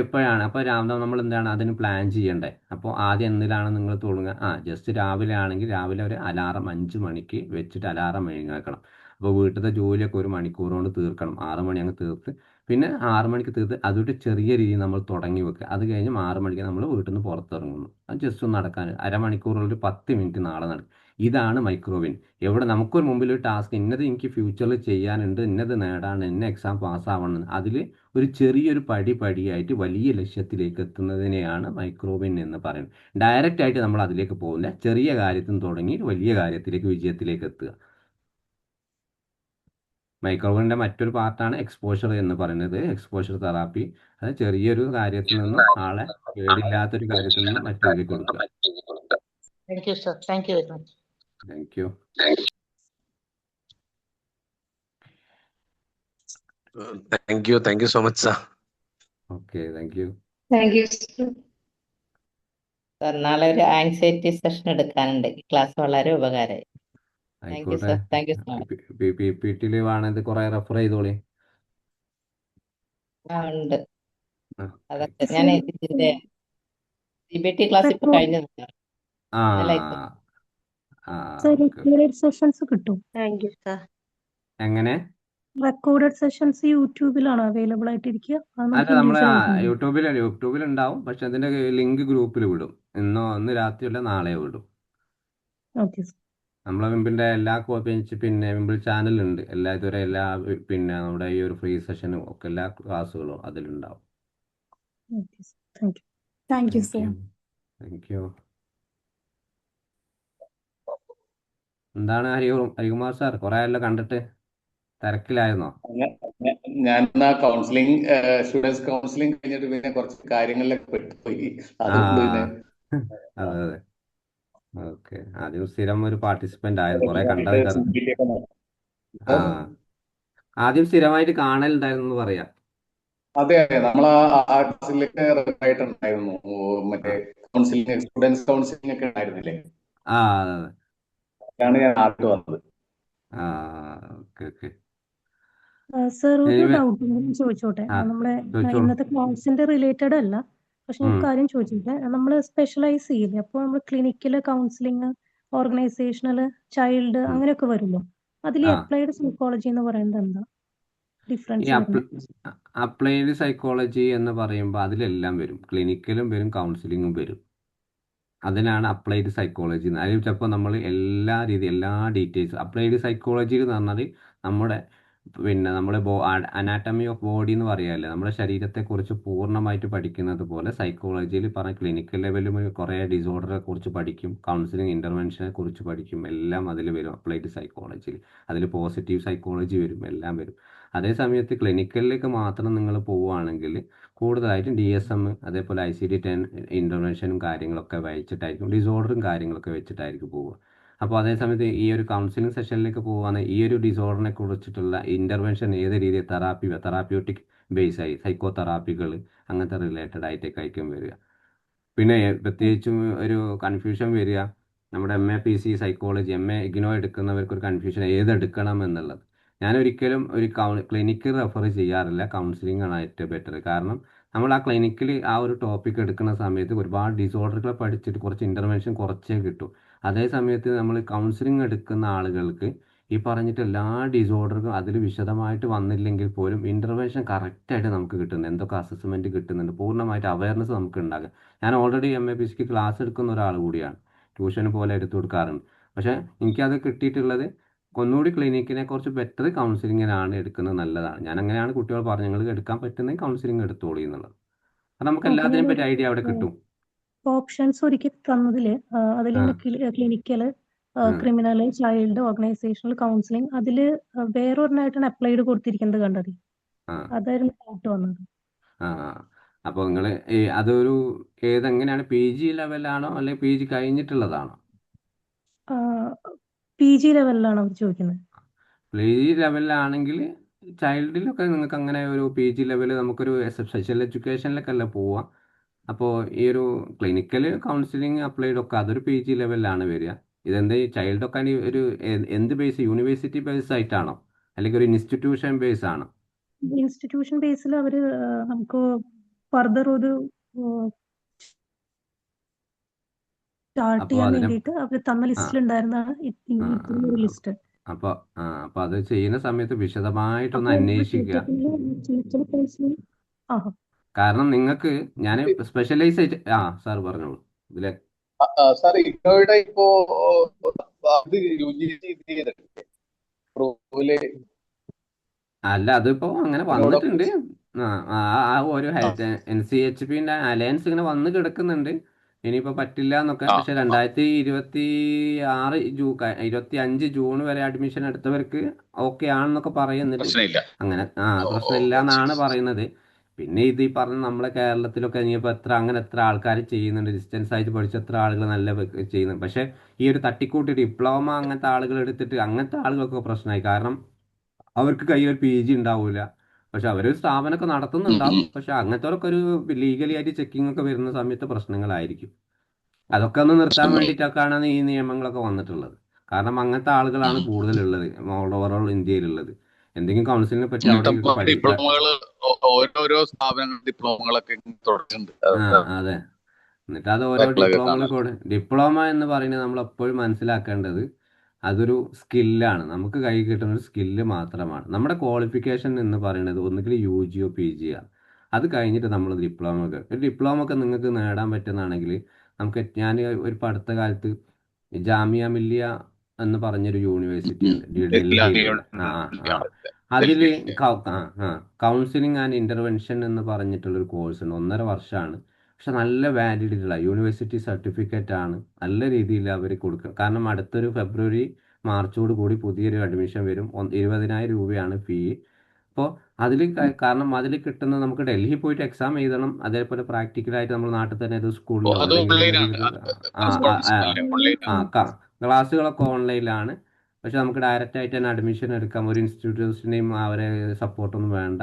എപ്പോഴാണ്, അപ്പോൾ നമ്മൾ എന്താണ് അതിന് പ്ലാൻ ചെയ്യണ്ടേ? അപ്പോൾ ആദ്യം എന്തിലാണ് നിങ്ങൾ തുടങ്ങുക? ജസ്റ്റ് രാവിലെ ആണെങ്കിൽ രാവിലെ ഒരു അലാറം 5 മണിക്ക് വെച്ചിട്ട് അലാറം എഴുന്നേൽക്കണം. അപ്പോൾ വീട്ടിലത്തെ ജോലിയൊക്കെ 1 മണിക്കൂർ കൊണ്ട് തീർക്കണം. 6 മണി അങ്ങ് തീർത്ത്, പിന്നെ 6 മണിക്ക് തീർത്ത് അതൊരു ചെറിയ രീതിയിൽ നമ്മൾ തുടങ്ങി വെക്കുക. അത് കഴിഞ്ഞ് 6 മണിക്ക് നമ്മൾ വീട്ടിൽ നിന്ന് പുറത്തിറങ്ങുന്നു. അത് ജസ്റ്റ് ഒന്ന് നടക്കാൻ അരമണിക്കൂറുള്ള ഒരു 10 മിനിറ്റ് നാളെ നടക്കും. ഇതാണ് മൈക്രോവിൻ. എവിടെ നമുക്കൊരു മുമ്പിൽ ഒരു ടാസ്ക്, ഇന്നത് എനിക്ക് ഫ്യൂച്ചറിൽ ചെയ്യാനുണ്ട്, ഇന്നത് നേടാണ്, ഇന്ന എക്സാം പാസ്സാവണം, അതിൽ ഒരു ചെറിയൊരു പടിയായിട്ട് വലിയ ലക്ഷ്യത്തിലേക്ക് എത്തുന്നതിനെയാണ് മൈക്രോവിൻ എന്ന് പറയുന്നത്. ഡയറക്റ്റ് ആയിട്ട് നമ്മൾ അതിലേക്ക് പോകുന്നില്ല, ചെറിയ കാര്യത്തിൽ നിന്ന് തുടങ്ങി വലിയ കാര്യത്തിലേക്ക്, വിജയത്തിലേക്ക് എത്തുക. മൈക്രോവിൻ്റെ മറ്റൊരു പാർട്ടാണ് എക്സ്പോഷർ എന്ന് പറയുന്നത്. എക്സ്പോഷർ തെറാപ്പി, അത് ചെറിയൊരു കാര്യത്തിൽ നിന്നും ആളെ പേടില്ലാത്തൊരു കാര്യത്തിൽ നിന്നും മറ്റൊരിലേക്ക് കൊടുക്കുക. Thank you sir. Thank you very much. Thank you. Thank you so much, sir. Okay, thank you. Thank you sir. Sir നാളെ ഒരു ആങ്സൈറ്റി സെഷൻ എടുക്കാനുണ്ട്. ക്ലാസ് വളരെ ഉപകാരമായി. താങ്ക് യു ആയിക്കോട്ടെ. Sir. Thank you so much. PPT വേണത് കുറെ refer ചെയ്തോളി. ഉണ്ട്. ആ, അതൊക്കെ ഞാൻ ഇതിന്റെ CBT ക്ലാസ് ഇപ്പൊ കഴിഞ്ഞത് സർ. ആ ഇന്നലെ ആയിട്ട്. Sir okay. റെക്കോർഡഡ് സെഷൻസ് കിട്ടും. Thank you sir. എങ്ങനെ? റെക്കോർഡഡ് സെഷൻസ് യൂട്യൂബിലാണോ അവൈലബിൾ ആയിട്ടിരിക്കുക? അത് അല്ല, നമുക്ക് നമ്മൾ ഇൻഡിവിജ്വൽ യൂട്യൂബിൽ ഉണ്ടാവും, പക്ഷെ അതിന്റെ ലിങ്ക് ഗ്രൂപ്പിൽ വിടും. ഇന്ന് രാത്രിയല്ല, നാളെ വിടും. Okay sir. നമ്മളെ വിമ്പിന്റെ എല്ലാ പിന്നെ വിമ്പിൾ ചാനലുണ്ട്, ഇതുവരെ പിന്നെ നമ്മുടെ ഈ ഒരു ഫ്രീ സെഷനും ഒക്കെ എല്ലാ ക്ലാസ്സുകളും അതിലുണ്ടാവും. Okay sir. Thank you. Thank you thank sir. You. Thank you. എന്താണ് ഹരികുമാർ സാർ, കുറെ ആയല്ലോ കണ്ടിട്ട്, തിരക്കിലായിരുന്നോ? ഞാൻ കൗൺസിലിംഗ് സ്റ്റുഡൻസ് കൗൺസിലിംഗ് കഴിഞ്ഞിട്ട് പിന്നെ കുറച്ച് കാര്യങ്ങളിലൊക്കെ പെട്ടുപോയി. അതുകൊണ്ട് പിന്നെ അതെ. ഓക്കെ, ആദ്യം സ്ഥിരം ഒരു പാർട്ടിസിപ്പന്റ് ആയിരുന്നു, കുറെ കണ്ടത്. ആദ്യം സ്ഥിരമായിട്ട് കാണലുണ്ടായിരുന്നു പറയാം. അതെ, നമ്മൾ ആ ക്ലാസ്സിലേക്ക് ആയിട്ടുണ്ടായിരുന്നു. മറ്റേ കൗൺസിലിംഗ്, സ്റ്റുഡൻസ് കൗൺസിലിംഗ് ഒക്കെ ഉണ്ടായിരുന്നില്ലേ? അതാണ് ഞാൻ ആദ്യം വന്നത്. ഓക്കെ. സർ ഒരു എനിവേ ഡൗട്ട് ചോദിച്ചോട്ടെ ആ നമ്മളെ ചോദിച്ചോളൂ. ഇന്നത്തെ ക്ലാസ്സിന്റെ റിലേറ്റഡ് അല്ല, പക്ഷെ ഞാൻ ഉം. കാര്യം ചോദിച്ചോട്ടെ. നമ്മൾ സ്പെഷ്യലൈസ് ചെയ്യില്ലേ, അപ്പോൾ നമ്മൾ ക്ലിനിക്കല്, കൗൺസിലിംഗ്, ഓർഗനൈസേഷണൽ, ചൈൽഡ് ഉം. അങ്ങനെയൊക്കെ വരുമല്ലോ. അതിൽ ആ അപ്ലൈഡ് സൈക്കോളജി എന്ന് പറയുന്നത് എന്താ ഈ ഡിഫറൻസ് വരുന്നത്? അപ്ലൈഡ് സൈക്കോളജി എന്ന് പറയുമ്പോൾ അതിലെല്ലാം വരും. ക്ലിനിക്കലും വരും, കൗൺസിലിങ്ങും വരും. അതിനാണ് അപ്ലൈഡ് സൈക്കോളജി. അതിൽ ചിലപ്പോൾ നമ്മൾ എല്ലാ ഡീറ്റെയിൽസ് അപ്ലൈഡ് സൈക്കോളജിയിൽ എന്ന് പറഞ്ഞാൽ നമ്മുടെ നമ്മുടെ അനാറ്റമി ഓഫ് ബോഡി എന്ന് പറയാല്ലേ, നമ്മുടെ ശരീരത്തെക്കുറിച്ച് പൂർണ്ണമായിട്ട് പഠിക്കുന്നത് പോലെ സൈക്കോളജിയിൽ പറഞ്ഞ ക്ലിനിക്കൽ ലെവലും കുറേ ഡിസോർഡറെ കുറിച്ച് പഠിക്കും, കൗൺസിലിംഗ് ഇൻ്റർവെൻഷനെ കുറിച്ച് പഠിക്കും, എല്ലാം അതിൽ വരും അപ്ലൈഡ് സൈക്കോളജിയിൽ. അതിൽ പോസിറ്റീവ് സൈക്കോളജി വരും, എല്ലാം വരും. അതേ സമയത്ത് ക്ലിനിക്കലിലേക്ക് മാത്രം നിങ്ങൾ പോവുകയാണെങ്കിൽ കൂടുതലായിട്ടും DSM അതേപോലെ ICD-10 ഇൻ്റർവെൻഷനും കാര്യങ്ങളൊക്കെ വെച്ചിട്ടായിരിക്കും, ഡിസോർഡറും കാര്യങ്ങളൊക്കെ വെച്ചിട്ടായിരിക്കും പോവുക. അപ്പോൾ അതേസമയത്ത് ഈ ഒരു കൗൺസിലിംഗ് സെഷനിലേക്ക് പോകുകയാണെങ്കിൽ ഈ ഒരു ഡിസോർഡറിനെ കുറിച്ചിട്ടുള്ള ഇൻ്റർവെൻഷൻ ഏത് രീതിയിൽ തെറാപ്യൂട്ടിക് ബേസ് ആയി സൈക്കോ തെറാപ്പികൾ അങ്ങനത്തെ റിലേറ്റഡ് ആയിട്ടൊക്കെ ആയിരിക്കും വരിക. പിന്നെ പ്രത്യേകിച്ചും ഒരു കൺഫ്യൂഷൻ വരിക, നമ്മുടെ MA PC സൈക്കോളജി, ഇഗ്നോ എടുക്കുന്നവർക്ക് ഒരു കൺഫ്യൂഷൻ ഏതെടുക്കണം എന്നുള്ളത്. ഞാൻ ഒരിക്കലും ഒരു ക്ലിനിക്ക് റെഫർ ചെയ്യാറില്ല, കൗൺസിലിംഗ് ആണ് ഏറ്റവും ബെറ്റർ. കാരണം നമ്മൾ ആ ക്ലിനിക്കിൽ ആ ഒരു ടോപ്പിക് എടുക്കുന്ന സമയത്ത് ഒരുപാട് ഡിസോർഡറുകൾ പഠിച്ചിട്ട് കുറച്ച് ഇൻ്റർവെൻഷൻ കുറച്ചേ കിട്ടും. അതേ സമയത്ത് നമ്മൾ കൗൺസിലിംഗ് എടുക്കുന്ന ആളുകൾക്ക് ഈ പറഞ്ഞിട്ട് എല്ലാ ഡിസോർഡറും അതിൽ വിശദമായിട്ട് വന്നില്ലെങ്കിൽ പോലും ഇൻ്റർവെൻഷൻ കറക്റ്റായിട്ട് നമുക്ക് കിട്ടുന്നുണ്ട്, എന്തൊക്കെ അസസ്മെൻറ്റ് കിട്ടുന്നുണ്ട്, പൂർണ്ണമായിട്ട് അവയർനെസ് നമുക്ക് ഉണ്ടാകും. ഞാൻ ഓൾറെഡി MA PC ക്ലാസ് എടുക്കുന്ന ഒരാൾ കൂടിയാണ്, ട്യൂഷന് പോലെ എടുത്തു കൊടുക്കാറുണ്ട്. പക്ഷേ എനിക്കത് കിട്ടിയിട്ടുള്ളത് ഒന്നുകൂടി ക്ലിനിക്കിനെ കുറച്ച് ബെറ്റർ കൗൺസിലിങ്ങിനാണ് എടുക്കുന്നത്, നല്ലതാണ്. ഞാൻ അങ്ങനെയാണ് കുട്ടികൾ പറഞ്ഞു, നിങ്ങൾ എടുക്കാൻ പറ്റുന്നെങ്കിൽ കൗൺസിലിംഗ് എടുത്തോളൂ എന്നുള്ളത്. അപ്പം നമുക്ക് ഓക്കെ, എല്ലാത്തിനെയും പറ്റി ഞാനൊരു ഐഡിയ അവിടെ കിട്ടും. ഓപ്ഷൻസ് ഒരുക്കി തന്നതില് ആ അതിലിങ്ങനെ ക്ലിനിക്കല്, ആ ക്രിമിനൽ, ചൈൽഡ്, ഓർഗനൈസേഷണൽ, കൗൺസിലിംഗ്, അതില് വേറൊരെണ്ണമായിട്ടാണ് അപ്ലൈഡ് കൊടുത്തിരിക്കുന്നത് കണ്ടത്. ആ അതായിരുന്നു ഡൗട്ട് വന്നത്. ആ അപ്പോൾ നിങ്ങൾ അതൊരു ഏതെങ്ങനെയാണ്, PG ലെവലാണോ അല്ലെങ്കിൽ PG കഴിഞ്ഞിട്ടുള്ളതാണോ? PG ലെവലിലാണ് അവർ ചോദിക്കുന്നത്. PG ലെവലിലാണെങ്കിൽ ചൈൽഡിലൊക്കെ നിങ്ങൾക്ക് അങ്ങനെ ഒരു PG ലെവൽ നമുക്കൊരു സ്പെഷ്യൽ എഡ്യൂക്കേഷനിലൊക്കെ അല്ല പോവാം. അപ്പോൾ ഈ ഒരു ക്ലിനിക്കൽ കൗൺസിലിംഗ് അപ്ലൈഡ് ഒക്കെ അതൊരു PG ലെവലിലാണ് വരിക. ഇതെന്താ ഈ ചൈൽഡൊക്കെ ഒരു എന്ത് ബേസ്, യൂണിവേഴ്സിറ്റി ബേസ് ആയിട്ടാണോ അല്ലെങ്കിൽ ഒരു ഇൻസ്റ്റിറ്റ്യൂഷൻ ബേസ് ആണോ? ഇൻസ്റ്റിറ്റ്യൂഷൻ ബേസിൽ അവര് നമുക്ക് ഫർദർ ഒരു സ്റ്റാർട്ട് അപ്പോൾ ചെയ്യാൻ അതിനെ വേണ്ടിയിട്ട് അവർ തന്ന ആ ലിസ്റ്റിൽ ഉണ്ടായിരുന്നതാണ് ആ ഇത്രയും ഒരു ലിസ്റ്റ്. അപ്പോൾ അത് ചെയ്യുന്ന സമയത്ത് വിശദമായിട്ടൊന്ന് അപ്പോൾ അന്വേഷിക്കുക. ക്ലിനിക്കൽ കോഴ്സിന് കാരണം നിങ്ങൾക്ക് ഞാൻ സ്പെഷ്യലൈസ് ആയിട്ട് സാർ പറഞ്ഞോളൂ ഇതിലെ. സാർ ഇഗ്നോയുടെ ഇപ്പോ അത് UGC ഇത് ചെയ്തിട്ടില്ലേ അപ്രൂവല്? അല്ല, അതിപ്പോ അങ്ങനെ ഇഗ്നോയുടെ വന്നിട്ടുണ്ട്. ഒരു NCHP അലയൻസ് ഇങ്ങനെ വന്ന് കിടക്കുന്നുണ്ട്. ഇനിയിപ്പോ പറ്റില്ല എന്നൊക്കെ. പക്ഷെ 2026 25 ജൂൺ വരെ അഡ്മിഷൻ എടുത്തവർക്ക് ഓക്കെ ആണെന്നൊക്കെ പറയുന്നുണ്ട്. പ്രശ്നമില്ല. അങ്ങനെ പ്രശ്നമില്ല എന്നാണ് പറയുന്നത്. പിന്നെ ഇത് ഈ പറഞ്ഞ നമ്മളെ കേരളത്തിലൊക്കെ ഇനിയിപ്പോൾ എത്ര ആൾക്കാർ ചെയ്യുന്നുണ്ട്, ഡിസ്റ്റൻസ് ആയിട്ട് പഠിച്ച എത്ര ആളുകൾ നല്ല ചെയ്യുന്നുണ്ട്. പക്ഷെ ഈ ഒരു തട്ടിക്കൂട്ടി ഡിപ്ലോമ അങ്ങനത്തെ ആളുകൾ എടുത്തിട്ട് അങ്ങനത്തെ ആളുകൾക്ക് പ്രശ്നമായി. കാരണം അവർക്ക് കയ്യിൽ ഒരു PG ഉണ്ടാവില്ല, പക്ഷെ അവരൊരു സ്ഥാപനമൊക്കെ നടത്തുന്നുണ്ടാവും. പക്ഷെ അങ്ങനത്തെ ഒരു ലീഗലി ആയിട്ട് ചെക്കിംഗ് ഒക്കെ വരുന്ന സമയത്ത് പ്രശ്നങ്ങളായിരിക്കും. അതൊക്കെ ഒന്ന് നിർത്താൻ വേണ്ടിയിട്ടൊക്കെയാണ് ഈ നിയമങ്ങളൊക്കെ വന്നിട്ടുള്ളത്. കാരണം അങ്ങനത്തെ ആളുകളാണ് കൂടുതലുള്ളത് ഓവറോൾ ഇന്ത്യയിലുള്ളത്. എന്തെങ്കിലും കൗൺസിലിനെ പറ്റി അവിടെ പഠിക്കാൻ. ഡിപ്ലോമകള് ഓരോരോ സ്ഥാപനങ്ങൾ ഡിപ്ലോമകളൊക്കെ തുടങ്ങുന്നുണ്ട്. അതെ. എന്നിട്ട് അത് ഓരോ ഡിപ്ലോമ എന്ന് പറയുന്നത് നമ്മൾ എപ്പോഴും മനസ്സിലാക്കേണ്ടത് അതൊരു സ്കില്ലാണ്, നമുക്ക് കൈ കിട്ടുന്ന ഒരു സ്കില്ല് മാത്രമാണ്. നമ്മുടെ ക്വാളിഫിക്കേഷൻ എന്ന് പറയുന്നത് ഒന്നുകിൽ UG PG ആണ്. അത് കഴിഞ്ഞിട്ട് നമ്മൾ ഡിപ്ലോമ ഒക്കെ നിങ്ങൾക്ക് നേടാൻ പറ്റുന്നതാണെങ്കിൽ ഞാൻ ഇപ്പോൾ അടുത്ത കാലത്ത് ജാമിയ മില്ലിയ എന്ന് പറഞ്ഞൊരു യൂണിവേഴ്സിറ്റി ഉണ്ട് ഡൽഹിയിലുള്ള. അതിൽ കൗൺസിലിംഗ് ആൻഡ് ഇൻ്റർവെൻഷൻ എന്ന് പറഞ്ഞിട്ടുള്ളൊരു കോഴ്സ് ഉണ്ട്, 1.5 വർഷമാണ്. പക്ഷെ നല്ല വാലിഡിറ്റി ഉള്ള യൂണിവേഴ്സിറ്റി സർട്ടിഫിക്കറ്റ് ആണ്, നല്ല രീതിയിൽ അവർ കൊടുക്കും. കാരണം അടുത്തൊരു ഫെബ്രുവരി മാർച്ചോട് കൂടി പുതിയൊരു അഡ്മിഷൻ വരും. 20,000 രൂപയാണ് ഫീ. അപ്പോൾ കാരണം അതിൽ കിട്ടുന്ന നമുക്ക് ഡൽഹി പോയിട്ട് എക്സാം എഴുതണം. അതേപോലെ പ്രാക്ടിക്കലായിട്ട് നമ്മൾ നാട്ടിൽ തന്നെ ഏത് സ്കൂളിലോ ക്ലാസ്സുകളൊക്കെ ഓൺലൈനിലാണ്. പക്ഷെ നമുക്ക് ഡയറക്റ്റ് ആയിട്ട് തന്നെ അഡ്മിഷൻ എടുക്കാം. ഒരു ഇൻസ്റ്റിറ്റ്യൂഷനെയും അവരെ സപ്പോർട്ടൊന്നും വേണ്ട.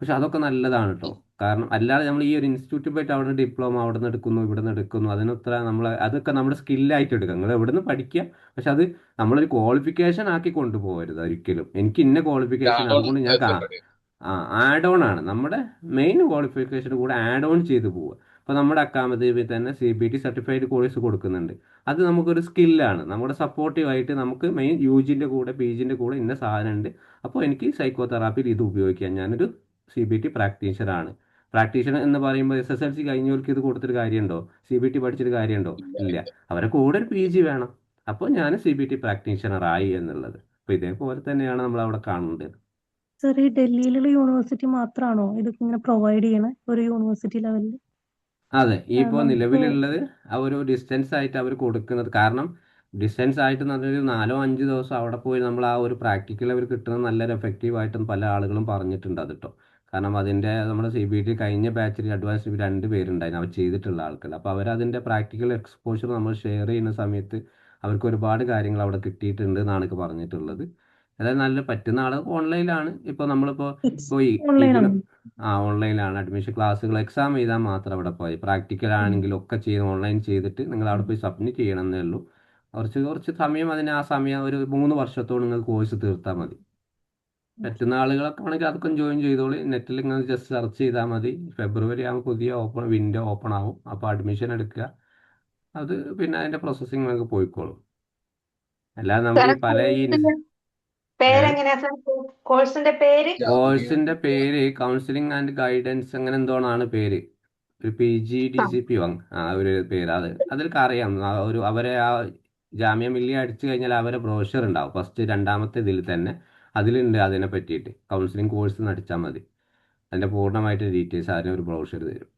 പക്ഷെ അതൊക്കെ നല്ലതാണ് കേട്ടോ. കാരണം അല്ലാതെ നമ്മൾ ഈ ഒരു ഇൻസ്റ്റിറ്റ്യൂട്ടിൽ പോയിട്ട് അവിടെ ഡിപ്ലോമ അവിടെ നിന്ന് എടുക്കുന്നു ഇവിടെ നിന്ന് എടുക്കുന്നു അതിനത്ര നമ്മൾ അതൊക്കെ നമ്മുടെ സ്കില്ലായിട്ട് എടുക്കുക. നിങ്ങൾ എവിടെ നിന്ന് പഠിക്കുക, പക്ഷെ അത് നമ്മളൊരു ക്വാളിഫിക്കേഷൻ ആക്കി കൊണ്ടുപോകരുത് ഒരിക്കലും. എനിക്ക് ഇന്ന ക്വാളിഫിക്കേഷൻ അതുകൊണ്ട് ഞാൻ ആഡ് ഓൺ ആണ് നമ്മുടെ മെയിൻ ക്വാളിഫിക്കേഷൻ കൂടെ ആഡ് ഓൺ ചെയ്ത് പോവുക. ഇപ്പോൾ നമ്മുടെ അക്കാദമിയിൽ തന്നെ CBT സർട്ടിഫൈഡ് കോഴ്സ് കൊടുക്കുന്നുണ്ട്. അത് നമുക്കൊരു സ്കില്ലാണ്, നമ്മുടെ സപ്പോർട്ടീവായിട്ട് നമുക്ക് മെയിൻ UGൻ്റെ കൂടെ PGൻ്റെ കൂടെ ഇന്ന സാധനം ഉണ്ട്, അപ്പോൾ എനിക്ക് സൈക്കോ തെറാപ്പിയിൽ ഇത് ഉപയോഗിക്കാം, ഞാനൊരു CBT പ്രാക്ടീഷണറാണ്. പ്രാക്ടീഷണർ എന്ന് പറയുമ്പോൾ SSLC കഴിഞ്ഞവർക്ക് ഇത് കൊടുത്തൊരു കാര്യമുണ്ടോ? CBT പഠിച്ചൊരു കാര്യമുണ്ടോ? ഇല്ല. അവരെ കൂടെ ഒരു PG വേണം. അപ്പോൾ ഞാൻ CBT പ്രാക്ടീഷണറായി എന്നുള്ളത്. അപ്പോൾ ഇതേപോലെ തന്നെയാണ് നമ്മൾ അവിടെ കാണേണ്ടത്. സർ, ഈ ഡൽഹിയിലുള്ള യൂണിവേഴ്സിറ്റി മാത്രമാണോ ഇതൊക്കെ ഇങ്ങനെ പ്രൊവൈഡ് ചെയ്യണേ ഒരു യൂണിവേഴ്സിറ്റി ലെവലിൽ? അതെ, ഇപ്പോൾ നമുക്ക് നിലവിലുള്ളത് ആ ഒരു ഡിസ്റ്റൻസ് ആയിട്ട് അവർ കൊടുക്കുന്നത്. കാരണം ഡിസ്റ്റൻസ് ആയിട്ട് നല്ലൊരു 4-5 ദിവസം അവിടെ പോയി നമ്മൾ ആ ഒരു പ്രാക്ടിക്കൽ അവർ കിട്ടുന്നത് നല്ലൊരു എഫക്റ്റീവായിട്ടും പല ആളുകളും പറഞ്ഞിട്ടുണ്ട് അത് കേട്ടോ. കാരണം അതിൻ്റെ നമ്മുടെ CBT കഴിഞ്ഞ ബാച്ചിൽ അഡ്വാൻസ് 2 പേരുണ്ടായിരുന്നു അവർ ചെയ്തിട്ടുള്ള ആൾക്കാർ. അപ്പോൾ അവരതിൻ്റെ പ്രാക്ടിക്കൽ എക്സ്പോഷർ നമ്മൾ ഷെയർ ചെയ്യുന്ന സമയത്ത് അവർക്ക് ഒരുപാട് കാര്യങ്ങൾ അവിടെ കിട്ടിയിട്ടുണ്ട് എന്നാണ് എനിക്ക് പറഞ്ഞിട്ടുള്ളത്. അതായത് നല്ല പറ്റുന്ന ആൾ ഓൺലൈനിലാണ്. ഇപ്പോൾ നമ്മളിപ്പോൾ ഈ ഓൺലൈനാണോ? ഓൺലൈനിലാണ് അഡ്മിഷൻ ക്ലാസ്സുകൾ, എക്സാം എഴുതാൻ മാത്രം അവിടെ പോയി. പ്രാക്ടിക്കൽ ആണെങ്കിലും ഒക്കെ ചെയ്ത് ഓൺലൈൻ ചെയ്തിട്ട് നിങ്ങൾ അവിടെ പോയി സബ്മിറ്റ് ചെയ്യണം എന്നേ ഉള്ളൂ. കുറച്ച് സമയം ആ സമയം ഒരു 3 വർഷത്തോട് നിങ്ങൾ കോഴ്സ് തീർത്താൽ മതി. പറ്റുന്ന ആളുകളൊക്കെ ആണെങ്കിൽ അതൊക്കെ ജോയിൻ ചെയ്തോളി. നെറ്റിൽ നിങ്ങൾ ജസ്റ്റ് സെർച്ച് ചെയ്താൽ മതി. ഫെബ്രുവരി ആകുമ്പോൾ പുതിയ വിൻഡോ ഓപ്പൺ ആവും. അപ്പോൾ അഡ്മിഷൻ എടുക്കുക. അത് പിന്നെ അതിൻ്റെ പ്രോസസ്സിങ് നമുക്ക് പോയിക്കോളും. അല്ലാതെ നമുക്ക് പല ഈ കോഴ്സിന്റെ പേര് കൗൺസിലിംഗ് ആൻഡ് ഗൈഡൻസ് അങ്ങനെ എന്തോന്നാണ് പേര്. ഒരു PGDCP ഒരു പേര്. അതിലൊക്കെ അറിയാം. അവരെ ആ ജാമ്യ മില്ലിയ അടിച്ചു കഴിഞ്ഞാൽ അവരെ ബ്രോഷർ ഉണ്ടാവും ഫസ്റ്റ് 2ാമത്തെ ഇതിൽ തന്നെ. അതിലുണ്ട് അതിനെ പറ്റിയിട്ട്. കൗൺസിലിംഗ് കോഴ്സ് അടിച്ചാൽ മതി. അതിന്റെ പൂർണ്ണമായിട്ട് ഡീറ്റെയിൽസ് അതിനൊരു ബ്രോഷർ തരും.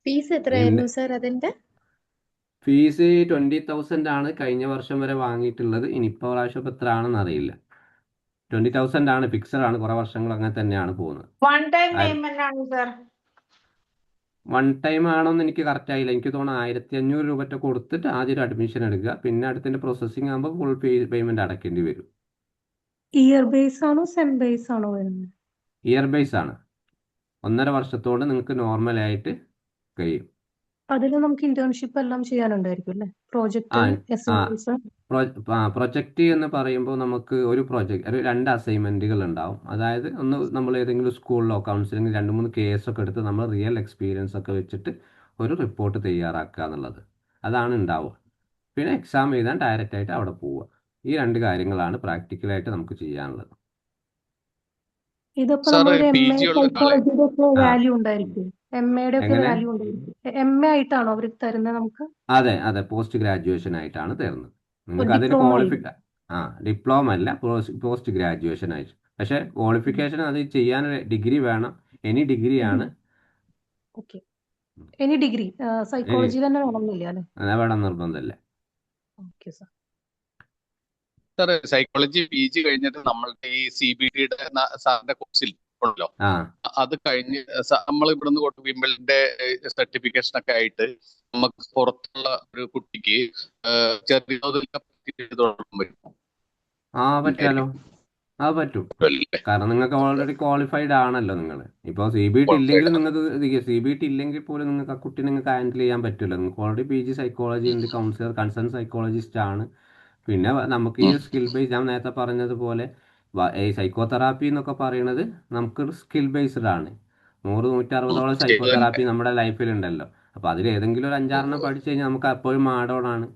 ഫീസ് എത്രയായിരുന്നു സർ അതിന്റെ? ഫീസ് 20,000 ആണ് കഴിഞ്ഞ വർഷം വരെ വാങ്ങിയിട്ടുള്ളത്. ഇനിയിപ്പോൾ പ്രാവശ്യം എത്ര ആണെന്ന് അറിയില്ല. 20,000 ആണ്, ഫിക്സഡ് ആണ്. കുറെ വർഷങ്ങൾ അങ്ങനെ തന്നെയാണ് പോകുന്നത്. വൺ ടൈം ആണോന്ന് എനിക്ക് കറക്റ്റ് ആയില്ല. എനിക്ക് തോന്നുന്നു 1,500 രൂപ കൊടുത്തിട്ട് ആദ്യം ഒരു അഡ്മിഷൻ എടുക്കുക, പിന്നെ അടുത്തിന്റെ പ്രോസസ്സിംഗ് ആകുമ്പോൾ ഫുൾ പേയ്മെന്റ് അടക്കേണ്ടി വരും. ഇയർ ബേസ് ആണോ സെം ബേസ് ആണോ വരുന്നത്? ഇയർ ബേസ് ആണ്. 1.5 വർഷത്തോടെ നിങ്ങൾക്ക് നോർമലായിട്ട് കഴിയും. അതിൽ നമുക്ക് ഇന്റേൺഷിപ്പ് എല്ലാം ചെയ്യാനുണ്ടായിരിക്കും അല്ലേ? പ്രോജക്റ്റ് പ്രൊജക്റ്റ് എന്ന് പറയുമ്പോൾ നമുക്ക് ഒരു 2 അസൈൻമെന്റുകൾ ഉണ്ടാവും. അതായത് ഒന്ന് നമ്മൾ ഏതെങ്കിലും സ്കൂളിലോ കൗൺസിലിംഗ് 2-3 കേസൊക്കെ എടുത്ത് നമ്മൾ റിയൽ എക്സ്പീരിയൻസ് ഒക്കെ വെച്ചിട്ട് ഒരു റിപ്പോർട്ട് തയ്യാറാക്കുക എന്നുള്ളത്, അതാണ് ഉണ്ടാവുക. പിന്നെ എക്സാം എഴുതാൻ ഡയറക്റ്റ് ആയിട്ട് അവിടെ പോവുക. ഈ 2 കാര്യങ്ങളാണ് പ്രാക്ടിക്കലായിട്ട് നമുക്ക് ചെയ്യാനുള്ളത്. ഇതിപ്പോ നമ്മളൊരു MA സൈക്കോളജിയുടെ ഒക്കെ വാല്യൂ ഉണ്ടായിരിക്കും, MAയുടെ ഒക്കെ എങ്ങനെ? വാല്യൂ ഉണ്ടായിരിക്കും. MA ആയിട്ടാണോ അവർ തരുന്നത് നമുക്ക്? അതെ, പോസ്റ്റ് ഗ്രാജുവേഷൻ ആയിട്ടാണ് തരുന്നത്. നിങ്ങൾക്ക് അതിന് ഡിപ്ലോമ ഡിപ്ലോമ അല്ല, പോസ്റ്റ് ഗ്രാജുവേഷൻ ആയിട്ട്. പക്ഷെ ക്വാളിഫിക്കേഷൻ അത് ചെയ്യാൻ ഡിഗ്രി വേണം. എനി ഡിഗ്രിയാണ്. ഓക്കെ. എനി ഡിഗ്രി സൈക്കോളജി തന്നെ വേണമെന്നില്ല അല്ലേ? അത് വേണം നിർബന്ധമല്ല. Okay sir. Sir, psychology PG കഴിഞ്ഞിട്ട് നമ്മളുടെ ഈ CBTയുടെ സാറിന്റെ കോഴ്സിൽ ഉണ്ടല്ലോ, അത് കഴിഞ്ഞ് നമ്മൾ ഇവിടുന്ന് വിംബിളിന്റെ സർട്ടിഫിക്കേഷൻ ഒക്കെ ആയിട്ട് നമുക്ക് പുറത്തുള്ള ഒരു കുട്ടിക്ക് ചെറിയ പറ്റാലോ. അത് പറ്റും. കാരണം നിങ്ങൾക്ക് ഓൾറെഡി ക്വാളിഫൈഡ് ആണല്ലോ. നിങ്ങൾ ഇപ്പോൾ CBT ഇല്ലെങ്കിൽ പോലും നിങ്ങൾക്ക് ആ കുട്ടി നിങ്ങൾക്ക് ഹാൻഡിൽ ചെയ്യാൻ പറ്റില്ല. നിങ്ങൾക്ക് ഓൾറെഡി PG സൈക്കോളജി ഉണ്ട്, കൗൺസിലർ കൺസേൺ സൈക്കോളജിസ്റ്റ് ആണ്. പിന്നെ നമുക്ക് ഈ സ്കിൽ ബേസ് ഞാൻ നേരത്തെ പറഞ്ഞതുപോലെ ഈ സൈക്കോ തെറാപ്പി എന്നൊക്കെ പറയുന്നത് നമുക്കൊരു സ്കിൽ ബേസ്ഡ് ആണ്. 100-160ഓളം സൈക്കോ തെറാപ്പി നമ്മുടെ ലൈഫിലുണ്ടല്ലോ. അപ്പോൾ അതിൽ ഏതെങ്കിലും ഒരു 5-6 പഠിച്ചു കഴിഞ്ഞാൽ നമുക്ക് എപ്പോഴും ആഡോണാണ്.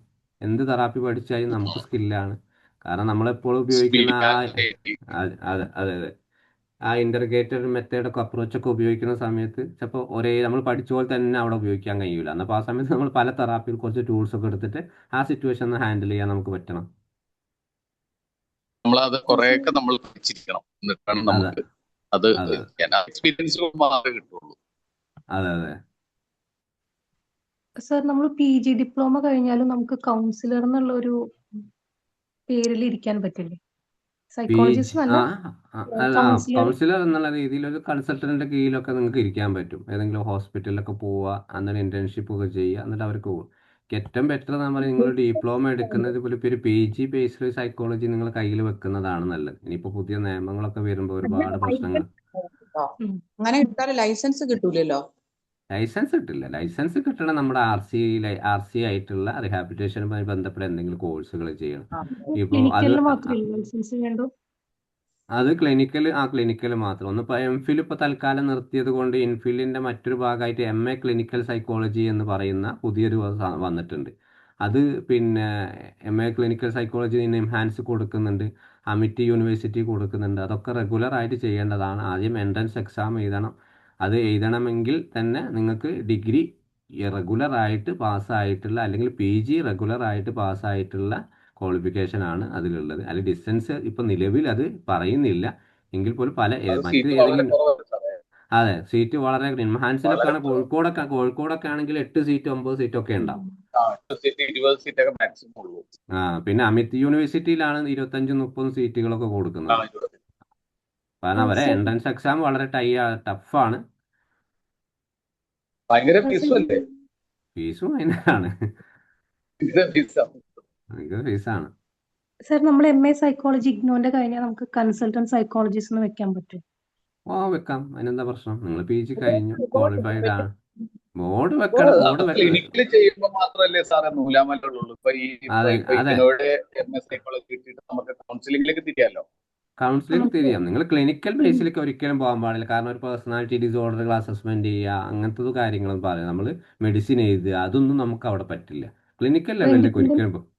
എന്ത് തെറാപ്പി പഠിച്ചാലും നമുക്ക് സ്കില്ലാണ്. കാരണം നമ്മളെപ്പോഴും ഉപയോഗിക്കുന്ന അതെ ആ ഇന്റർഗ്രേറ്റഡ് മെത്തേഡൊക്കെ അപ്രോച്ചൊക്കെ ഉപയോഗിക്കുന്ന സമയത്ത് ചിലപ്പോൾ നമ്മൾ പഠിച്ച പോലെ തന്നെ അവിടെ ഉപയോഗിക്കാൻ കഴിയില്ല. എന്നപ്പോൾ ആ സമയത്ത് നമ്മൾ പല തെറാപ്പിയിൽ കുറച്ച് ടൂൾസ് ഒക്കെ എടുത്തിട്ട് ആ സിറ്റുവേഷൻ ഹാൻഡിൽ ചെയ്യാൻ നമുക്ക് പറ്റണം. നമ്മളത് കുറെയൊക്കെ നമ്മൾ പഠിച്ചിരിക്കണം, എന്നിട്ടാണ് നമുക്ക് അത് എക്സ്പീരിയൻസ് മാത്രമേ കിട്ടുള്ളൂ. അതെ. സർ, നമ്മൾ PG ഡിപ്ലോമ കഴിഞ്ഞാലും നമുക്ക് കൗൺസിലർ എന്നുള്ള ഒരു പേരിൽ ഇരിക്കാൻ പറ്റില്ലേ? സൈക്കോളജിസ്റ്റ് അല്ല, കൗൺസിലർ എന്നുള്ള രീതിയിൽ ഒരു കൺസൾട്ടന്റിന്റെ കീഴിലൊക്കെ നിങ്ങൾക്ക് ഇരിക്കാൻ പറ്റും. ഏതെങ്കിലും ഹോസ്പിറ്റലിലൊക്കെ പോവുക, അന്നേരം ഇന്റേൺഷിപ്പ് ഒക്കെ ചെയ്യുക, എന്നിട്ട് അവർക്ക് പോകും. ഏറ്റവും ബെറ്റർ നമ്മൾ നിങ്ങൾ ഡിപ്ലോമ എടുക്കുന്നത് പോലെ ഒരു PG ബേസ്ഡ് സൈക്കോളജി നിങ്ങൾ കയ്യിൽ വെക്കുന്നതാണ് നല്ലത്. ഇനിയിപ്പോൾ പുതിയ നിയമങ്ങളൊക്കെ വരുമ്പോൾ ഒരുപാട് പ്രശ്നങ്ങൾ കേട്ടോ. അങ്ങനെ എടുത്താൽ ലൈസൻസ് കിട്ടൂലല്ലോ. ലൈസൻസ് കിട്ടില്ല. ലൈസൻസ് കിട്ടണം നമ്മുടെ ആർ സി ആയിട്ടുള്ള റിഹാബിലിറ്റേഷനുമായി ബന്ധപ്പെട്ട എന്തെങ്കിലും കോഴ്സുകൾ ചെയ്യണം. ഇപ്പോൾ അത് ക്ലിനിക്കലിന് മാത്രമേ ലൈസൻസ് വേണ്ടൂ. അത് ക്ലിനിക്കൽ മാത്രം. ഒന്ന് ഇപ്പോൾ എംഫിൽ ഇപ്പോൾ തൽക്കാലം നിർത്തിയത് കൊണ്ട് ഇൻഫിലിൻ്റെ മറ്റൊരു ഭാഗമായിട്ട് MA ക്ലിനിക്കൽ സൈക്കോളജി എന്ന് പറയുന്ന പുതിയൊരു വന്നിട്ടുണ്ട്. അത് പിന്നെ MA ക്ലിനിക്കൽ സൈക്കോളജി എൻഹാൻസ് കൊടുക്കുന്നുണ്ട്, അമിറ്റി യൂണിവേഴ്സിറ്റി കൊടുക്കുന്നുണ്ട്. അതൊക്കെ റെഗുലറായിട്ട് ചെയ്യേണ്ടതാണ്. ആദ്യം എൻട്രൻസ് എക്സാം എഴുതണം. അത് എഴുതണമെങ്കിൽ തന്നെ നിങ്ങൾക്ക് ഡിഗ്രി റെഗുലറായിട്ട് പാസ്സായിട്ടുള്ള അല്ലെങ്കിൽ PG റെഗുലറായിട്ട് പാസ്സായിട്ടുള്ള ക്വാളിഫിക്കേഷനാണ് അതിലുള്ളത്. അതിൽ ഡിസ്റ്റൻസ് ഇപ്പം നിലവിൽ അത് പറയുന്നില്ല എങ്കിൽ പോലും മറ്റ് ഏതെങ്കിലും അതെ സീറ്റ് വളരെ എൻഹാൻസിലൊക്കെയാണ്. കോഴിക്കോടൊക്കെ ആണെങ്കിൽ 8 സീറ്റ് 9 സീറ്റൊക്കെ ഉണ്ടാവും. പിന്നെ അമിത് യൂണിവേഴ്സിറ്റിയിലാണ് 25-30 സീറ്റുകളൊക്കെ കൊടുക്കുന്നത്. കാരണം അവരെ എൻട്രൻസ് എക്സാം വളരെ ടഫാണ്. ഫീസും അതിനാണ്, ഭയങ്കര ഫീസാണ്. സർ, നമ്മൾ MA സൈക്കോളജി ഇഗ്നോന്റെ കഴിഞ്ഞാൽ നമുക്ക് കൺസൾട്ടന്റ് സൈക്കോളജിസ്റ്റ് വെക്കാൻ പറ്റും? വെക്കാം, അതിനെന്താ പ്രശ്നം? നിങ്ങൾ PG കഴിഞ്ഞു, ക്വാളിഫൈഡ് ആണ്. ബോർഡ് വെക്കണം. ക്ലിനിക്കിൽ ചെയ്യുമ്പോൾ മാത്രമല്ലേ സാറേ നൂലാമല്ലുള്ളൂ. ഇപ്പൊ ഈ നമുക്ക് കൗൺസിലിംഗിലേക്ക് തിരിയാലോ. കൗൺസിലിംഗ് തിരിയാം. നിങ്ങൾ ക്ലിനിക്കൽ ബേസിലേക്ക് ഒരിക്കലും പോകാൻ പാടില്ല. കാരണം ഒരു പേഴ്സണാലിറ്റി ഡിസോർഡറുകൾ അസസ്മെന്റ് ചെയ്യുക, അങ്ങനത്തെ കാര്യങ്ങളും പറയാം. നമ്മൾ മെഡിസിൻ എഴുതുക, അതൊന്നും നമുക്ക് അവിടെ പറ്റില്ല. ക്ലിനിക്കൽ ലെവലിലേക്ക് ഒരിക്കലും പോകും.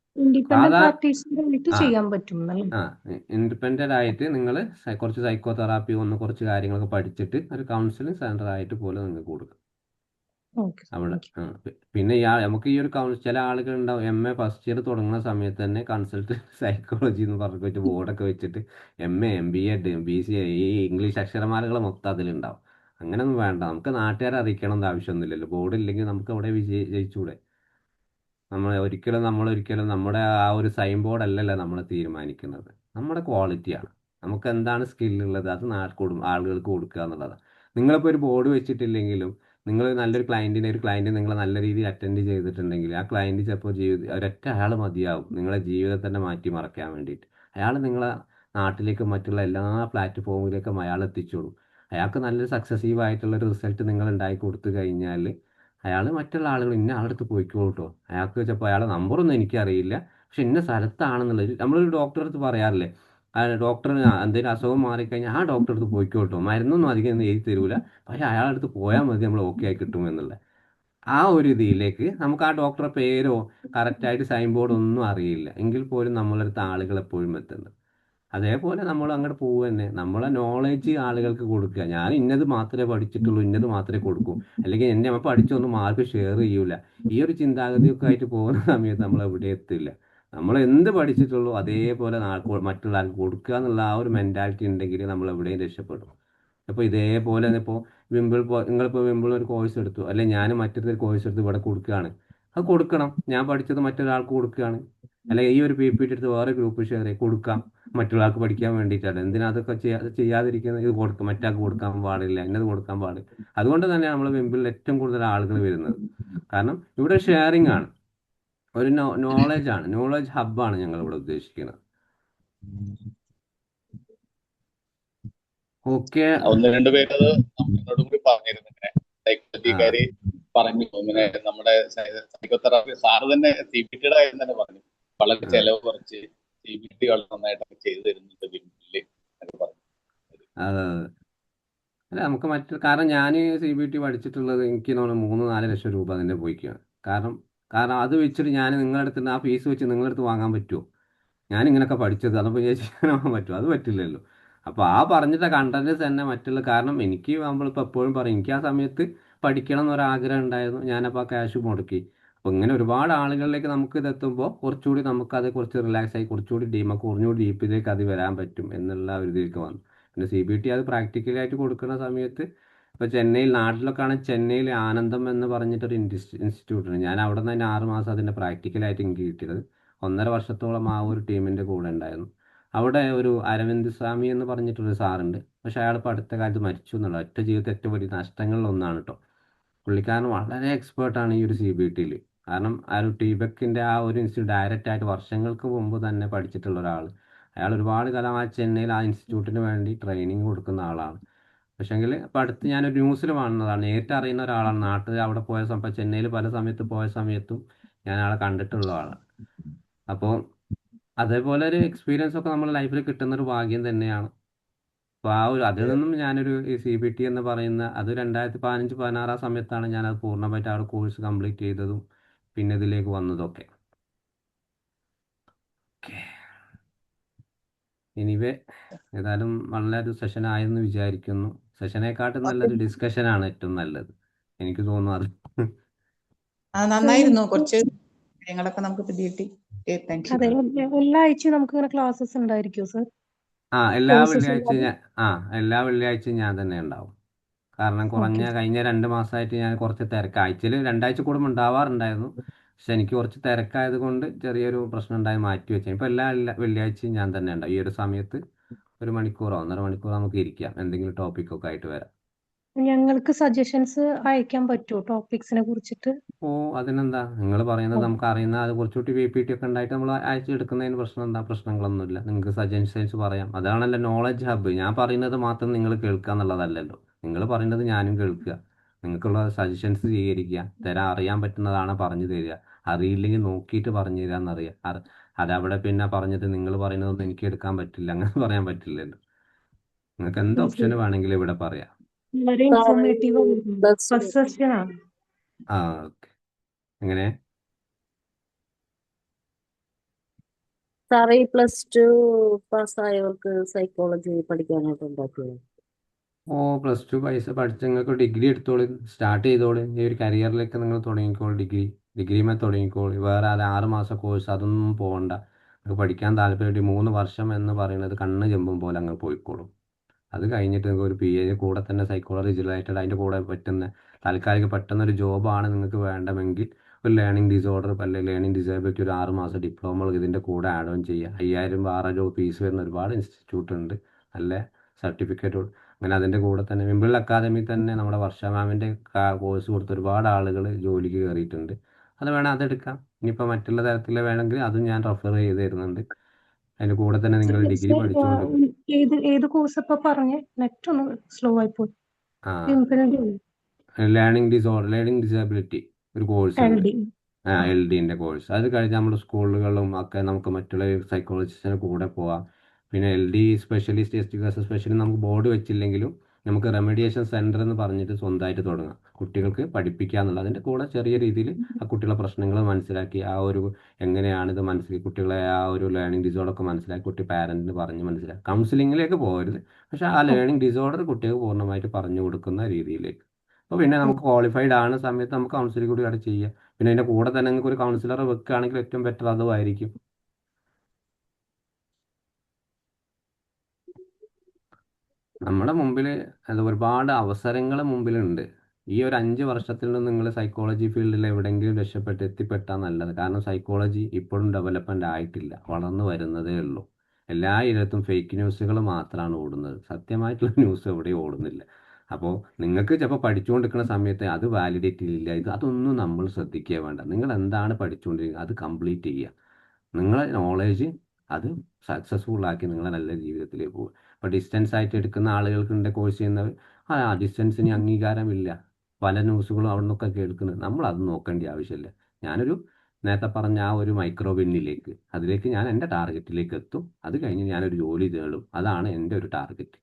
ഇൻഡിപെൻഡന്റ് ആയിട്ട് നിങ്ങൾ കുറച്ച് സൈക്കോതെറാപ്പി കുറച്ച് കാര്യങ്ങളൊക്കെ പഠിച്ചിട്ട് ഒരു കൗൺസിലിംഗ് സെന്റർ ആയിട്ട് പോലെ നിങ്ങൾക്ക് കൊടുക്കും അവിടെ. പിന്നെ നമുക്ക് ഈ ഒരു ചില ആളുകൾ ഉണ്ടാവും MA ഫസ്റ്റ് ഇയർ തുടങ്ങുന്ന സമയത്ത് തന്നെ കൺസൾട്ടന്റ് സൈക്കോളജി എന്ന് പറഞ്ഞിട്ട് ബോർഡൊക്കെ വെച്ചിട്ട് MA MBA BCA ഈ ഇംഗ്ലീഷ് അക്ഷരമാലകൾ മൊത്തം അതിലുണ്ടാവും. അങ്ങനെയൊന്നും വേണ്ട. നമുക്ക് നാട്ടുകാരെ അറിയിക്കണം ആവശ്യമൊന്നുമില്ലല്ലോ. ബോർഡ് ഇല്ലെങ്കിൽ നമുക്ക് അവിടെ വിജയിച്ചൂടെ? നമ്മളൊരിക്കലും നമ്മുടെ ആ ഒരു സൈൻ ബോർഡ് അല്ലല്ലോ നമ്മൾ തീരുമാനിക്കുന്നത്. നമ്മുടെ ക്വാളിറ്റിയാണ്. നമുക്ക് എന്താണ് സ്കില്ലുള്ളത് അത് ആളുകൾക്ക് കൊടുക്കുക എന്നുള്ളതാണ്. നിങ്ങളിപ്പോൾ ഒരു ബോർഡ് വെച്ചിട്ടില്ലെങ്കിലും നിങ്ങൾ നല്ലൊരു ക്ലയൻറ്റ് നിങ്ങൾ നല്ല രീതിയിൽ അറ്റൻഡ് ചെയ്തിട്ടുണ്ടെങ്കിൽ ആ ക്ലയൻറ്റ് ചിലപ്പോൾ ഒരൊറ്റ അയാൾ മതിയാവും നിങ്ങളെ ജീവിതം തന്നെ മാറ്റി മറിക്കാൻ വേണ്ടിയിട്ട്. അയാൾ നിങ്ങളെ നാട്ടിലേക്ക് മറ്റുള്ള എല്ലാ പ്ലാറ്റ്ഫോമിലേക്കും അയാൾ എത്തിച്ചോളും. അയാൾക്ക് നല്ലൊരു സക്സസീവ് ആയിട്ടുള്ള റിസൾട്ട് നിങ്ങൾ ഉണ്ടാക്കി കൊടുത്തു കഴിഞ്ഞാൽ അയാൾ മറ്റുള്ള ആളുകൾ ഇന്ന ആളടുത്ത് പോയിക്കോട്ടോ. അയാൾക്ക് ചിലപ്പോൾ അയാളുടെ നമ്പറൊന്നും എനിക്കറിയില്ല, പക്ഷെ ഇന്ന സ്ഥലത്താണെന്നുള്ളത് നമ്മളൊരു ഡോക്ടറെ അടുത്ത് പറയാറില്ലേ, ആ ഡോക്ടറിന് എന്തെങ്കിലും അസുഖം മാറിക്കഴിഞ്ഞാൽ ആ ഡോക്ടറെ അടുത്ത് പോയിക്കോട്ടോ, മരുന്നൊന്നും അധികം എഴുതി തരൂല, പക്ഷെ അയാളുടെ അടുത്ത് പോയാൽ മതി നമ്മൾ ഓക്കെ ആയി കിട്ടുമെന്നുള്ള ആ ഒരു ഇതിലേക്ക് നമുക്ക് ആ ഡോക്ടറെ പേരോ കറക്റ്റായിട്ട് സൈൻ ബോർഡ് ഒന്നും അറിയില്ല എങ്കിൽ പോലും നമ്മളടുത്ത് ആളുകൾ എപ്പോഴും എത്തുന്നത്. അതേപോലെ നമ്മൾ അങ്ങോട്ട് പോകുക തന്നെ. നമ്മളെ നോളേജ് ആളുകൾക്ക് കൊടുക്കുക. ഞാൻ ഇന്നത് മാത്രമേ പഠിച്ചിട്ടുള്ളൂ, ഇന്നത് മാത്രമേ കൊടുക്കൂ, അല്ലെങ്കിൽ എന്നെ നമ്മൾ പഠിച്ചൊന്നും ആർക്കും ഷെയർ ചെയ്യൂല. ഈ ഒരു ചിന്താഗതിയൊക്കെ ആയിട്ട് പോകുന്ന സമയത്ത് നമ്മൾ എവിടെ എത്തില്ല. നമ്മൾ എന്ത് പഠിച്ചിട്ടുള്ളൂ അതേപോലെ മറ്റുള്ള ആൾക്ക് കൊടുക്കുക എന്നുള്ള ആ ഒരു മെൻറ്റാലിറ്റി ഉണ്ടെങ്കിൽ നമ്മൾ എവിടെയും രക്ഷപ്പെടും. അപ്പോൾ ഇതേപോലെ തന്നെ ഇപ്പോൾ നിങ്ങളിപ്പോൾ വിമ്പിൾ ഒരു കോഴ്സ് എടുത്തു, അല്ലെങ്കിൽ ഞാൻ മറ്റൊരു കോഴ്സ് എടുത്ത് ഇവിടെ കൊടുക്കുകയാണ്, അത് കൊടുക്കണം. ഞാൻ പഠിച്ചത് മറ്റൊരാൾക്ക് കൊടുക്കുകയാണ്, അല്ലെങ്കിൽ ഈ ഒരു PPT എടുത്ത് വേറെ ഗ്രൂപ്പ് ഷെയർ കൊടുക്കാം മറ്റുള്ള ആൾക്ക് പഠിക്കാൻ വേണ്ടിയിട്ടാണ്. എന്തിനാ അതൊക്കെ ചെയ്യാതിരിക്കുന്നത്? ഇത് മറ്റാൾക്ക് കൊടുക്കാൻ പാടില്ല, ഇന്നത് കൊടുക്കാൻ പാടില്ല. അതുകൊണ്ട് തന്നെയാണ് നമ്മൾ വിമ്പിളിൽ ഏറ്റവും കൂടുതൽ ആളുകൾ വരുന്നത്. കാരണം ഇവിടെ ഷെയറിംഗ് ആണ്, ഒരു നോളജ് ഹബ്ബാണ് ഞങ്ങൾ ഇവിടെ ഉദ്ദേശിക്കുന്നത്. ഓക്കെ, ഒന്ന് രണ്ട് പേരത് എന്നോടും കൂടി പറഞ്ഞിരുന്നു. ഇങ്ങനെ സൈക്കോളജിക്കാര് പറഞ്ഞു, ഇങ്ങനെ നമ്മുടെ സൈക്കോതെറാപ്പി സാറ് തന്നെ CBTയുടെ കാര്യം തന്നെ പറഞ്ഞു, വളരെ ചെലവ് കുറച്ച് CBT വളരെ നന്നായിട്ടൊക്കെ ചെയ്തു തരുന്നുണ്ട് വിമ്പിളില് എന്നൊക്കെ പറഞ്ഞു. അതെ അല്ല നമുക്ക് കാരണം ഞാൻ CBT പഠിച്ചിട്ടുള്ളത് എനിക്ക് തോന്നുന്നു 3-4 ലക്ഷം രൂപ അതിൻ്റെ പോയിക്കാണ്. കാരണം അത് വെച്ചിട്ട് ഞാൻ നിങ്ങളുടെ അടുത്ത് ആ ഫീസ് വെച്ച് നിങ്ങളുടെ അടുത്ത് വാങ്ങാൻ പറ്റുമോ? ഞാനിങ്ങനെയൊക്കെ പഠിച്ചത് അതപ്പോൾ ചെയ്യാൻ പറ്റുമോ? അത് പറ്റില്ലല്ലോ. അപ്പോൾ ആ പറഞ്ഞിട്ട് കണ്ടന്റ് തന്നെ മറ്റുള്ള കാരണം എനിക്ക് നമ്മളിപ്പോൾ എപ്പോഴും പറയും, എനിക്ക് ആ സമയത്ത് പഠിക്കണം എന്നൊരാഗ്രഹം ഉണ്ടായിരുന്നു. ഞാനപ്പോൾ ആ ക്യാഷ് മുടക്കി. അപ്പോൾ ഇങ്ങനെ ഒരുപാട് ആളുകളിലേക്ക് നമുക്ക് ഇതെത്തുമ്പോൾ കുറച്ചുകൂടി നമുക്കത് കുറച്ച് റിലാക്സ് ആയി കുറച്ചുകൂടി കുറഞ്ഞുകൂടി ഡീപ്പിലേക്ക് അത് വരാൻ പറ്റും എന്നുള്ള ഒരു ഇതിലേക്ക് വന്നു. പിന്നെ CBT അത് പ്രാക്ടിക്കലായിട്ട് കൊടുക്കുന്ന സമയത്ത് ഇപ്പോൾ നാട്ടിലൊക്കെ ആണെങ്കിൽ ചെന്നൈയിൽ ആനന്ദം എന്ന് പറഞ്ഞിട്ടൊരു ഇൻസ്റ്റിറ്റ്യൂട്ടുണ്ട്. ഞാൻ അവിടെ നിന്ന് തന്നെ 6 മാസം അതിൻ്റെ പ്രാക്ടിക്കലായിട്ട് എനിക്ക് കിട്ടിയത്. 1.5 വർഷത്തോളം ആ ഒരു ടീമിൻ്റെ കൂടെ ഉണ്ടായിരുന്നു. അവിടെ ഒരു അരവിന്ദ് സ്വാമി എന്ന് പറഞ്ഞിട്ടൊരു സാറുണ്ട്, പക്ഷെ അയാളിപ്പോൾ അടുത്ത കാലത്ത് മരിച്ചു എന്നുള്ള ഒറ്റ ജീവിതത്തിൽ ഏറ്റവും വലിയ നഷ്ടങ്ങളിലൊന്നാണ് കേട്ടോ. പുള്ളിക്കാരൻ വളരെ എക്സ്പേർട്ടാണ് ഈ ഒരു CBTയിൽ. കാരണം ആ ഒരു ടിബെക്കിൻ്റെ ആ ഒരു ഇൻസ്റ്റിറ്റ്യൂട്ട് ഡയറക്റ്റായിട്ട് വർഷങ്ങൾക്ക് മുമ്പ് തന്നെ പഠിച്ചിട്ടുള്ള ഒരാൾ. അയാൾ ഒരുപാട് കാലം ആ ചെന്നൈയിൽ ആ ഇൻസ്റ്റിറ്റ്യൂട്ടിന് വേണ്ടി ട്രെയിനിങ് കൊടുക്കുന്ന ആളാണ്. പക്ഷേങ്കിൽ ഇപ്പം അടുത്ത് ഞാനൊരു ന്യൂസിൽ കാണുന്നതാണ്, നേരിട്ട് അറിയുന്ന ഒരാളാണ്. നാട്ടിൽ അവിടെ പോയ സമയം ചെന്നൈയിൽ പല സമയത്ത് പോയ സമയത്തും ഞാൻ ആളെ കണ്ടിട്ടുള്ള ആളാണ്. അപ്പോൾ അതേപോലെ ഒരു എക്സ്പീരിയൻസ് ഒക്കെ നമ്മുടെ ലൈഫിൽ കിട്ടുന്നൊരു ഭാഗ്യം തന്നെയാണ്. അപ്പോൾ ആ ഒരു അതിൽ നിന്നും ഞാനൊരു ഈ CBT എന്ന് പറയുന്ന അത് 2015-16 ആ സമയത്താണ് ഞാനത് പൂർണ്ണമായിട്ട് ആ ഒരു കോഴ്സ് കംപ്ലീറ്റ് ചെയ്തതും പിന്നെ ഇതിലേക്ക് വന്നതൊക്കെ. ഓക്കെ, എനിവേ ഏതായാലും നല്ലൊരു സെഷൻ ആയെന്ന് വിചാരിക്കുന്നു. സെഷനേക്കാട്ടും നല്ലൊരു ഡിസ്കഷനാണ് ഏറ്റവും നല്ലത് എനിക്ക് തോന്നുന്നത്. നന്നായിരുന്നു. കുറച്ച് കാര്യങ്ങളൊക്കെ നമുക്ക് പിടികിട്ടി. Thank you. അതെ, എല്ലാ ആഴ്ചയും നമുക്ക് ഇങ്ങനെ ക്ലാസ്സസ് ഉണ്ടായിരിക്കും സർ? എല്ലാ കോഴ്സസ് വെള്ളിയാഴ്ചയും എല്ലാ വെള്ളിയാഴ്ചയും ഞാൻ തന്നെ ഉണ്ടാവും. കാരണം കഴിഞ്ഞ 2 മാസമായിട്ട് ഞാൻ കുറച്ച് തിരക്ക്, ആഴ്ചയിൽ 2 ആഴ്ച കൂടുമ്പോൾ ഉണ്ടാവാറുണ്ടായിരുന്നു. പക്ഷെ എനിക്ക് കുറച്ച് തിരക്കായത് കൊണ്ട് ചെറിയൊരു പ്രശ്നം ഉണ്ടായി മാറ്റി വെച്ചു. ഇപ്പോൾ എല്ലാ വെള്ളിയാഴ്ചയും ഞാൻ തന്നെ ഉണ്ടാവും. ഈ ഒരു സമയത്ത് 1 മണിക്കൂറോ 1.5 മണിക്കൂറോ നമുക്ക് ഇരിക്കാം, എന്തെങ്കിലും ടോപ്പിക്കൊക്കെ ആയിട്ട് വരാം. ഞങ്ങൾക്ക് സജഷൻസ് അയക്കാൻ പറ്റുമോ ടോപ്പിക്സിനെ കുറിച്ചിട്ട്? അതിനെന്താ, നിങ്ങൾ പറയുന്നത് നമുക്ക് അറിയുന്ന അത് കുറച്ചുകൂടി PPT ഒക്കെ ഉണ്ടായിട്ട് നമ്മൾ അയച്ചെടുക്കുന്നതിന് പ്രശ്നങ്ങളൊന്നുമില്ല. നിങ്ങൾക്ക് സജഷൻസ് പറയാം. അതാണല്ലോ നോളജ് ഹബ്ബ്. ഞാൻ പറയുന്നത് മാത്രം നിങ്ങൾ കേൾക്കുക എന്നുള്ളതല്ലല്ലോ. നിങ്ങൾ പറയുന്നത് ഞാനും കേൾക്കുക, നിങ്ങൾക്കുള്ള സജഷൻസ് സ്വീകരിക്കുക, അറിയാൻ പറ്റുന്നതാണ് പറഞ്ഞു തരിക, അറിയില്ലെങ്കിൽ നോക്കിയിട്ട് പറഞ്ഞു തരിക എന്നറിയാം. അതവിടെ പിന്നെ പറഞ്ഞത് നിങ്ങൾ പറയുന്നതൊന്നും എനിക്ക് എടുക്കാൻ പറ്റില്ല, അങ്ങനെ പറയാൻ പറ്റില്ലല്ലോ. നിങ്ങൾക്ക് എന്ത് ഓപ്ഷൻ വേണമെങ്കിലും ഇവിടെ പറയാം. വളരെ ഇൻഫോർമേറ്റീവ് ഫസ്റ്റ് സെഷൻ ആണ്. ഓക്കെ. എങ്ങനെ സാറേ, ഈ +2 പാസ്സായവർക്ക് സൈക്കോളജി പഠിക്കാനായിട്ട് ഉണ്ടാക്കിയത്? +2 പഠിച്ച് നിങ്ങൾക്ക് ഡിഗ്രി എടുത്തോളൂ, സ്റ്റാർട്ട് ചെയ്തോളൂ. ഈ ഒരു കരിയറിലേക്ക് നിങ്ങൾ തുടങ്ങിക്കോളൂ. ഡിഗ്രിമേ തുടങ്ങിക്കോളൂ. വേറെ 6 മാസം കോഴ്സ് അതൊന്നും പോകണ്ട. നിങ്ങൾക്ക് പഠിക്കാൻ താല്പര്യം 3 വർഷം എന്ന് പറയുന്നത് കണ്ണ് ചെമ്പും പോലെ അങ്ങ് പോയിക്കോളും. അത് കഴിഞ്ഞിട്ട് നിങ്ങൾക്ക് ഒരു PA കൂടെ തന്നെ സൈക്കോളജി റിലേറ്റഡ് അതിൻ്റെ കൂടെ പറ്റുന്ന താൽക്കാലിക പെട്ടെന്നൊരു ജോബാണ് നിങ്ങൾക്ക് വേണ്ടമെങ്കിൽ ഒരു ലേണിംഗ് ഡിസോർഡർ അല്ലെങ്കിൽ ലേണിംഗ് ഡിസേബിലിറ്റി ഒരു 6 മാസം ഡിപ്ലോമ ഇതിൻ്റെ കൂടെ ആഡ് ഓൺ ചെയ്യുക. 5000 6,000 ഫീസ് വരുന്ന ഒരുപാട് ഇൻസ്റ്റിറ്റ്യൂട്ട് ഉണ്ട്, നല്ല സർട്ടിഫിക്കറ്റ്. അങ്ങനെ അതിൻ്റെ കൂടെ തന്നെ വിംബിൾ അക്കാദമി തന്നെ നമ്മുടെ വർഷ മാമിൻ്റെ കോഴ്സ് കൊടുത്ത് ഒരുപാട് ആളുകൾ ജോലിക്ക് കയറിയിട്ടുണ്ട്. അത് വേണം അതെടുക്കാം. ഇനിയിപ്പോൾ മറ്റുള്ള തരത്തിൽ വേണമെങ്കിൽ അതും ഞാൻ റെഫർ ചെയ്ത് തരുന്നുണ്ട്. അതിൻ്റെ കൂടെ തന്നെ നിങ്ങൾ ഡിഗ്രി പഠിച്ചുകൊണ്ട് ഏത് കോഴ്സ് ഇപ്പൊ പറഞ്ഞേ? നെറ്റ് ഒന്ന് സ്ലോ ആയി പോയി. ലേണിംഗ് ഡിസേബിലിറ്റി ഒരു കോഴ്സ് ഉണ്ട്, LDൻ്റെ കോഴ്സ്. അത് കഴിഞ്ഞ് നമ്മൾ സ്കൂളുകളിലും ഒക്കെ നമുക്ക് മറ്റുള്ള സൈക്കോളജിസ്റ്റിൻ്റെ കൂടെ പോവാം. പിന്നെ LD സ്പെഷ്യലിസ്റ്റ്, എഡ്യൂക്കേഷൻ സ്പെഷ്യലിസ്റ്റ് നമുക്ക് ബോർഡ് വെച്ചില്ലെങ്കിലും നമുക്ക് റെമഡിയേഷൻ സെൻറ്റർ എന്ന് പറഞ്ഞിട്ട് സ്വന്തമായിട്ട് തുടങ്ങാം. കുട്ടികൾക്ക് പഠിപ്പിക്കുക എന്നുള്ളത്, അതിൻ്റെ കൂടെ ചെറിയ രീതിയിൽ ആ കുട്ടികളുടെ പ്രശ്നങ്ങൾ മനസ്സിലാക്കി എങ്ങനെയാണ് ഇത് മനസ്സിലാക്കി കുട്ടികളെ ആ ഒരു ലേണിംഗ് ഡിസോർഡർ മനസ്സിലാക്കി കുട്ടി പാരന്റിന് പറഞ്ഞ് മനസ്സിലാക്കി കൗൺസിലിങ്ങിലേക്ക് പോകരുത്, പക്ഷെ ആ ലേണിംഗ് ഡിസോർഡർ കുട്ടികൾക്ക് പൂർണ്ണമായിട്ട് പറഞ്ഞു കൊടുക്കുന്ന രീതിയിലേക്ക്. അപ്പോൾ പിന്നെ നമുക്ക് ക്വാളിഫൈഡ് ആണ് സമയത്ത് നമുക്ക് കൗൺസിലിംഗ് കൂടി അവിടെ ചെയ്യാം. പിന്നെ അതിൻ്റെ കൂടെ തന്നെ നിങ്ങൾക്ക് ഒരു കൗൺസിലറെ വെക്കുകയാണെങ്കിൽ ഏറ്റവും ബെറ്റർ അതുമായിരിക്കും. നമ്മുടെ മുമ്പിൽ ഒരുപാട് അവസരങ്ങൾ മുമ്പിലുണ്ട്. ഈ ഒരു 5 വർഷത്തിൽ നിന്ന് നിങ്ങൾ സൈക്കോളജി ഫീൽഡിൽ എവിടെയെങ്കിലും എത്തിപ്പെട്ടാൽ നല്ലത്. കാരണം സൈക്കോളജി ഇപ്പോഴും ഡെവലപ്മെൻ്റ് ആയിട്ടില്ല, വളർന്നു വരുന്നതേ ഉള്ളൂ. എല്ലായിടത്തും ഫേക്ക് ന്യൂസുകൾ മാത്രമാണ് ഓടുന്നത്, സത്യമായിട്ടുള്ള ന്യൂസ് എവിടെയും ഓടുന്നില്ല. അപ്പോൾ നിങ്ങൾക്ക് ചിലപ്പോൾ പഠിച്ചുകൊണ്ടിരിക്കുന്ന സമയത്ത് അത് വാലിഡേറ്റ് ഇല്ല, അതൊന്നും നമ്മൾ ശ്രദ്ധിക്കുക വേണ്ട. നിങ്ങൾ എന്താണ് പഠിച്ചുകൊണ്ടിരിക്കുന്നത് അത് കംപ്ലീറ്റ് ചെയ്യുക. നിങ്ങളെ നോളേജ് അത് സക്സസ്ഫുൾ ആക്കി നിങ്ങളെ നല്ല ജീവിതത്തിലേക്ക് പോകുക. ഇപ്പോൾ ഡിസ്റ്റൻസ് ആയിട്ട് എടുക്കുന്ന ആളുകൾക്കുണ്ട്, കോഴ്സ് ചെയ്യുന്നവർ ഡിസ്റ്റൻസിന് അംഗീകാരമില്ല, പല ന്യൂസുകളും അവിടെ നിന്നൊക്കെ കേൾക്കുന്നത്. നമ്മൾ അത് നോക്കേണ്ട ആവശ്യമില്ല. നേരത്തെ പറഞ്ഞ ആ ഒരു മൈക്രോ വിന്നിലേക്ക് അതിലേക്ക് ഞാൻ എൻ്റെ ടാർഗറ്റിലേക്ക് എത്തും. അത് കഴിഞ്ഞ് ഞാനൊരു ജോലി നേടും. അതാണ് എൻ്റെ ഒരു ടാർഗറ്റ്.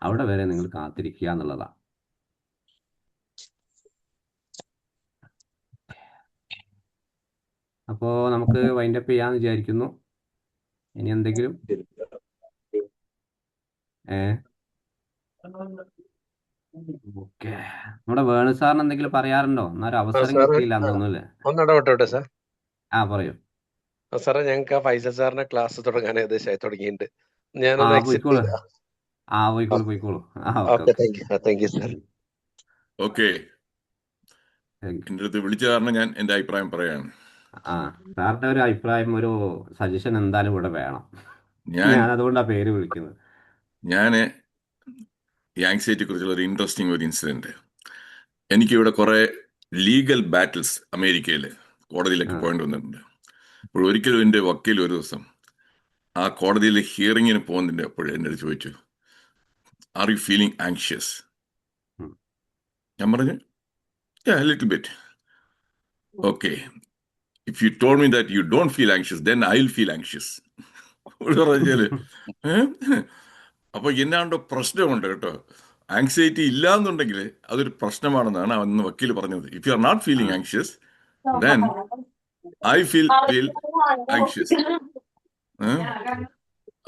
അവിടെ വരെ നിങ്ങൾ കാത്തിരിക്കുക എന്നുള്ളതാണ്. അപ്പോൾ നമുക്ക് വൈൻഡപ്പ് ചെയ്യാമെന്ന് വിചാരിക്കുന്നു. ഇനി എന്തെങ്കിലും ഓക്കെ. നമ്മുടെ വേണു സാറിന് എന്തെങ്കിലും പറയാറുണ്ടോ? എന്നൊരു അവസരം കിട്ടിയില്ല എന്ന് തോന്നുന്നല്ലേ? ഒന്നിടപെട്ടോട്ടെ സാർ. പറയൂ സാറേ. ഞങ്ങൾക്ക് ആ ഫൈസൽ സാറിന്റെ ക്ലാസ് തുടങ്ങാൻ ഏകദേശമായി തുടങ്ങിയിട്ടുണ്ട്. ഞാനൊന്ന് എക്സിറ്റ് ചെയ്താ. പോയിക്കോളൂ. Thank you sir. ഓക്കെ, എൻ്റെ അടുത്ത് വിളിച്ച കാരണം ഞാൻ എൻ്റെ അഭിപ്രായം പറയാണ്. സാറിന്റെ ഒരു അഭിപ്രായം, ഒരു സജഷൻ എന്തായാലും ഇവിടെ വേണം. ഞാൻ അതുകൊണ്ടാണ് പേര് വിളിക്കുന്നത്. ഞാൻ ഈ ആങ്സൈറ്റിയെ കുറിച്ചുള്ള ഒരു ഇൻട്രസ്റ്റിംഗ് ഒരു ഇൻസിഡന്റ്. എനിക്കിവിടെ കുറെ ലീഗൽ ബാറ്റിൽസ് അമേരിക്കയിൽ കോടതിയിലൊക്കെ പോയിന്റ് വന്നിട്ടുണ്ട്. അപ്പോൾ ഒരിക്കലും എൻ്റെ വക്കീൽ ഒരു ദിവസം ആ കോടതിയിലെ ഹിയറിങ്ങിന് പോകുന്നതിൻ്റെ അപ്പോഴും എൻ്റെ അടുത്ത് ചോദിച്ചു, ആർ യു ഫീലിംഗ് ആങ്ഷ്യസ്? ഉം. ഞാൻ പറഞ്ഞു little bit. Okay, if you told me that you don't feel anxious then I will feel anxious. പറഞ്ഞാല് അപ്പൊ എന്നാണ്ടോ പ്രശ്നമുണ്ട് കേട്ടോ. ആങ്സൈറ്റി ഇല്ല എന്നുണ്ടെങ്കിൽ അതൊരു പ്രശ്നമാണെന്നാണ് അന്ന് വക്കീൽ പറഞ്ഞത്. ഇഫ് യു ആർ നോട്ട് ആ feeling anxious then I feel anxious.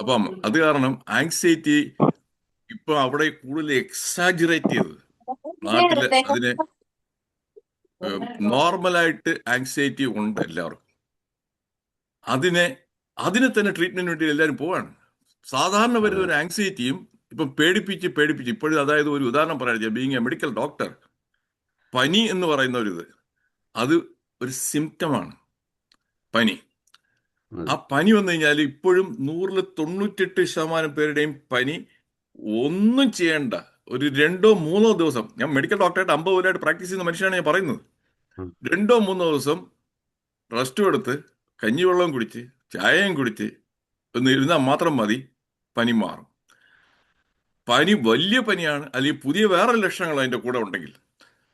അപ്പം അത് കാരണം ആങ്സൈറ്റി ഇപ്പൊ അവിടെ കൂടുതൽ എക്സാജറേറ്റ് ചെയ്തത്. നാട്ടില് അതിന് നോർമലായിട്ട് ആങ്സൈറ്റി ഉണ്ട് എല്ലാവർക്കും. അതിനെ തന്നെ ട്രീറ്റ്മെന്റ് വേണ്ടി എല്ലാവരും പോവാണ്. സാധാരണ അതെ വരുന്ന ഒരു ആങ്സൈറ്റിയും ഇപ്പം പേടിപ്പിച്ച് ഇപ്പോഴും, അതായത് ഒരു ഉദാഹരണം പറയാം, ബീങ് എ മെഡിക്കൽ ഡോക്ടർ, പനി എന്ന് പറയുന്ന അത് ഒരു സിംറ്റമാണ്. പനി, ആ അതെ പനി വന്നു കഴിഞ്ഞാൽ ഇപ്പോഴും 98% പേരുടെയും പനി ഒന്നും ചെയ്യേണ്ട ഒരു 2-3 ദിവസം, ഞാൻ മെഡിക്കൽ ഡോക്ടറായിട്ട് 50 കൊല്ലമായിട്ട് പ്രാക്ടീസ് ചെയ്യുന്ന മനുഷ്യനാണ് ഞാൻ പറയുന്നത്, ഉം. 2-3 ദിവസം റെസ്റ്റും എടുത്ത് കഞ്ഞിവെള്ളവും കുടിച്ച് ചായയും കുടിച്ച് ഒന്ന് ഇരുന്നാൽ മാത്രം മതി, പനി മാറും. പനി വലിയ പനിയാണ്, അല്ലെങ്കിൽ പുതിയ വേറെ ലക്ഷണങ്ങൾ അതിൻ്റെ കൂടെ ഉണ്ടെങ്കിൽ,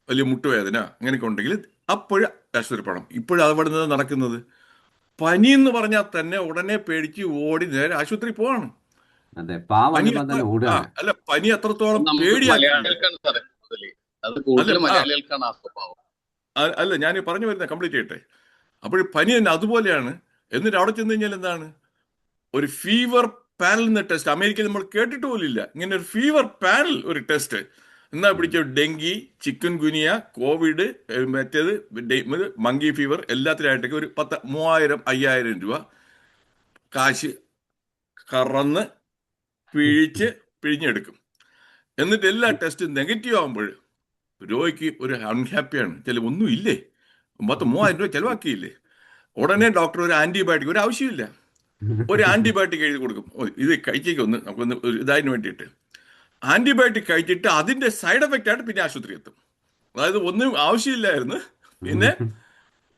വലിയ മുട്ടുവേദന അങ്ങനെയൊക്കെ ഉണ്ടെങ്കിൽ അപ്പോഴും ആശുപത്രി പോകണം. ഇപ്പോഴും അവിടെ നിന്ന് നടക്കുന്നത് പനി എന്ന് പറഞ്ഞാൽ തന്നെ ഉടനെ പേടിച്ച് ഓടി നേരെ ആശുപത്രി പോവാണ്. അതെ പാവം പനി വന്നപ്പോ തന്നെ ഓടുകയാണ്. അല്ല, പനി എത്രത്തോളം നമുക്ക് പേടിയാക്കിയിട്ടുണ്ട്. മലയാളികൾക്കാണ് സാറേ കൂടുതൽ, അത് അല്ല കൂടുതൽ മലയാളികൾക്കാണ് ആ സ്വഭാവം. അല്ല, ഞാൻ പറഞ്ഞു വരുന്ന കംപ്ലീറ്റ് ചെയ്യട്ടെ. അപ്പോൾ പനി തന്നെ അതുപോലെയാണ്. എന്നിട്ട് അവിടെ ചെന്ന് കഴിഞ്ഞാൽ എന്താണ്, ഒരു ഫീവർ പാനൽ എന്ന ടെസ്റ്റ് അമേരിക്കയിൽ നമ്മൾ കേട്ടിട്ട് പോലില്ല. ഇങ്ങനെ ഒരു ഫീവർ പാനൽ, ഒരു ടെസ്റ്റ് എന്നാ പിടിച്ച ഡെങ്കി, ചിക്കൻ ഗുനിയ, കോവിഡ്, മറ്റേത് മങ്കി ഫീവർ, എല്ലാത്തിനായിട്ടൊക്കെ ഒരു 3000-5000 രൂപ കാശ് കറന്ന് പിഴിഞ്ഞെടുക്കും. എന്നിട്ട് എല്ലാ ടെസ്റ്റും നെഗറ്റീവ് ആകുമ്പോൾ രോഗിക്ക് ഒരു അൺഹാപ്പിയാണ്. ഒന്നും ഇല്ലേ, 3000 രൂപ ചെലവാക്കിയില്ലേ. ഉടനെ ഡോക്ടർ ഒരു ആന്റിബയോട്ടിക്, ഒരു ആവശ്യമില്ല, ഒരു ആന്റിബയോട്ടിക് എഴുതി കൊടുക്കും. ഇത് കഴിച്ചേക്കൊന്ന് നമുക്കൊന്ന് ഒരു ഇതായതിനു വേണ്ടിയിട്ട് ആന്റിബയോട്ടിക് കഴിച്ചിട്ട് അതിന്റെ സൈഡ് എഫക്റ്റ് ആയിട്ട് പിന്നെ ആശുപത്രി എത്തും. അതായത് ഒന്നും ആവശ്യമില്ലായിരുന്നു, പിന്നെ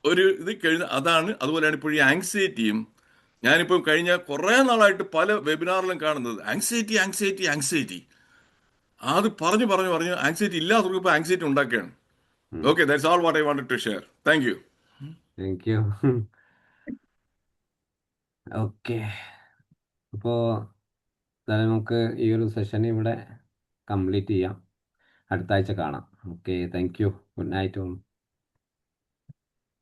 ഒരു ഇത് കഴിഞ്ഞ അതാണ്. അതുപോലെയാണ് ഇപ്പോൾ ഈ ആങ്സൈറ്റിയും. ഞാനിപ്പോൾ കഴിഞ്ഞ കുറേ നാളായിട്ട് പല വെബിനാറിലും കാണുന്നത് ആങ്സൈറ്റി. അത് പറഞ്ഞു ആങ്സൈറ്റി ഇല്ലാത്തവർക്ക് ഇപ്പോൾ ആങ്സൈറ്റി ഉണ്ടാക്കുകയാണ്. Okay, that's all what I wanted to share. Thank you. Thank you. Okay, അപ്പോൾ നമുക്ക് ഈ ഒരു സെഷൻ ഇവിടെ കംപ്ലീറ്റ് ചെയ്യാം. അടുത്ത ആഴ്ച കാണാം. Okay, thank you. Good night.